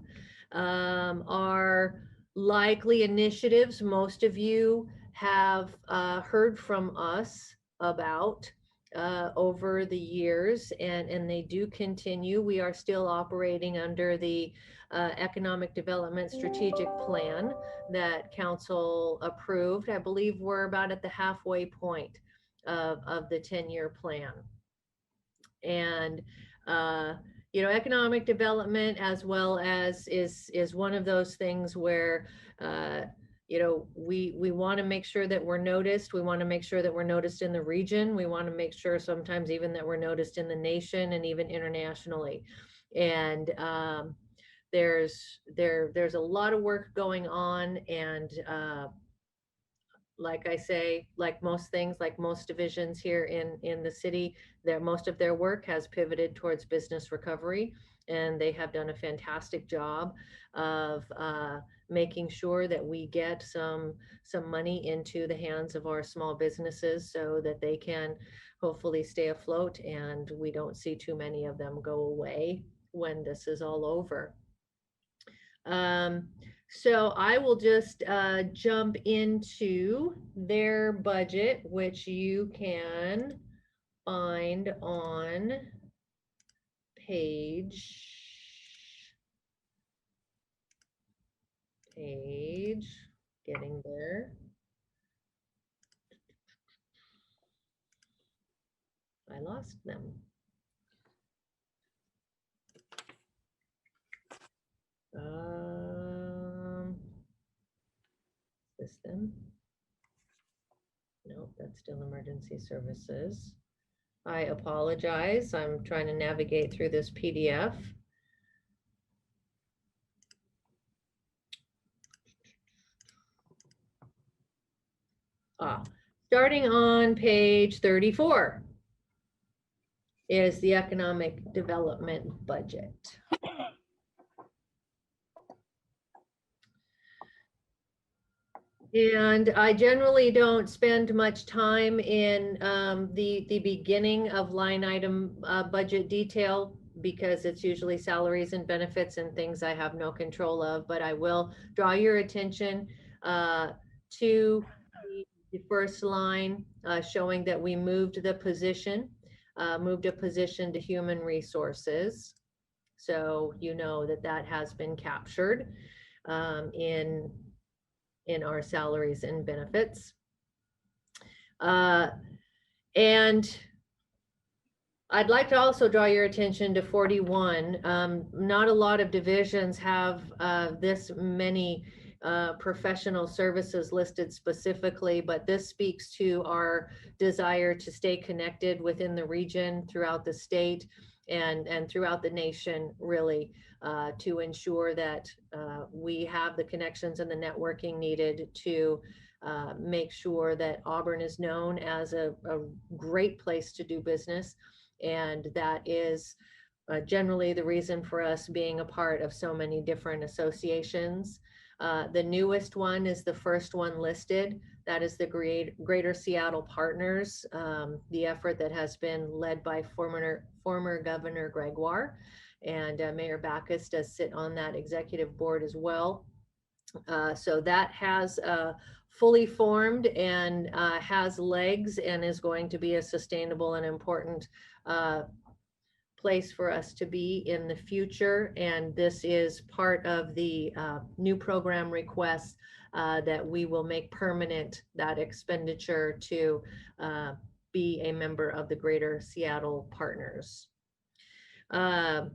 are likely initiatives most of you have heard from us about over the years, and they do continue. We are still operating under the Economic Development Strategic Plan that Council approved. I believe we're about at the halfway point of the 10-year plan. And you know, economic development as well as is one of those things where you know, we want to make sure that we're noticed. We want to make sure that we're noticed in the region. We want to make sure sometimes even that we're noticed in the nation and even internationally. And there's a lot of work going on, and like I say, like most things, like most divisions here in the city, most of their work has pivoted towards business recovery, and they have done a fantastic job of making sure that we get some money into the hands of our small businesses so that they can hopefully stay afloat and we don't see too many of them go away when this is all over. So I will just jump into their budget, which you can find on page getting there. I lost them. System. No, that's still emergency services. I apologize. I'm trying to navigate through this PDF. Starting on page 34 is the economic development budget. And I generally don't spend much time in the beginning of line item budget detail because it's usually salaries and benefits and things I have no control of, but I will draw your attention to the first line showing that we moved a position to human resources. So you know that that has been captured in our salaries and benefits. And I'd like to also draw your attention to 41. Not a lot of divisions have this many professional services listed specifically, but this speaks to our desire to stay connected within the region, throughout the state, and throughout the nation, really, to ensure that we have the connections and the networking needed to make sure that Auburn is known as a great place to do business. And that is generally the reason for us being a part of so many different associations. The newest one is the first one listed. That is the Greater Seattle Partners, the effort that has been led by former Governor Gregoire, and Mayor Backus does sit on that executive board as well. So that has fully formed and has legs and is going to be a sustainable and important place for us to be in the future. And this is part of the new program requests that we will make permanent, that expenditure to be a member of the Greater Seattle Partners. The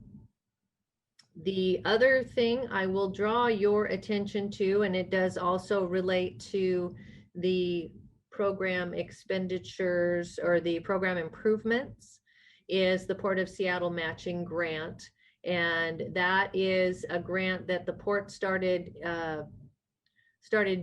other thing I will draw your attention to, and it does also relate to the program expenditures or the program improvements, is the Port of Seattle matching grant. And that is a grant that the port started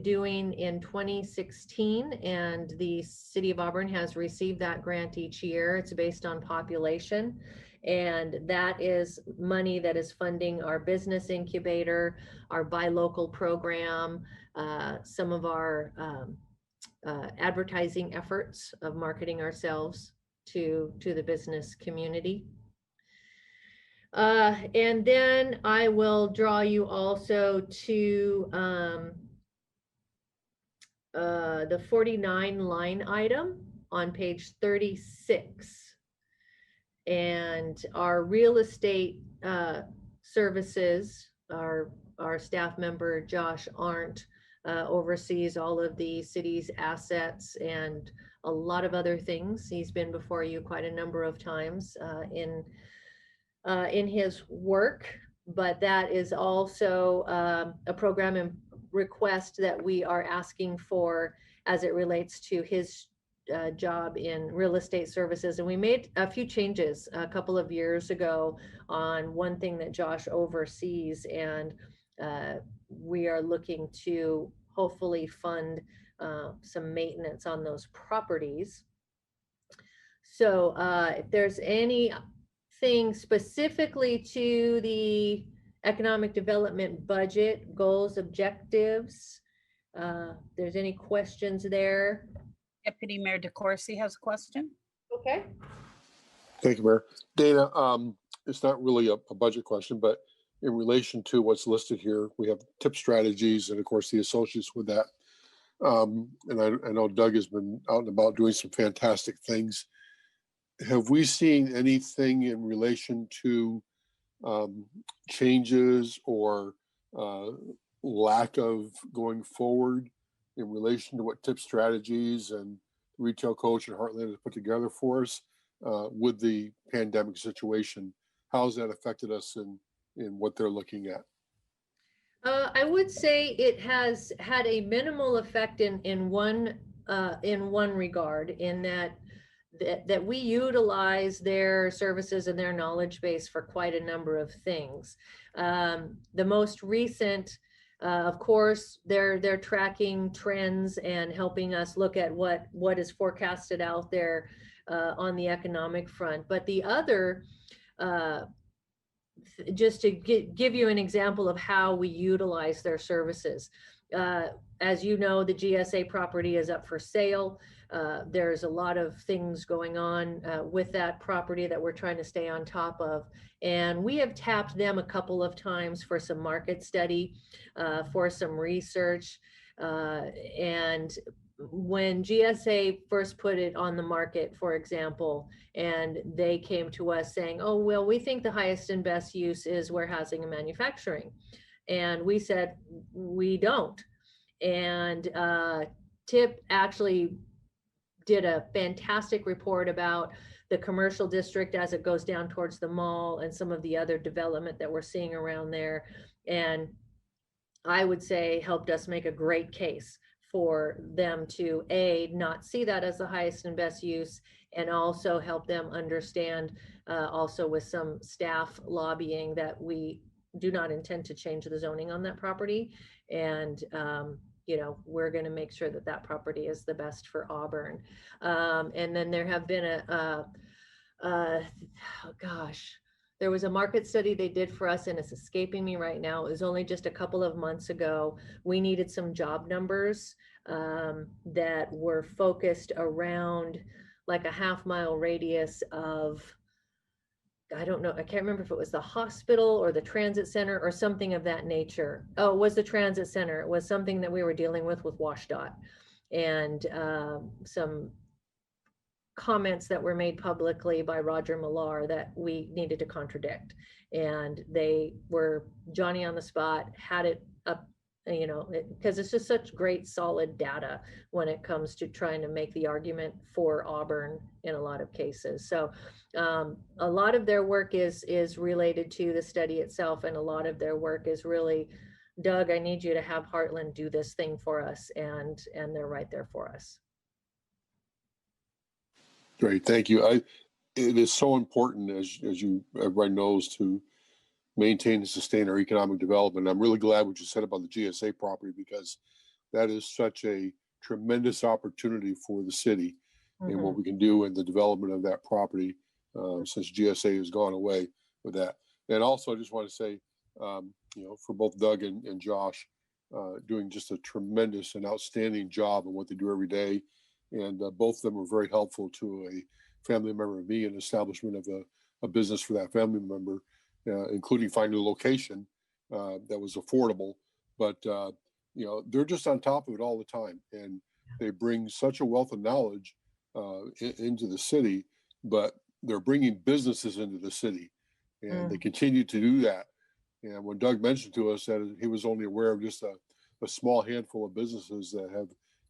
doing in 2016, and the City of Auburn has received that grant each year. It's based on population, and that is money that is funding our business incubator, our buy local program, some of our advertising efforts of marketing ourselves to the business community. And then I will draw you also to the 49 line item on page 36. And our real estate services, our staff member, Josh Arndt, oversees all of the city's assets and a lot of other things. He's been before you quite a number of times in his work, but that is also a program and request that we are asking for as it relates to his job in real estate services. And we made a few changes a couple of years ago on one thing that Josh oversees, and we are looking to hopefully fund some maintenance on those properties. So if there's anything specifically to the economic development budget, goals, objectives, there's any questions there? Deputy Mayor DeCoursey has a question. Okay. Thank you, Mayor. Dana, it's not really a budget question, but in relation to what's listed here, we have tip strategies and of course the associates with that. And I know Doug has been out and about doing some fantastic things. Have we seen anything in relation to changes or lack of going forward in relation to what tip strategies and retail coach and Heartland has put together for us with the pandemic situation? How has that affected us in what they're looking at? I would say it has had a minimal effect in one regard, in that we utilize their services and their knowledge base for quite a number of things. The most recent, of course, they're tracking trends and helping us look at what is forecasted out there on the economic front. But the other, just to give you an example of how we utilize their services. As you know, the GSA property is up for sale. There's a lot of things going on with that property that we're trying to stay on top of. And we have tapped them a couple of times for some market study, for some research. And when GSA first put it on the market, for example, and they came to us saying, oh, well, we think the highest and best use is warehousing and manufacturing. And we said, we don't. And TIP actually did a fantastic report about the commercial district as it goes down towards the mall and some of the other development that we're seeing around there. And I would say helped us make a great case for them to not see that as the highest and best use, and also help them understand also with some staff lobbying that we do not intend to change the zoning on that property. And you know, we're going to make sure that that property is the best for Auburn. And then there have been there was a market study they did for us, and it's escaping me right now. It was only just a couple of months ago. We needed some job numbers that were focused around like a half-mile radius of, I don't know, I can't remember if it was the hospital or the transit center or something of that nature. Oh, it was the transit center. It was something that we were dealing with WashDOT, and some comments that were made publicly by Roger Millar that we needed to contradict. And they were Johnny on the spot, had it up, you know, because it's just such great solid data when it comes to trying to make the argument for Auburn in a lot of cases. So a lot of their work is related to the study itself, and a lot of their work is really, Doug, I need you to have Heartland do this thing for us, and they're right there for us. Great, thank you. It is so important, as you everybody knows, to maintain and sustain our economic development. I'm really glad what you said about the GSA property, because that is such a tremendous opportunity for the city and what we can do in the development of that property since GSA has gone away with that. And also, I just want to say, you know, for both Doug and Josh, doing just a tremendous and outstanding job in what they do every day. And both of them were very helpful to a family member of me in establishment of a business for that family member, including finding a location that was affordable. But, you know, they're just on top of it all the time. And they bring such a wealth of knowledge into the city, but they're bringing businesses into the city. And they continue to do that. And when Doug mentioned to us that he was only aware of just a small handful of businesses that have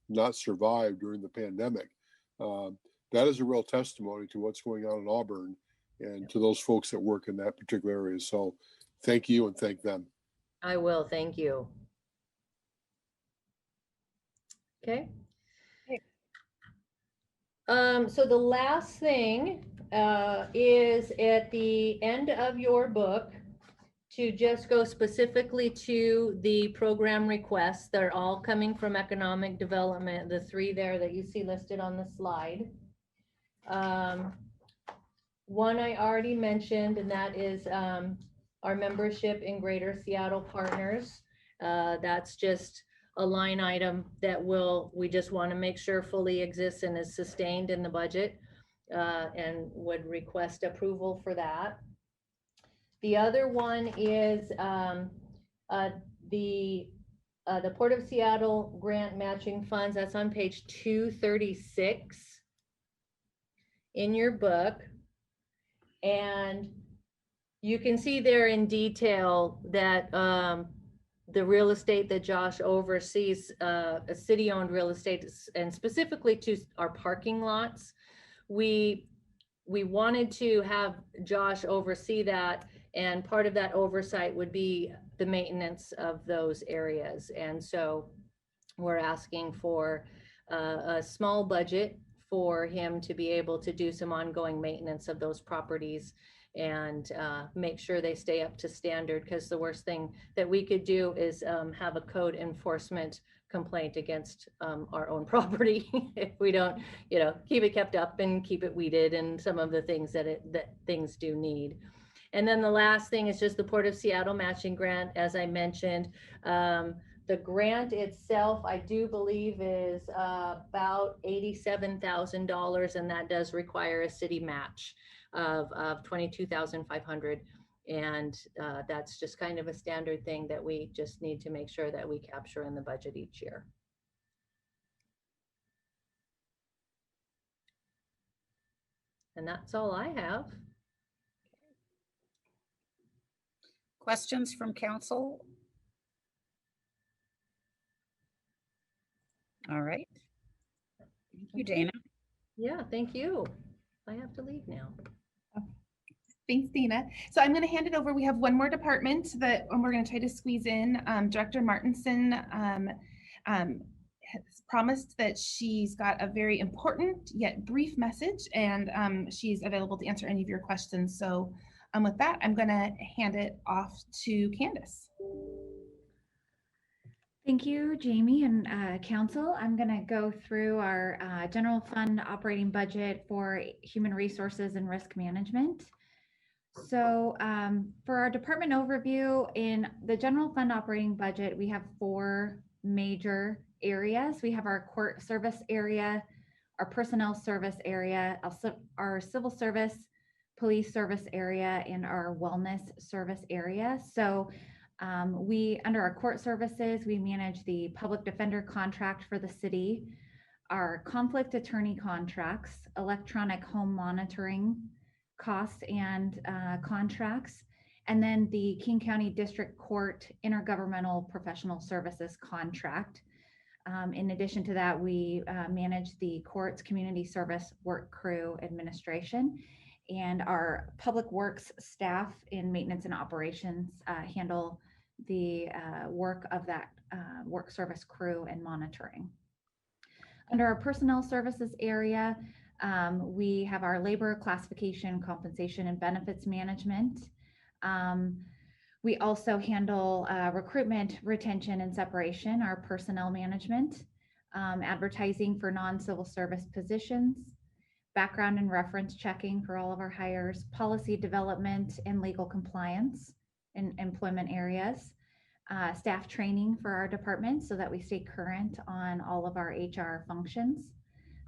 not survived during the pandemic, that is a real testimony to what's going on in Auburn and to those folks that work in that particular area. So thank you and thank them. I will, thank you. Okay. So the last thing is at the end of your book to just go specifically to the program requests. They're all coming from economic development, the three there that you see listed on the slide. One I already mentioned, and that is our membership in Greater Seattle Partners. That's just a line item that we just want to make sure fully exists and is sustained in the budget, and would request approval for that. The other one is the Port of Seattle grant matching funds. That's on page 236 in your book. And you can see there in detail that the real estate that Josh oversees, a city-owned real estate, and specifically to our parking lots, we wanted to have Josh oversee that, and part of that oversight would be the maintenance of those areas. And so we're asking for a small budget for him to be able to do some ongoing maintenance of those properties and make sure they stay up to standard, because the worst thing that we could do is have a code enforcement complaint against our own property if we don't, you know, keep it kept up and keep it weeded and some of the things that things do need. And then the last thing is just the Port of Seattle matching grant, as I mentioned. The grant itself, I do believe, is about $87,000, and that does require a city match of $22,500. And that's just kind of a standard thing that we just need to make sure that we capture in the budget each year. And that's all I have. Questions from council? All right. Thank you, Dana. Yeah, thank you. I have to leave now. Thanks, Dana. So I'm going to hand it over. We have one more department that we're going to try to squeeze in. Director Martinson has promised that she's got a very important yet brief message, and she's available to answer any of your questions. So with that, I'm going to hand it off to Candace. Thank you, Jamie and council. I'm going to go through our general fund operating budget for human resources and risk management. So for our department overview, in the general fund operating budget, we have 4 major areas. We have our court service area, our personnel service area, our civil service, police service area, and our wellness service area. So under our court services, we manage the public defender contract for the city. our conflict attorney contracts, electronic home monitoring costs and contracts, and then the King County District Court Intergovernmental Professional Services contract. In addition to that, we manage the court's community service work crew administration, and our public works staff in maintenance and operations handle the work of that work service crew and monitoring. Under our personnel services area, we have our labor classification, compensation, and benefits management. We also handle recruitment, retention, and separation, our personnel management, advertising for non-civil service positions, background and reference checking for all of our hires, policy development and legal compliance in employment areas, staff training for our department so that we stay current on all of our HR functions,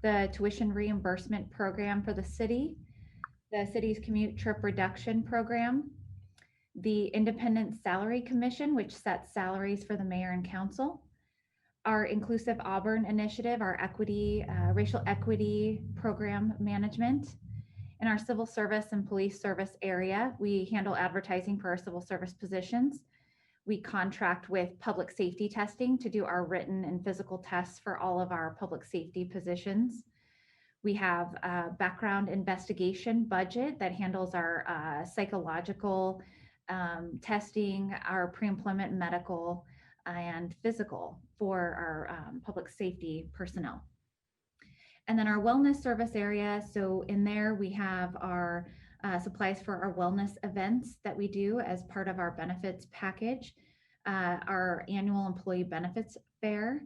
the tuition reimbursement program for the city's commute trip reduction program, the Independent Salary Commission, which sets salaries for the mayor and council, our Inclusive Auburn initiative, our equity, racial equity program management. In our civil service and police service area, we handle advertising for our civil service positions. We contract with public safety testing to do our written and physical tests for all of our public safety positions. We have a background investigation budget that handles our psychological testing, our pre-employment medical and physical for our public safety personnel. And then our wellness service area. So in there we have our supplies for our wellness events that we do as part of our benefits package, our annual employee benefits fair,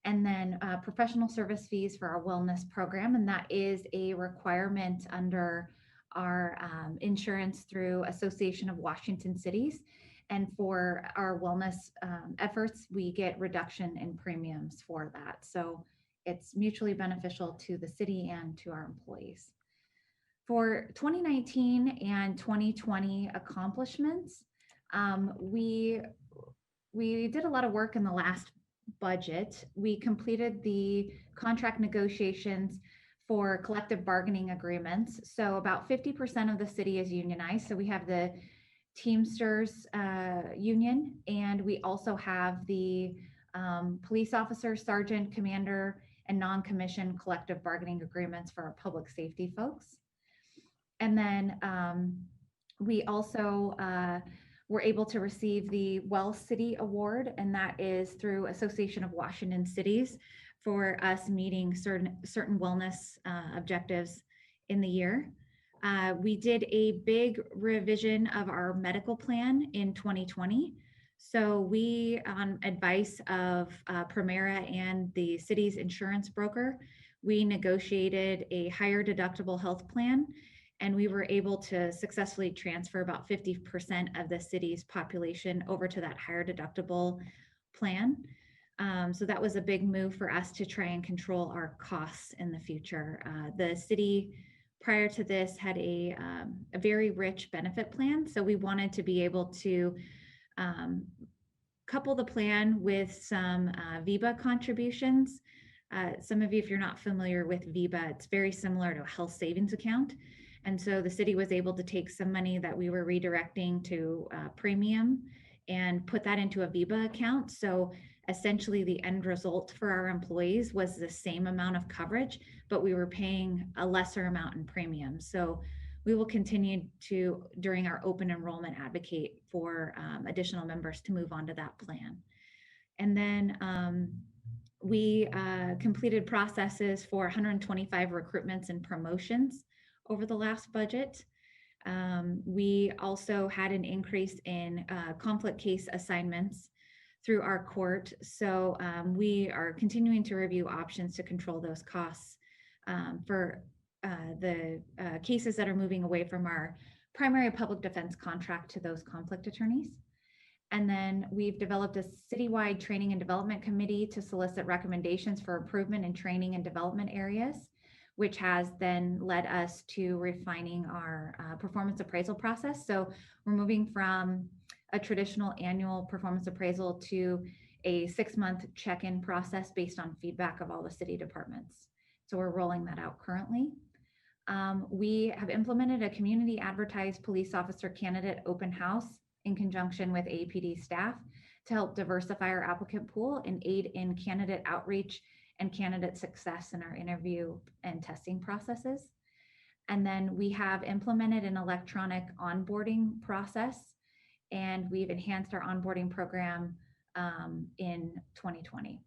and then professional service fees for our wellness program. And that is a requirement under our insurance through Association of Washington Cities. And for our wellness efforts, we get reduction in premiums for that. So it's mutually beneficial to the city and to our employees. For 2019 and 2020 accomplishments, we did a lot of work in the last budget. We completed the contract negotiations for collective bargaining agreements. So about 50% of the city is unionized. So we have the Teamsters union, and we also have the police officer, sergeant, commander, and non-commissioned collective bargaining agreements for our public safety folks. And then we also were able to receive the Well City Award, and that is through Association of Washington Cities for us meeting certain wellness objectives in the year. We did a big revision of our medical plan in 2020. So we, on advice of Primera and the city's insurance broker, we negotiated a higher deductible health plan, and we were able to successfully transfer about 50% of the city's population over to that higher deductible plan. So that was a big move for us to try and control our costs in the future. The city prior to this had a very rich benefit plan. So we wanted to be able to couple the plan with some VEBA contributions. Some of you, if you're not familiar with VEBA, it's very similar to a health savings account. And so the city was able to take some money that we were redirecting to premium and put that into a VEBA account. So essentially the end result for our employees was the same amount of coverage, but we were paying a lesser amount in premium. So we will continue to, during our open enrollment, advocate for additional members to move on to that plan. And then we completed processes for 125 recruitments and promotions over the last budget. We also had an increase in conflict case assignments through our court. So we are continuing to review options to control those costs for the cases that are moving away from our primary public defense contract to those conflict attorneys. And then we've developed a citywide training and development committee to solicit recommendations for improvement in training and development areas, which has then led us to refining our performance appraisal process. So we're moving from a traditional annual performance appraisal to a 6-month check-in process based on feedback of all the city departments. So we're rolling that out currently. We have implemented a community advertised police officer candidate open house in conjunction with APD staff to help diversify our applicant pool and aid in candidate outreach and candidate success in our interview and testing processes. And then we have implemented an electronic onboarding process, and we've enhanced our onboarding program in 2020.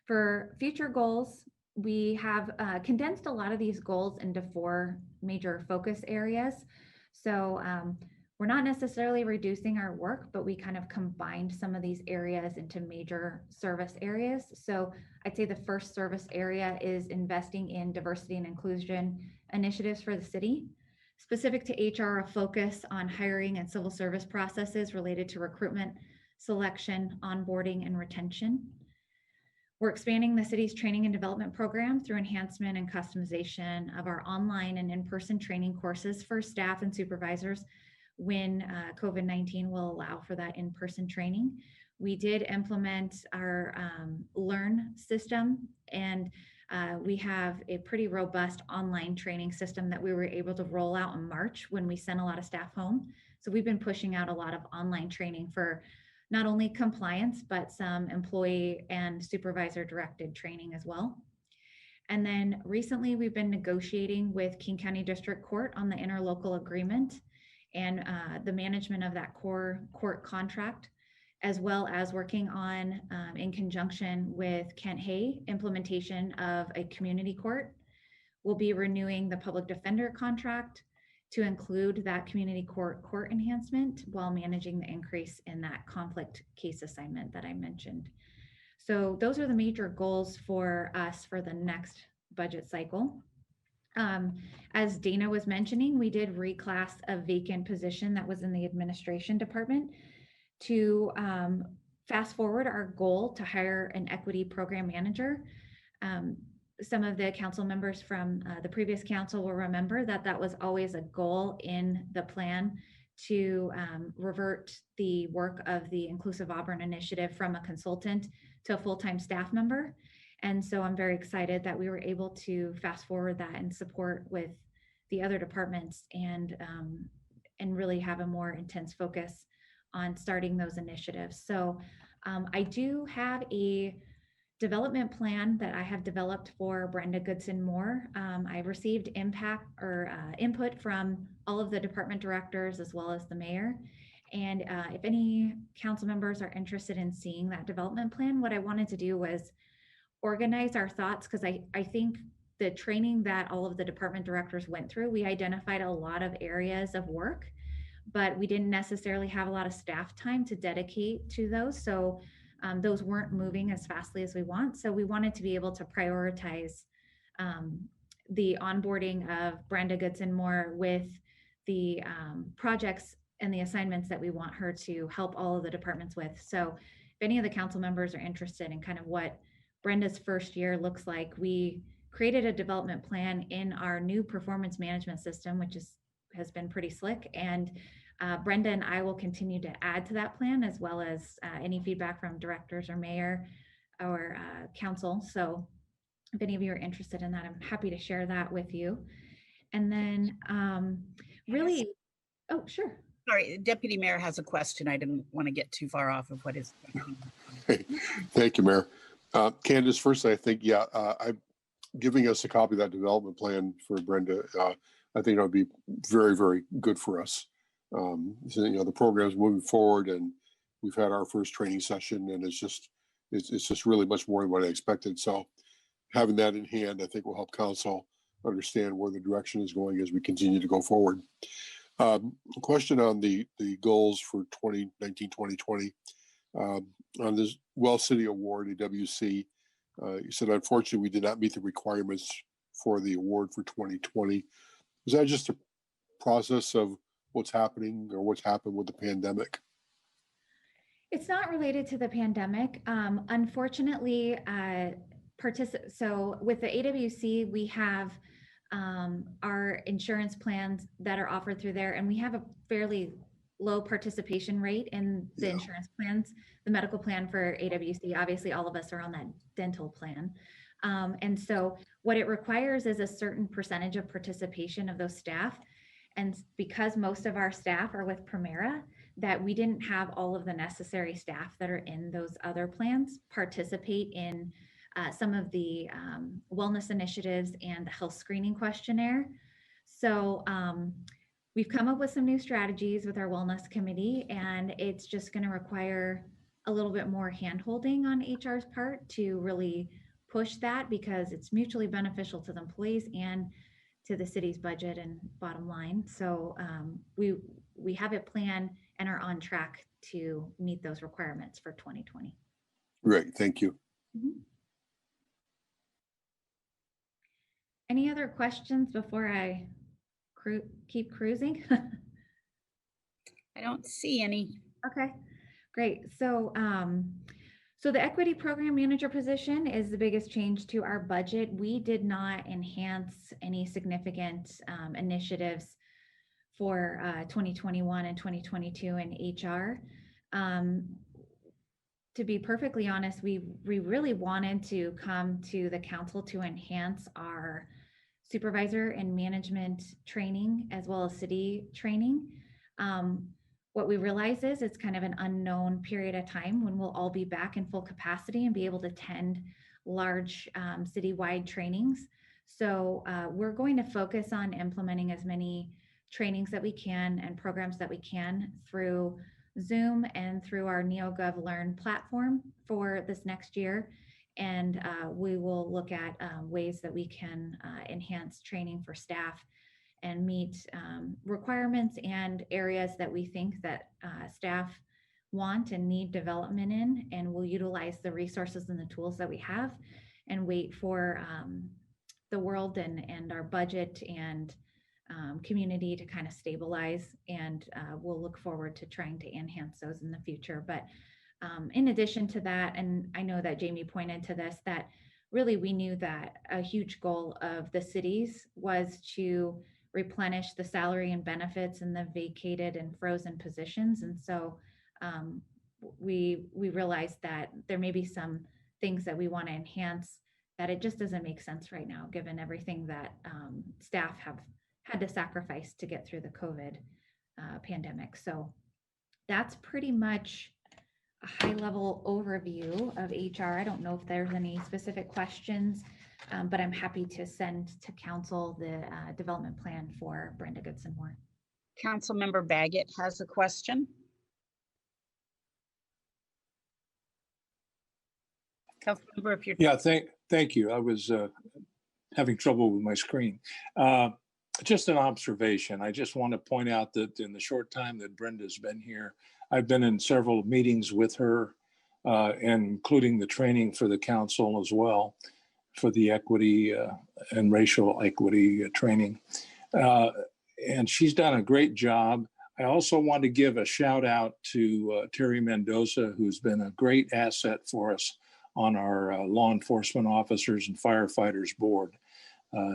For future goals, we have condensed a lot of these goals into 4 major focus areas. So we're not necessarily reducing our work, but we kind of combined some of these areas into major service areas. So I'd say the first service area is investing in diversity and inclusion initiatives for the city. Specific to HR, a focus on hiring and civil service processes related to recruitment, selection, onboarding, and retention. We're expanding the city's training and development program through enhancement and customization of our online and in-person training courses for staff and supervisors when COVID-19 will allow for that in-person training. We did implement our Learn system, and we have a pretty robust online training system that we were able to roll out in March when we sent a lot of staff home. So we've been pushing out a lot of online training for not only compliance, but some employee and supervisor directed training as well. And then recently we've been negotiating with King County District Court on the interlocal agreement and the management of that core court contract, as well as working on, in conjunction with Kent Hay, implementation of a community court. We'll be renewing the public defender contract to include that community court enhancement while managing the increase in that conflict case assignment that I mentioned. So those are the major goals for us for the next budget cycle. As Dana was mentioning, we did reclass a vacant position that was in the administration department to fast forward our goal to hire an equity program manager. Some of the council members from the previous council will remember that that was always a goal in the plan to revert the work of the Inclusive Auburn Initiative from a consultant to a full-time staff member. And so I'm very excited that we were able to fast forward that and support with the other departments and really have a more intense focus on starting those initiatives. So I do have a development plan that I have developed for Brenda Goodson Moore. I received input from all of the department directors as well as the mayor. And if any council members are interested in seeing that development plan, what I wanted to do was organize our thoughts, because I think the training that all of the department directors went through, we identified a lot of areas of work, but we didn't necessarily have a lot of staff time to dedicate to those. So those weren't moving as fastly as we want. So we wanted to be able to prioritize the onboarding of Brenda Goodson Moore with the projects and the assignments that we want her to help all of the departments with. So if any of the council members are interested in kind of what Brenda's first year looks like, we created a development plan in our new performance management system, which has been pretty slick. And Brenda and I will continue to add to that plan, as well as any feedback from directors or mayor or council. So if any of you are interested in that, I'm happy to share that with you. And then really, oh, sure. Sorry, Deputy Mayor has a question. I didn't want to get too far off of what his question. Hey, thank you, Mayor. Candace, first, I think, I'm giving us a copy of that development plan for Brenda. I think it would be very, very good for us. So, the program's moving forward, and we've had our first training session, and it's just really much more than what I expected. So having that in hand, I think will help council understand where the direction is going as we continue to go forward. A question on the goals for 2019, 2020. On this Well City Award, AWC, you said, unfortunately, we did not meet the requirements for the award for 2020. Is that just a process of what's happening or what's happened with the pandemic? It's not related to the pandemic. Unfortunately, so with the AWC, we have our insurance plans that are offered through there, and we have a fairly low participation rate in the insurance plans, the medical plan for AWC. Obviously, all of us are on that dental plan. And so what it requires is a certain percentage of participation of those staff. And because most of our staff are with Primera, that we didn't have all of the necessary staff that are in those other plans participate in some of the wellness initiatives and the health screening questionnaire. So we've come up with some new strategies with our wellness committee, and it's just going to require a little bit more hand-holding on HR's part to really push that, because it's mutually beneficial to the employees and to the city's budget and bottom line. So we have it planned and are on track to meet those requirements for 2020. Great, thank you. Mm-hmm. Any other questions before I keep cruising? I don't see any. Okay, great. So, so the equity program manager position is the biggest change to our budget. We did not enhance any significant initiatives for 2021 and 2022 in HR. To be perfectly honest, we really wanted to come to the council to enhance our supervisor and management training as well as city training. What we realize is it's kind of an unknown period of time when we'll all be back in full capacity and be able to attend large citywide trainings. So we're going to focus on implementing as many trainings that we can and programs that we can through Zoom and through our NeoGov Learn platform for this next year. And we will look at ways that we can enhance training for staff and meet requirements and areas that we think that staff want and need development in. And we'll utilize the resources and the tools that we have and wait for the world and our budget and community to kind of stabilize. And we'll look forward to trying to enhance those in the future. But in addition to that, and I know that Jamie pointed to this, that really we knew that a huge goal of the cities was to replenish the salary and benefits and the vacated and frozen positions. And so we realized that there may be some things that we want to enhance, that it just doesn't make sense right now, given everything that staff have had to sacrifice to get through the COVID pandemic. So that's pretty much a high-level overview of HR. I don't know if there's any specific questions, but I'm happy to send to council the development plan for Brenda Goodson Moore. Councilmember Baggett has a question. Councilmember, if you're— Yeah, thank you. I was having trouble with my screen. Just an observation. I just want to point out that in the short time that Brenda's been here, I've been in several meetings with her, including the training for the council as well, for the equity and racial equity training. And she's done a great job. I also want to give a shout out to Terry Mendoza, who's been a great asset for us on our law enforcement officers and firefighters board.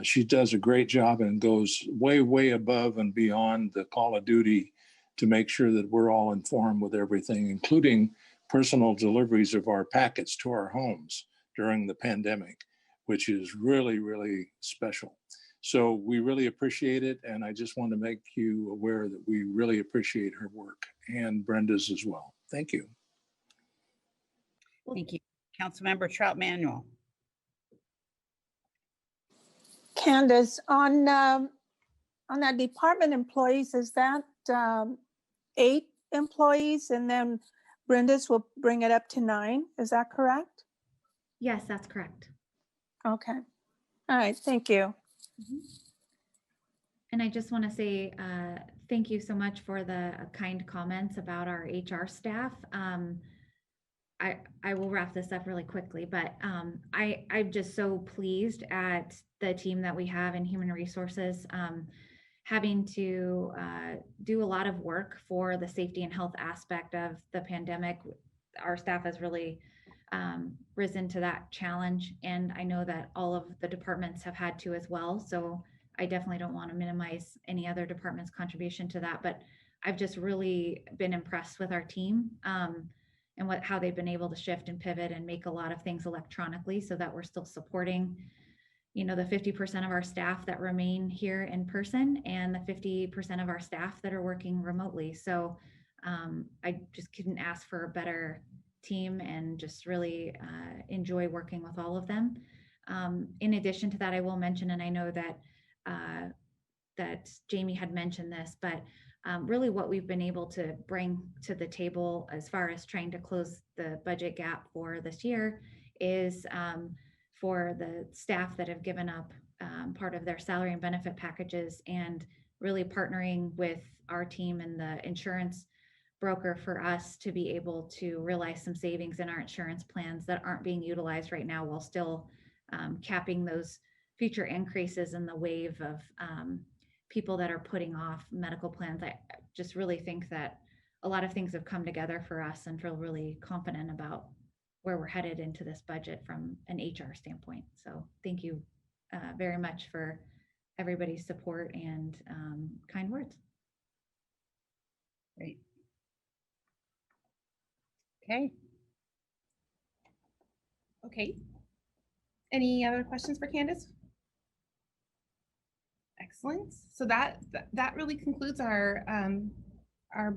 She does a great job and goes way, way above and beyond the call of duty to make sure that we're all informed with everything, including personal deliveries of our packets to our homes during the pandemic, which is really, really special. So we really appreciate it. And I just want to make you aware that we really appreciate her work, and Brenda's as well. Thank you. Thank you. Councilmember Trout Manuel. Candace, on that department employees, is that 8 employees, and then Brenda's will bring it up to 9? Is that correct? Yes, that's correct. Okay. All right. Thank you. Mm-hmm. And I just want to say thank you so much for the kind comments about our HR staff. I will wrap this up really quickly, but I'm just so pleased at the team that we have in human resources, having to do a lot of work for the safety and health aspect of the pandemic. Our staff has really risen to that challenge, and I know that all of the departments have had to as well. So I definitely don't want to minimize any other department's contribution to that, but I've just really been impressed with our team and how they've been able to shift and pivot and make a lot of things electronically so that we're still supporting, the 50% of our staff that remain here in person and the 50% of our staff that are working remotely. So I just couldn't ask for a better team and just really enjoy working with all of them. In addition to that, I will mention, and I know that that Jamie had mentioned this, but really what we've been able to bring to the table as far as trying to close the budget gap for this year is for the staff that have given up part of their salary and benefit packages, and really partnering with our team and the insurance broker for us to be able to realize some savings in our insurance plans that aren't being utilized right now, while still capping those future increases in the wave of people that are putting off medical plans. I just really think that a lot of things have come together for us, and feel really confident about where we're headed into this budget from an HR standpoint. So thank you very much for everybody's support and kind words. Great. Okay. Okay. Any other questions for Candace? Excellent. So that really concludes our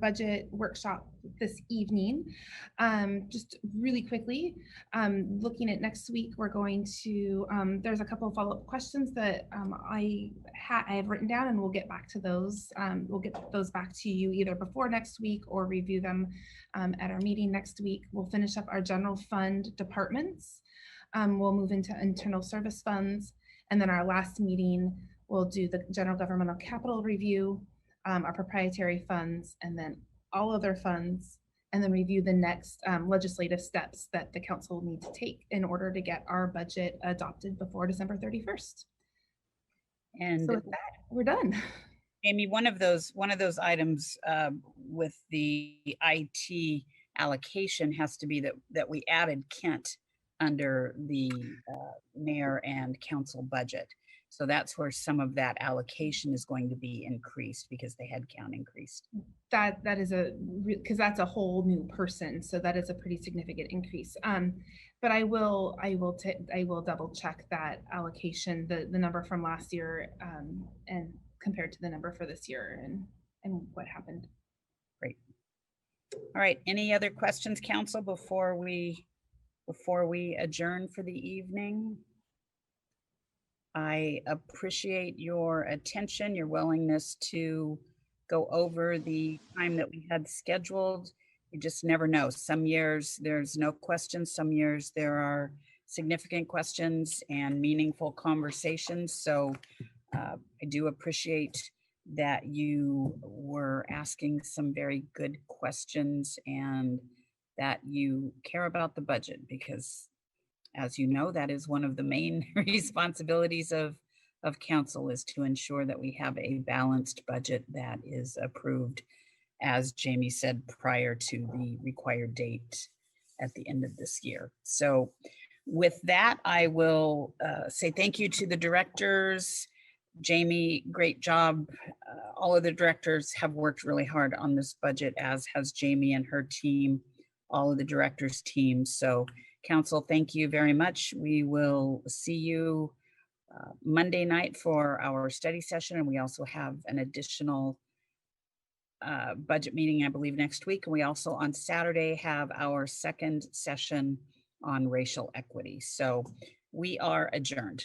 budget workshop this evening. Just really quickly, looking at next week, we're going to, there's a couple of follow-up questions that I have written down, and we'll get back to those. We'll get those back to you either before next week or review them at our meeting next week. We'll finish up our general fund departments. We'll move into internal service funds. And then our last meeting, we'll do the general governmental capital review, our proprietary funds, and then all other funds, and then review the next legislative steps that the council will need to take in order to get our budget adopted before December 31st. And so with that, we're done. Amy, one of those items with the IT allocation has to be that we added Kent under the mayor and council budget. So that's where some of that allocation is going to be increased because the headcount increased. That is because that's a whole new person, so that is a pretty significant increase. But I will double check that allocation, the number from last year, and compared to the number for this year, and what happened. Great. All right. Any other questions, council, before we adjourn for the evening? I appreciate your attention, your willingness to go over the time that we had scheduled. You just never know. Some years there's no questions. Some years there are significant questions and meaningful conversations. So I do appreciate that you were asking some very good questions and that you care about the budget, because as you know, that is one of the main responsibilities of council, is to ensure that we have a balanced budget that is approved, as Jamie said, prior to the required date at the end of this year. So with that, I will say thank you to the directors. Jamie, great job. All of the directors have worked really hard on this budget, as has Jamie and her team, all of the directors' teams. So council, thank you very much. We will see you Monday night for our study session. And we also have an additional budget meeting, I believe, next week. And we also on Saturday have our second session on racial equity. So we are adjourned.